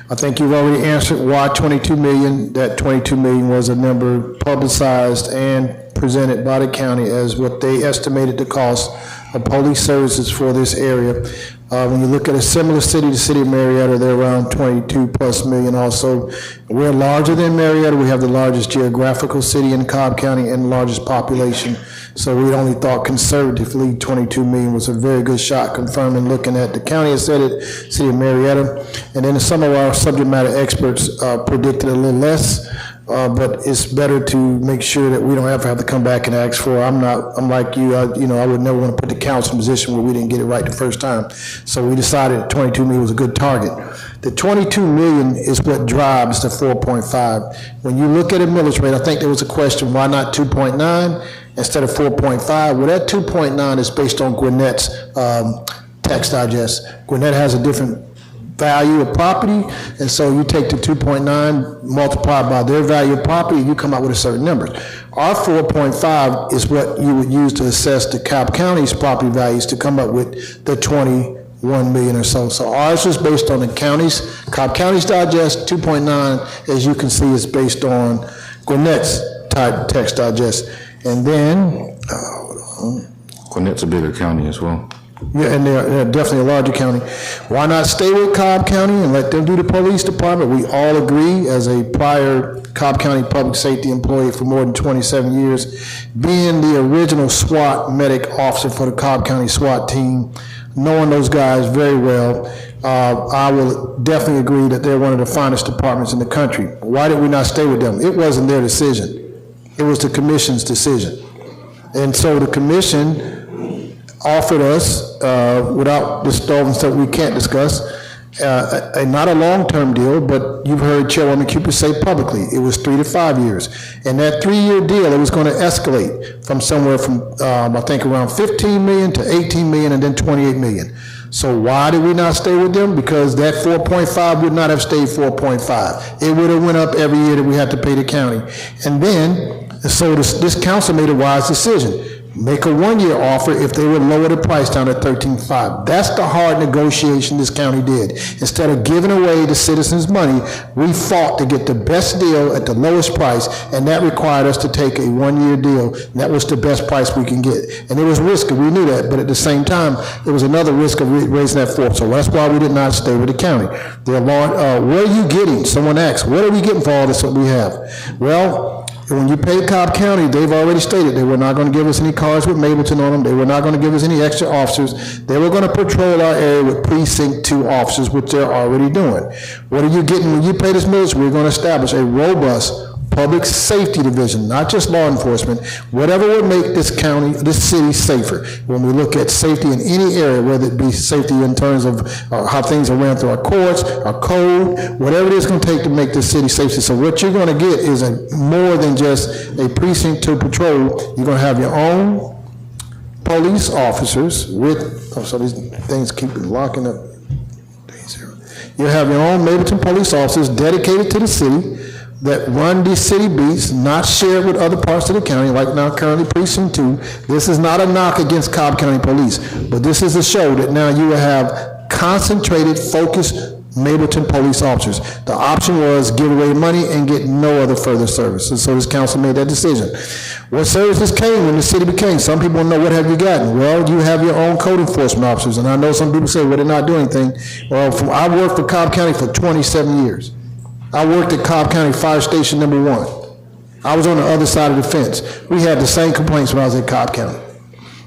I think you've already answered why 22 million. That 22 million was a number publicized and presented by the county as what they estimated the cost of police services for this area. When you look at a similar city, the city of Marietta, they're around 22 plus million also. We're larger than Marietta. We have the largest geographical city in Cobb County and the largest population. So we only thought conservatively 22 million was a very good shot, confirming looking at the county has said it, city of Marietta. And then some of our subject matter experts predicted a little less. But it's better to make sure that we don't ever have to come back and ask for. I'm like you, I would never want to put the council in a position where we didn't get it right the first time. So we decided that 22 million was a good target. The 22 million is what drives the 4.5. When you look at a millage rate, I think there was a question, why not 2.9 instead of 4.5? Well, that 2.9 is based on Gwinnett's tax digest. Gwinnett has a different value of property, and so you take the 2.9 multiplied by their value of property, you come out with a certain number. Our 4.5 is what you would use to assess the Cobb County's property values to come up with the 21 million or so. So ours is based on the county's, Cobb County's digest. 2.9, as you can see, is based on Gwinnett's tax digest. And then, Gwinnett's a bigger county as well. Yeah, and they're definitely a larger county. Why not stay with Cobb County and let them do the police department? We all agree, as a prior Cobb County public safety employee for more than 27 years, being the original SWAT medic officer for the Cobb County SWAT team, knowing those guys very well, I will definitely agree that they're one of the finest departments in the country. Why did we not stay with them? It wasn't their decision. It was the commission's decision. And so the commission offered us, without disclosing stuff we can't discuss, not a long-term deal, but you've heard Chairwoman Cooper say publicly, it was 3 to 5 years. And that 3-year deal, it was going to escalate from somewhere from, I think, around 15 million to 18 million and then 28 million. So why did we not stay with them? Because that 4.5 would not have stayed 4.5. It would have went up every year that we had to pay the county. And then, so this council made a wise decision. Make a 1-year offer if they would lower the price down to 13.5. That's the hard negotiation this county did. Instead of giving away the citizens' money, we fought to get the best deal at the lowest price, and that required us to take a 1-year deal. And that was the best price we can get. And it was risky, we knew that, but at the same time, there was another risk of raising that floor. So that's why we did not stay with the county. What are you getting? Someone asked, what are we getting for all this that we have? Well, when you pay Cobb County, they've already stated they were not going to give us any cars with Mableton on them. They were not going to give us any extra officers. They were going to patrol our area with precinct 2 officers, which they're already doing. What are you getting when you pay this millage? We're going to establish a robust public safety division, not just law enforcement, whatever would make this county, this city safer. When we look at safety in any area, whether it be safety in terms of how things are ran through our courts, our code, whatever it is going to take to make this city safer. So what you're going to get is more than just a precinct 2 patrol. You're going to have your own police officers with, so these things keep locking up. You'll have your own Mableton police officers dedicated to the city that run these city beats, not shared with other parts of the county, like now currently precinct 2. This is not a knock against Cobb County Police, but this is a show that now you will have concentrated, focused Mableton police officers. The option was give away money and get no other further service. And so this council made that decision. What services came when the city became? Some people know, what have you gotten? Well, you have your own code enforcement officers. And I know some people say, well, they're not doing anything. Well, I worked for Cobb County for 27 years. I worked at Cobb County Fire Station number 1. I was on the other side of the fence. We had the same complaints when I was at Cobb County.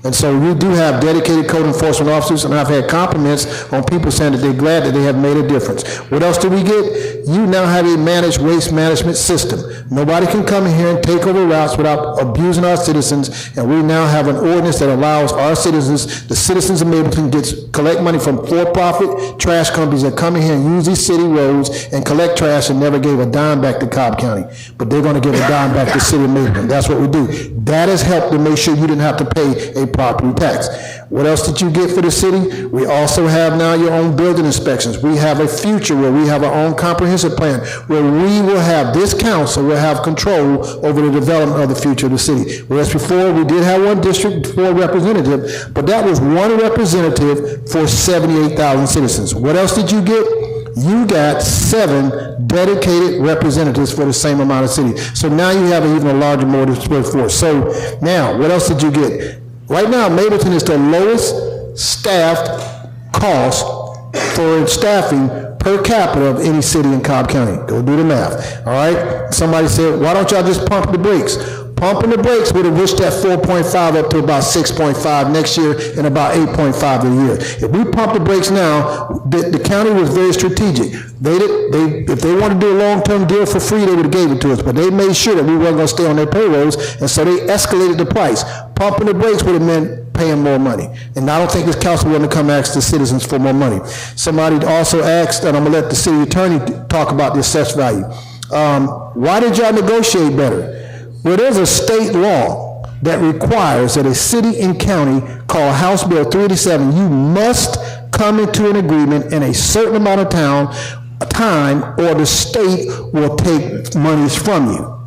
And so we do have dedicated code enforcement officers, and I've had compliments on people saying that they're glad that they have made a difference. What else do we get? You now have a managed waste management system. Nobody can come in here and take over routes without abusing our citizens, and we now have an ordinance that allows our citizens, the citizens of Mableton, collect money from for-profit trash companies that come in here and use these city roads and collect trash and never gave a dime back to Cobb County. But they're going to give a dime back to the city of Mableton. That's what we do. That has helped to make sure you didn't have to pay a property tax. What else did you get for the city? We also have now your own building inspections. We have a future where we have our own comprehensive plan where we will have, this council will have control over the development of the future of the city. Whereas before, we did have one district, 4 representatives, but that was one representative for 78,000 citizens. What else did you get? You got 7 dedicated representatives for the same amount of city. So now you have even a larger, more dispersed force. So now, what else did you get? Right now, Mableton is the lowest staffed cost for staffing per capita of any city in Cobb County. Go do the math, all right? Somebody said, why don't y'all just pump the brakes? Pumping the brakes would have reached that 4.5 up to about 6.5 next year and about 8.5 a year. If we pump the brakes now, the county was very strategic. If they wanted to do a long-term deal for free, they would have gave it to us, but they made sure that we weren't going to stay on their payrolls, and so they escalated the price. Pumping the brakes would have meant paying more money. And I don't think this council will come ask the citizens for more money. Somebody also asked, and I'm going to let the city attorney talk about the assessed value. Why did y'all negotiate better? Well, there's a state law that requires that a city and county called House Bill 387, you must come into an agreement in a certain amount of time, or the state will take monies from you.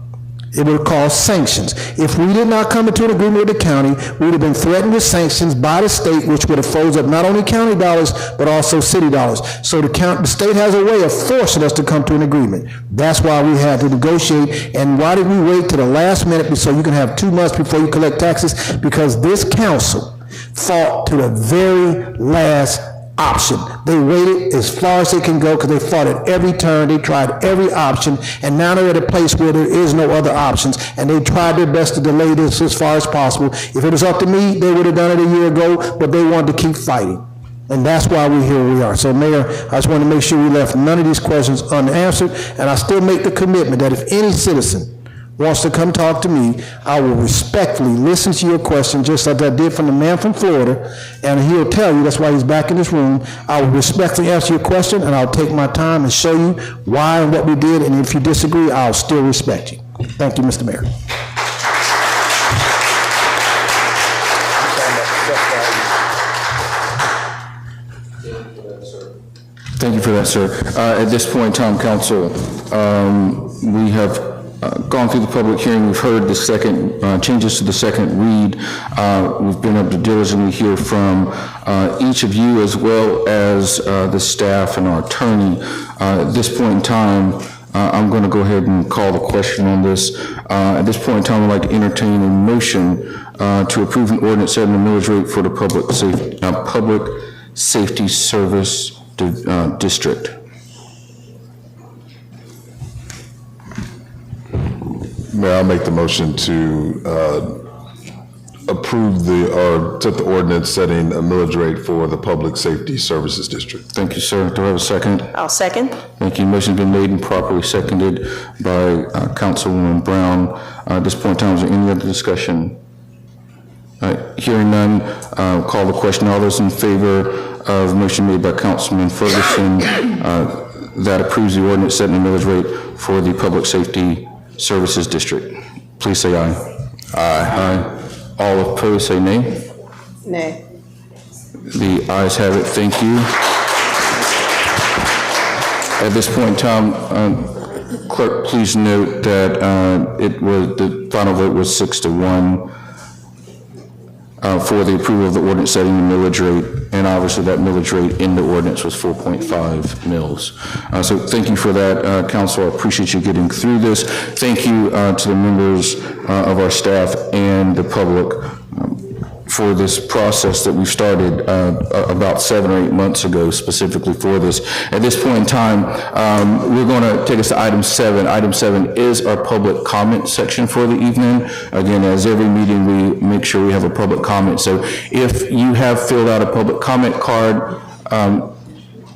It would cause sanctions. If we did not come into an agreement with the county, we would have been threatened with sanctions by the state, which would have froze up not only county dollars, but also city dollars. So the state has a way of forcing us to come to an agreement. That's why we had to negotiate. And why did we wait to the last minute so you can have 2 months before you collect taxes? Because this council fought to the very last option. They waited as far as they can go because they fought at every turn. They tried every option, and now they're at a place where there is no other options, and they tried their best to delay this as far as possible. If it was up to me, they would have done it a year ago, but they wanted to keep fighting. And that's why we're here we are. So, Mayor, I just want to make sure we left none of these questions unanswered, and I still make the commitment that if any citizen wants to come talk to me, I will respectfully listen to your question, just like I did from the man from Florida, and he'll tell you, that's why he's back in this room. I will respectfully answer your question, and I'll take my time and show you why and what we did, and if you disagree, I'll still respect you. Thank you, Mr. Mayor. Thank you for that, sir. At this point in time, council, we have gone through the public hearing. We've heard the second changes to the second read. We've been able to diligently hear from each of you as well as the staff and our attorney. At this point in time, I'm going to go ahead and call the question on this. At this point in time, I'd like to entertain a motion to approve an ordinance setting the millage rate for the public safety service district. Mayor, I'll make the motion to approve or set the ordinance setting a millage rate for the Public Safety Services District. Thank you, sir. Do I have a second? I'll second. Thank you. Motion's been made and properly seconded by Councilwoman Brown. At this point in time, is there any other discussion? Hearing none, call the question. All those in favor of the motion made by Councilman Ferguson that approves the ordinance setting the millage rate for the Public Safety Services District, please say aye. Aye. Aye. All opposed say nay. Nay. The ayes have it. Thank you. At this point in time, clerk, please note that the final vote was 6-1. for the approval of the ordinance setting the millage rate, and obviously that millage rate in the ordinance was 4.5 mils. So thank you for that, council. I appreciate you getting through this. Thank you to the members of our staff and the public for this process that we started about 7 or 8 months ago specifically for this. At this point in time, we're going to take us to item 7. Item 7 is our public comment section for the evening. Again, as every meeting, we make sure we have a public comment. So if you have filled out a public comment card,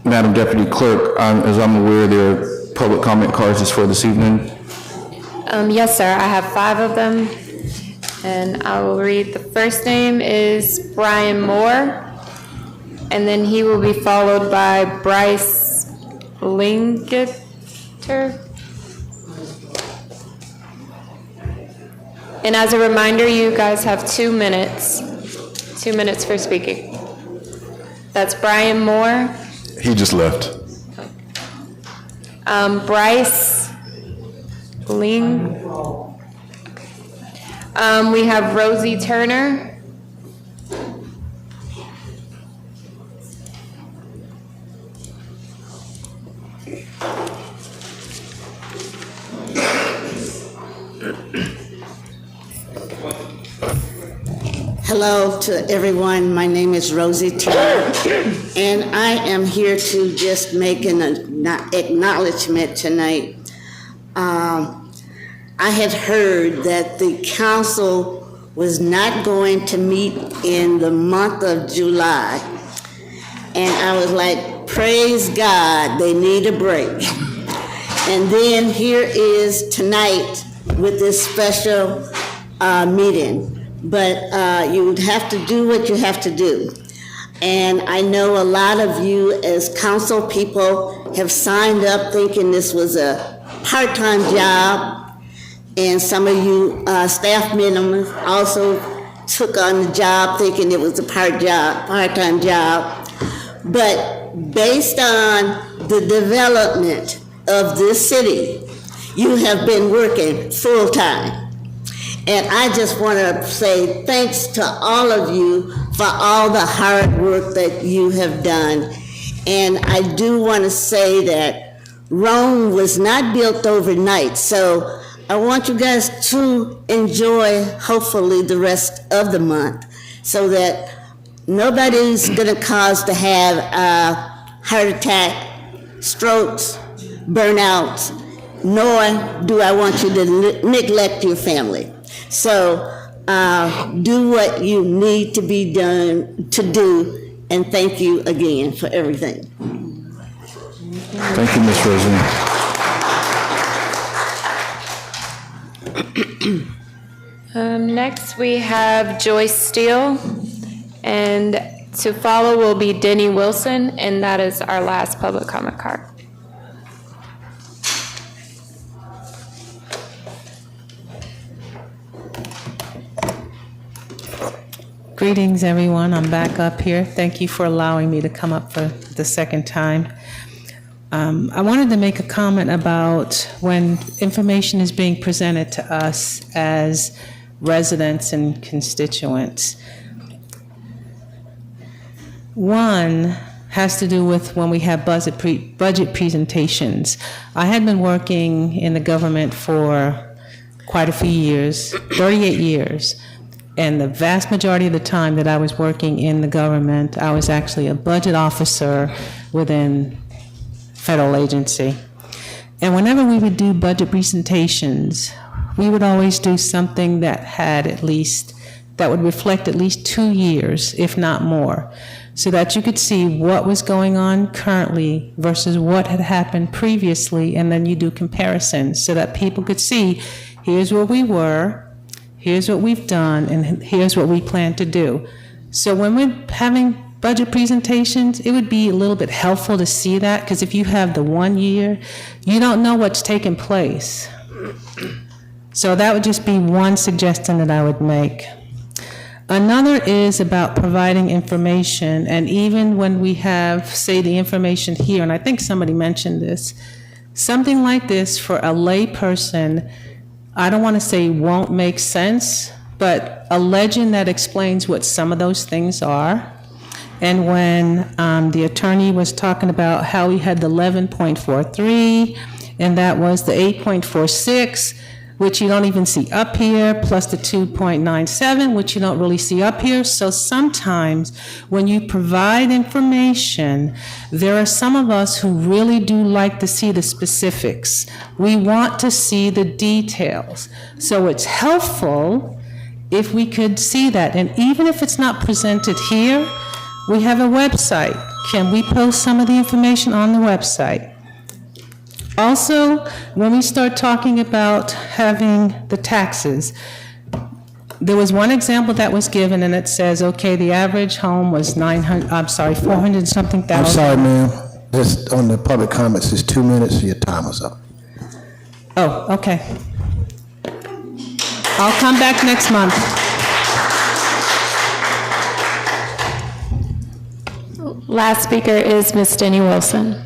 Madam Deputy Clerk, as I'm aware, there are public comment cards is for this evening. Yes, sir. I have 5 of them. And I will read. The first name is Brian Moore, and then he will be followed by Bryce Lingeter. And as a reminder, you guys have 2 minutes. 2 minutes for speaking. That's Brian Moore. He just left. Bryce Ling. We have Rosie Turner. Hello to everyone. My name is Rosie Turner, and I am here to just make an acknowledgement tonight. I had heard that the council was not going to meet in the month of July. And I was like, praise God, they need a break. And then here is tonight with this special meeting. But you have to do what you have to do. And I know a lot of you as council people have signed up thinking this was a part-time job. And some of you staff members also took on the job thinking it was a part-time job. But based on the development of this city, you have been working full-time. And I just want to say thanks to all of you for all the hard work that you have done. And I do want to say that Rome was not built overnight. So I want you guys to enjoy, hopefully, the rest of the month so that nobody's going to cause to have a heart attack, strokes, burnouts, nor do I want you to neglect your family. So do what you need to be done to do, and thank you again for everything. Thank you, Ms. Rosie. Next, we have Joyce Steele, and to follow will be Denny Wilson, and that is our last public comment card. Greetings, everyone. I'm back up here. Thank you for allowing me to come up for the second time. I wanted to make a comment about when information is being presented to us as residents and constituents. One has to do with when we have budget presentations. I had been working in the government for quite a few years, 38 years. And the vast majority of the time that I was working in the government, I was actually a budget officer within federal agency. And whenever we would do budget presentations, we would always do something that had that would reflect at least 2 years, if not more, so that you could see what was going on currently versus what had happened previously, and then you do comparisons so that people could see, here's where we were, here's what we've done, and here's what we plan to do. So when we're having budget presentations, it would be a little bit helpful to see that, because if you have the 1 year, you don't know what's taken place. So that would just be one suggestion that I would make. Another is about providing information, and even when we have, say, the information here, and I think somebody mentioned this, something like this for a lay person, I don't want to say won't make sense, but a legend that explains what some of those things are. And when the attorney was talking about how he had the 11.43, and that was the 8.46, which you don't even see up here, plus the 2.97, which you don't really see up here. So sometimes when you provide information, there are some of us who really do like to see the specifics. We want to see the details. So it's helpful if we could see that. And even if it's not presented here, we have a website. Can we post some of the information on the website? Also, when we start talking about having the taxes, there was one example that was given, and it says, okay, the average home was 400 something thousand. I'm sorry, ma'am. Just on the public comments, it's 2 minutes, your time is up. Oh, okay. I'll come back next month. Last speaker is Ms. Denny Wilson.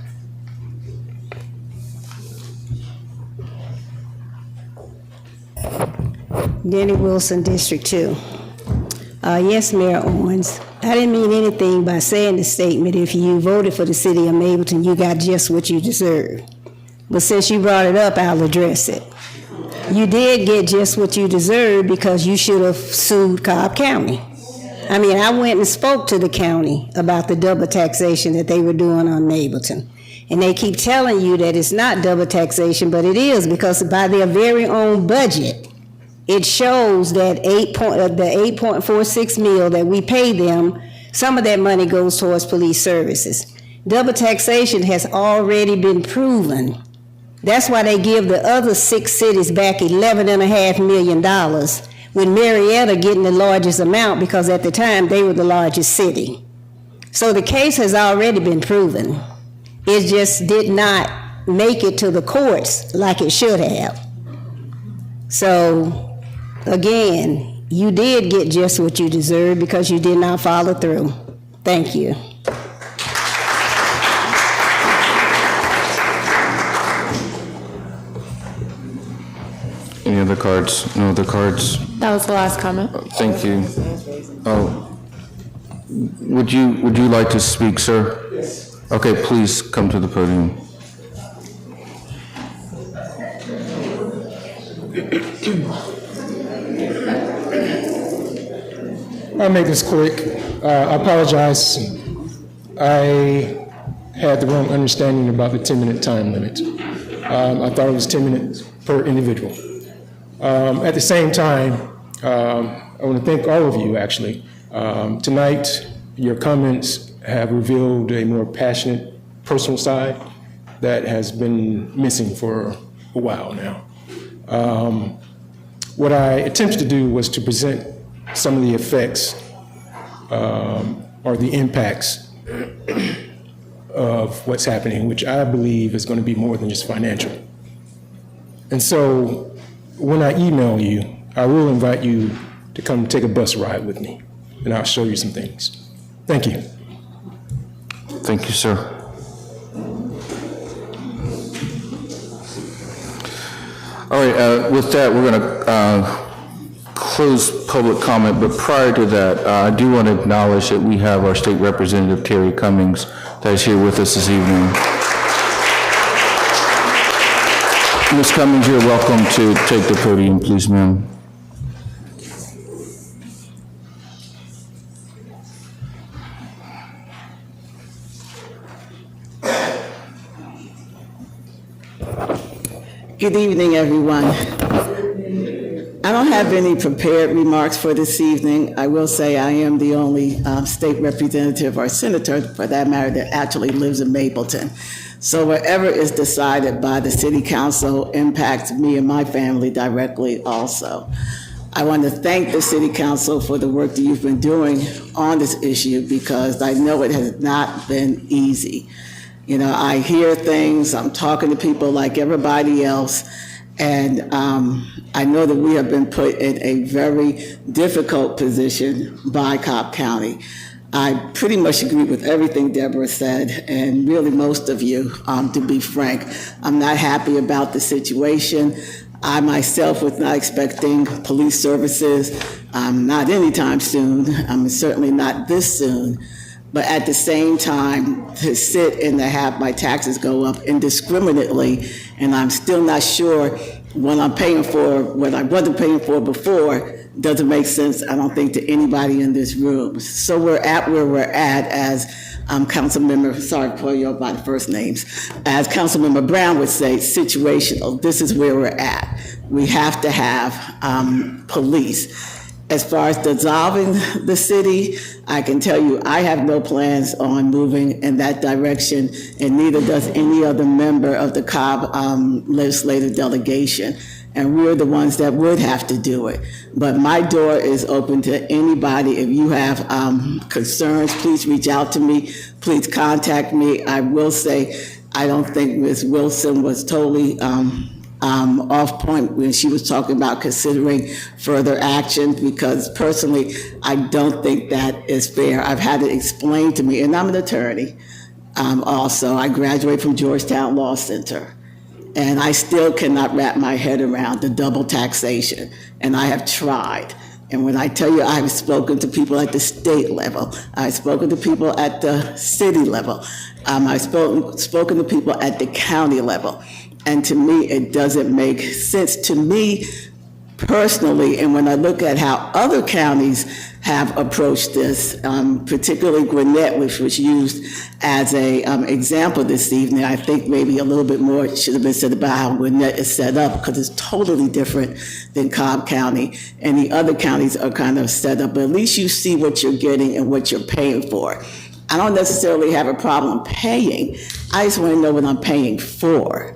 Denny Wilson, District 2. Yes, Mayor Owens, I didn't mean anything by saying the statement, if you voted for the city of Mableton, you got just what you deserve. But since you brought it up, I'll address it. You did get just what you deserved because you should have sued Cobb County. I mean, I went and spoke to the county about the double taxation that they were doing on Mableton. And they keep telling you that it's not double taxation, but it is, because by their very own budget, it shows that the 8.46 mil that we pay them, some of that money goes towards police services. Double taxation has already been proven. That's why they give the other 6 cities back $11.5 million, with Marietta getting the largest amount, because at the time they were the largest city. So the case has already been proven. It just did not make it to the courts like it should have. So, again, you did get just what you deserved because you did not follow through. Thank you. Any other cards? No other cards? That was the last comment. Thank you. Oh, would you like to speak, sir? Yes. Okay, please come to the podium. I'll make this quick. I apologize. I had the wrong understanding about the 10-minute time limit. I thought it was 10 minutes per individual. At the same time, I want to thank all of you, actually. Tonight, your comments have revealed a more passionate, personal side that has been missing for a while now. What I attempted to do was to present some of the effects or the impacts of what's happening, which I believe is going to be more than just financial. And so when I email you, I will invite you to come take a bus ride with me, and I'll show you some things. Thank you. Thank you, sir. All right, with that, we're going to close public comment, but prior to that, I do want to acknowledge that we have our state representative, Terry Cummings, that is here with us this evening. Ms. Cummings, you're welcome to take the podium, please, ma'am. Good evening, everyone. I don't have any prepared remarks for this evening. I will say I am the only state representative or senator, for that matter, that actually lives in Mableton. So whatever is decided by the city council impacts me and my family directly also. I want to thank the city council for the work that you've been doing on this issue, because I know it has not been easy. You know, I hear things, I'm talking to people like everybody else, and I know that we have been put in a very difficult position by Cobb County. I pretty much agree with everything Deborah said, and really most of you, to be frank. I'm not happy about the situation. I myself was not expecting police services Not anytime soon, certainly not this soon, but at the same time, to sit and to have my taxes go up indiscriminately, and I'm still not sure what I'm paying for, what I wasn't paying for before, doesn't make sense, I don't think, to anybody in this room. So we're at where we're at, as Councilmember, sorry for you by the first names, as Councilmember Brown would say, situational. This is where we're at. We have to have police. As far as dissolving the city, I can tell you I have no plans on moving in that direction, and neither does any other member of the Cobb legislative delegation. And we're the ones that would have to do it. But my door is open to anybody. If you have concerns, please reach out to me. Please contact me. I will say, I don't think Ms. Wilson was totally off point when she was talking about considering further action, because personally, I don't think that is fair. I've had it explained to me, and I'm an attorney also. I graduated from Georgetown Law Center, and I still cannot wrap my head around the double taxation, and I have tried. And when I tell you I have spoken to people at the state level, I've spoken to people at the city level, I've spoken to people at the county level. And to me, it doesn't make sense to me personally. And when I look at how other counties have approached this, particularly Gwinnett, which was used as an example this evening, I think maybe a little bit more should have been said about how Gwinnett is set up, because it's totally different than Cobb County. And the other counties are kind of set up, but at least you see what you're getting and what you're paying for. I don't necessarily have a problem paying. I just want to know what I'm paying for.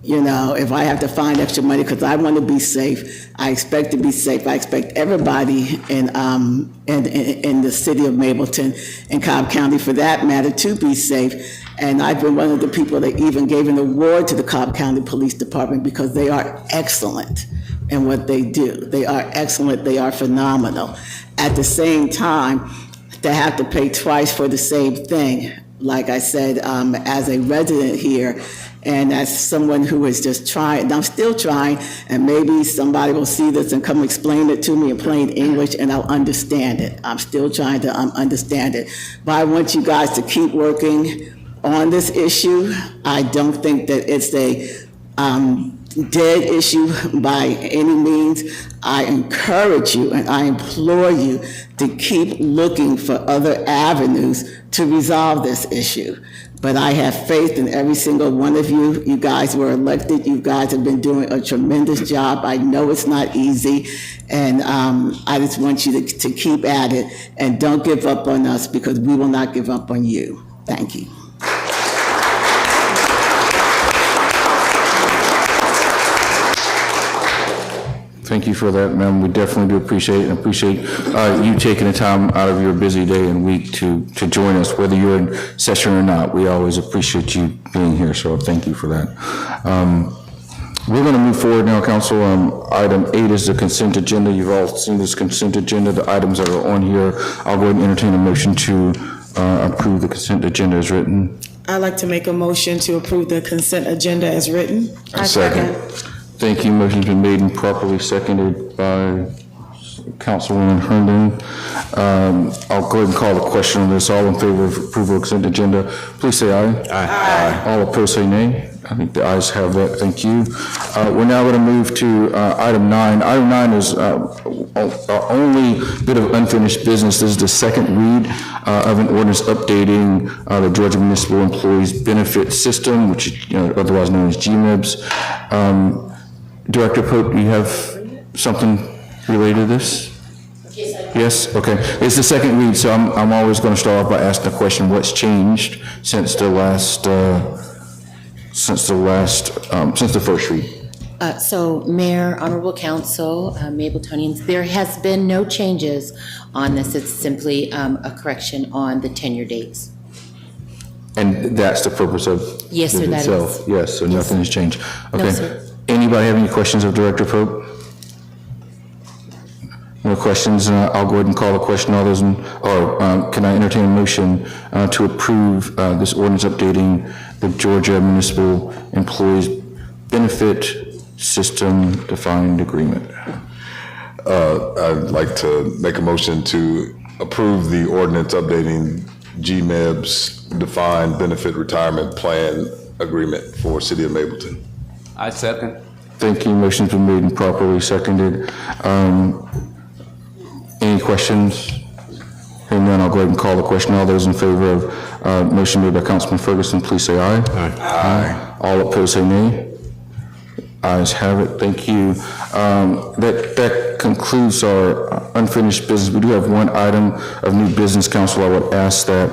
You know, if I have to find extra money, because I want to be safe, I expect to be safe. I expect everybody in the city of Mableton and Cobb County, for that matter, to be safe. And I've been one of the people that even gave an award to the Cobb County Police Department, because they are excellent in what they do. They are excellent. They are phenomenal. At the same time, to have to pay twice for the same thing, like I said, as a resident here, and as someone who is just trying, and I'm still trying, and maybe somebody will see this and come explain it to me in plain English, and I'll understand it. I'm still trying to understand it. But I want you guys to keep working on this issue. I don't think that it's a dead issue by any means. I encourage you and I implore you to keep looking for other avenues to resolve this issue. But I have faith in every single one of you. You guys were elected. You guys have been doing a tremendous job. I know it's not easy, and I just want you to keep at it, and don't give up on us, because we will not give up on you. Thank you. Thank you for that, ma'am. We definitely do appreciate it, and appreciate you taking the time out of your busy day and week to join us, whether you're in session or not. We always appreciate you being here, so thank you for that. We're going to move forward now, Council. Item 8 is the consent agenda. You've all seen this consent agenda, the items that are on here. I'll go ahead and entertain a motion to approve the consent agenda as written. I'd like to make a motion to approve the consent agenda as written. I second. Thank you. Motion's been made and properly seconded by Councilwoman Herndon. I'll go ahead and call the question on this. All in favor of approval of consent agenda, please say aye. Aye. All opposed say nay. I think the ayes have that. Thank you. We're now going to move to item 9. Item 9 is our only bit of unfinished business. This is the second read of an ordinance updating the Georgia Municipal Employees Benefit System, which is otherwise known as GMEBS. Director Pope, do you have something related to this? Yes? Okay. It's the second read, so I'm always going to start off by asking the question, what's changed since the first read? So, Mayor, Honorable Council, Mabletonians, there has been no changes on this. It's simply a correction on the tenure dates. And that's the purpose of yes, sir, that itself? is. Yes, so nothing has changed. Okay. No, sir. Anybody have any questions of Director Pope? No questions? I'll go ahead and call the question. All those can I entertain a motion to approve this ordinance updating the Georgia Municipal Employees Benefit System Defined Agreement? I'd like to make a motion to approve the ordinance updating GMEB's defined benefit retirement plan agreement for City of Mableton. I second. Thank you. Motion's been made and properly seconded. Any questions? Hearing none, I'll go ahead and call the question. All those in favor of motion made by Councilman Ferguson, please say aye. Aye. Aye. All opposed, say nay. Ayes have it. Thank you. That concludes our unfinished business. We do have one item of new business, council. I would ask that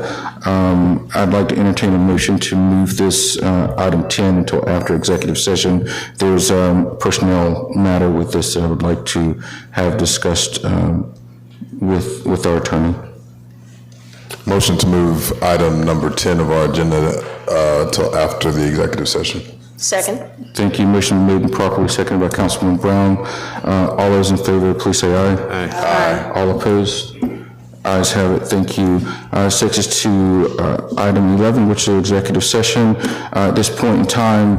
I'd like to entertain a motion to move this item 10 until after executive session. There's a personnel matter with this that I would like to have discussed with our attorney. Motion to move item number 10 of our agenda till after the executive session. Second. Thank you. Motion made and properly seconded by Councilman Brown. All those in favor, please say aye. Aye. Aye. All opposed? Ayes have it. Thank you. Takes us to item 11, which is executive session. At this point in time,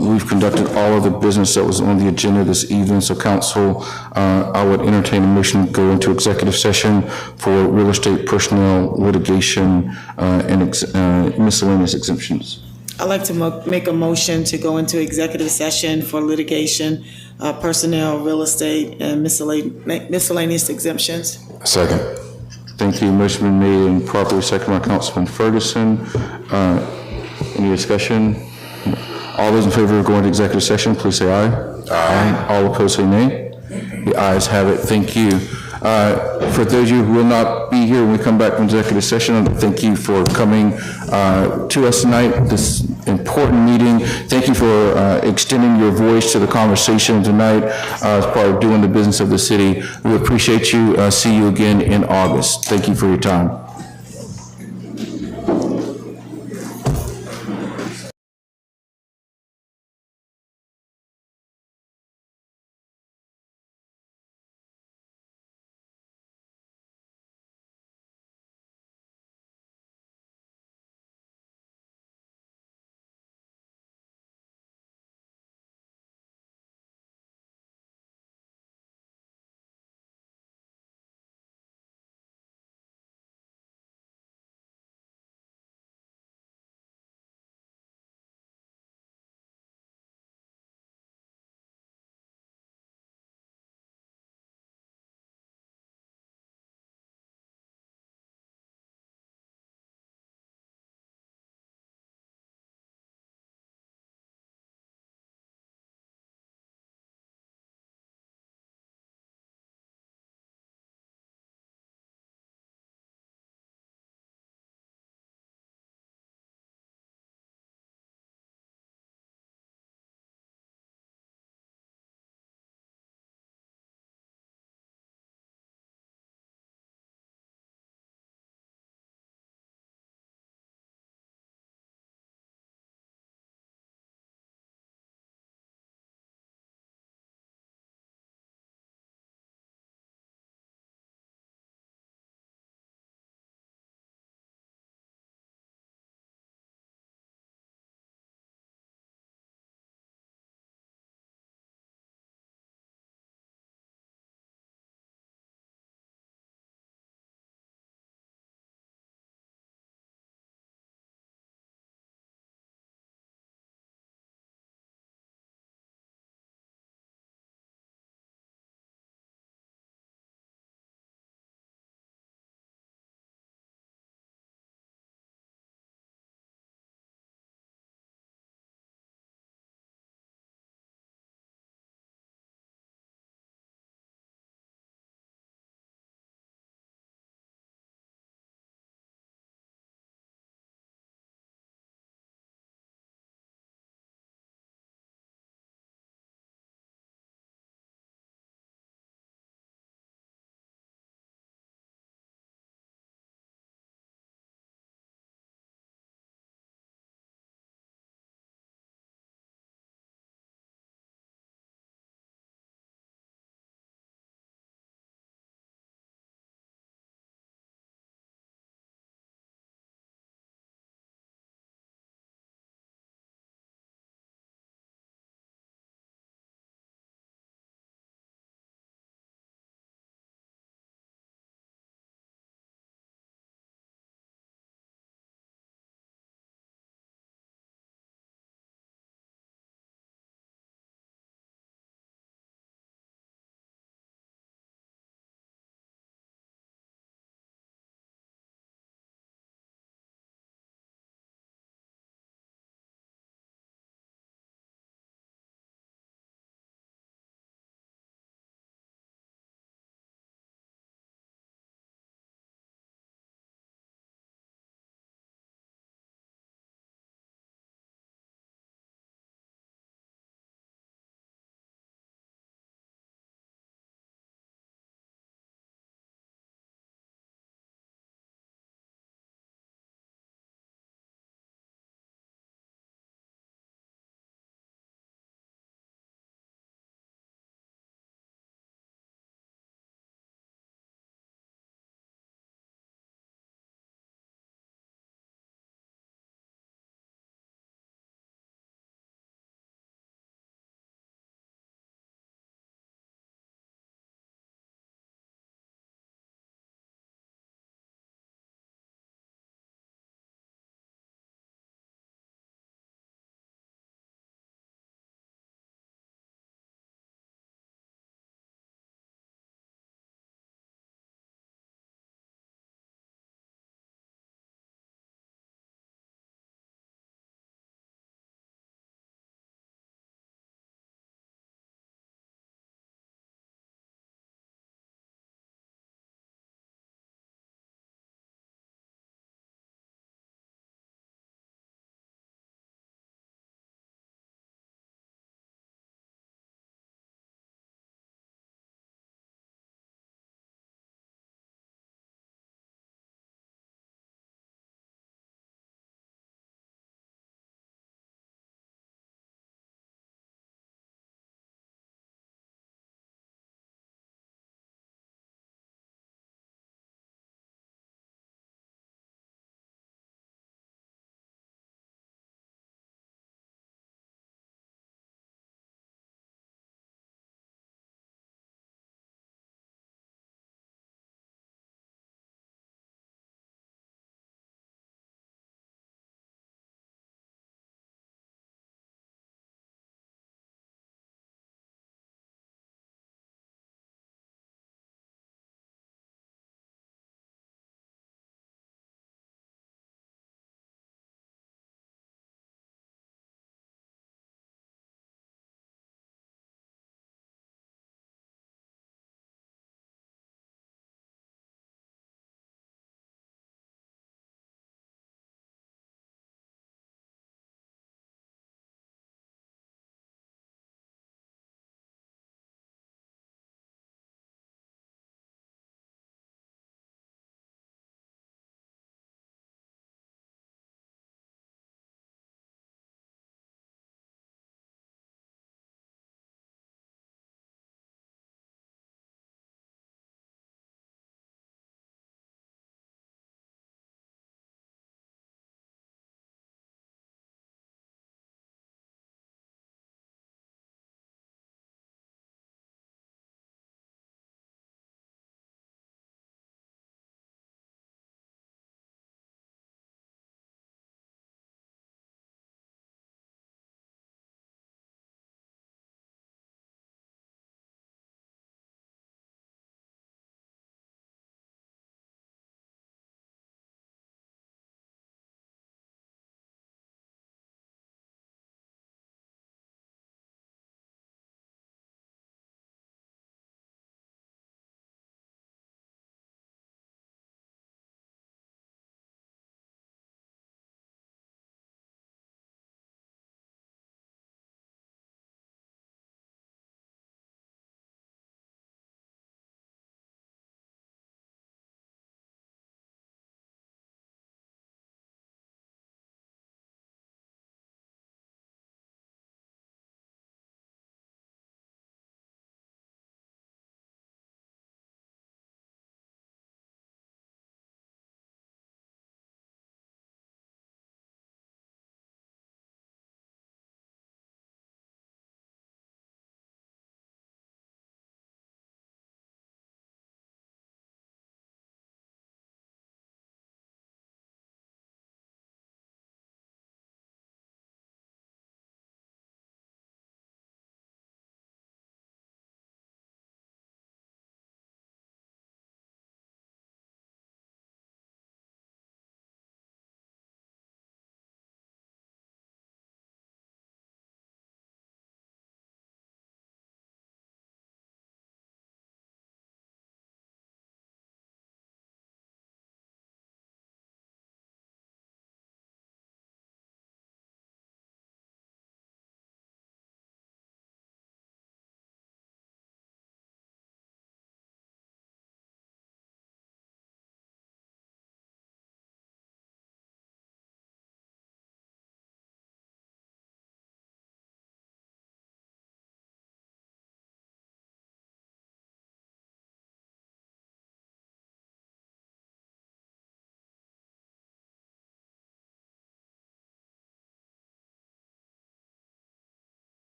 we've conducted all of the business that was on the agenda this evening. So council, I would entertain a motion to go into executive session for real estate personnel, litigation, and miscellaneous exemptions. I'd like to make a motion to go into executive session for litigation, personnel, real estate, and miscellaneous exemptions. Second. Thank you. Motion been made and properly seconded by Councilman Ferguson. Any discussion? All those in favor of going to executive session, please say aye. Aye. All opposed, say nay. The ayes have it. Thank you. For those of you who will not be here when we come back from executive session, thank you for coming to us tonight, this important meeting. Thank you for extending your voice to the conversation tonight as part of doing the business of the city. We appreciate you. See you again in August. Thank you for your time.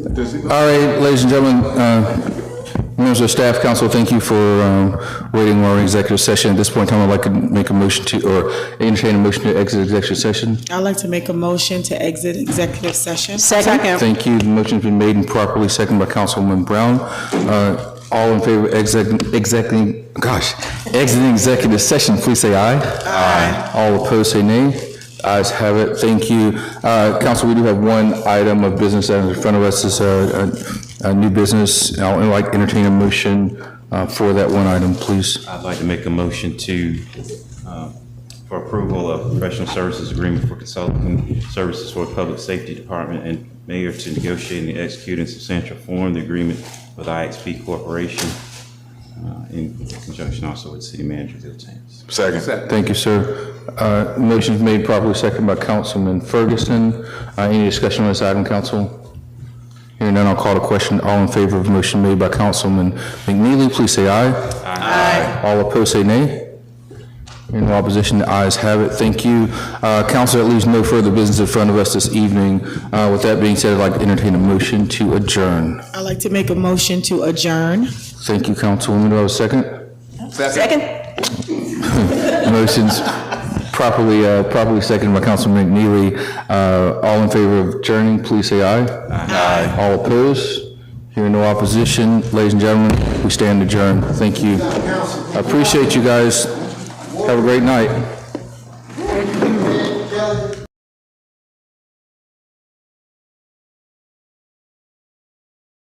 All right, ladies and gentlemen, members of staff, council, thank you for waiting while we're in executive session. At this point in time, I'd like to make a motion to, or entertain a motion to exit executive session. I'd like to make a motion to exit executive session. Second. Thank you. The motion's been made and properly seconded by Councilwoman Brown. All in favor of exiting executive session, please say aye. Aye. All opposed, say nay. Ayes have it. Thank you. Council, we do have one item of business that is in front of us. This is a new business. I'd like to entertain a motion for that one item, please. I'd like to make a motion for approval of professional services agreement for consulting services for the Public Safety Department and Mayor to negotiate and execute in substantial form the agreement with IXP Corporation in conjunction also with City Manager Bill James. Second. Thank you, sir. Motion's made properly seconded by Councilman Ferguson. Any discussion on this item, council? Hearing none, I'll call the question. All in favor of the motion made by Councilman McNeely, please say aye. Aye. All opposed, say nay. In no opposition, the ayes have it. Thank you. Council, that leaves no further business in front of us this evening. With that being said, I'd like to entertain a motion to adjourn. I'd like to make a motion to adjourn. Thank you, Councilwoman. Do I have a second? Second. Motion's properly seconded by Councilman McNeely. All in favor of adjourning, please say aye. Aye. All opposed? Hearing no opposition, ladies and gentlemen, we stand adjourned. Thank you. I appreciate you guys. Have a great night.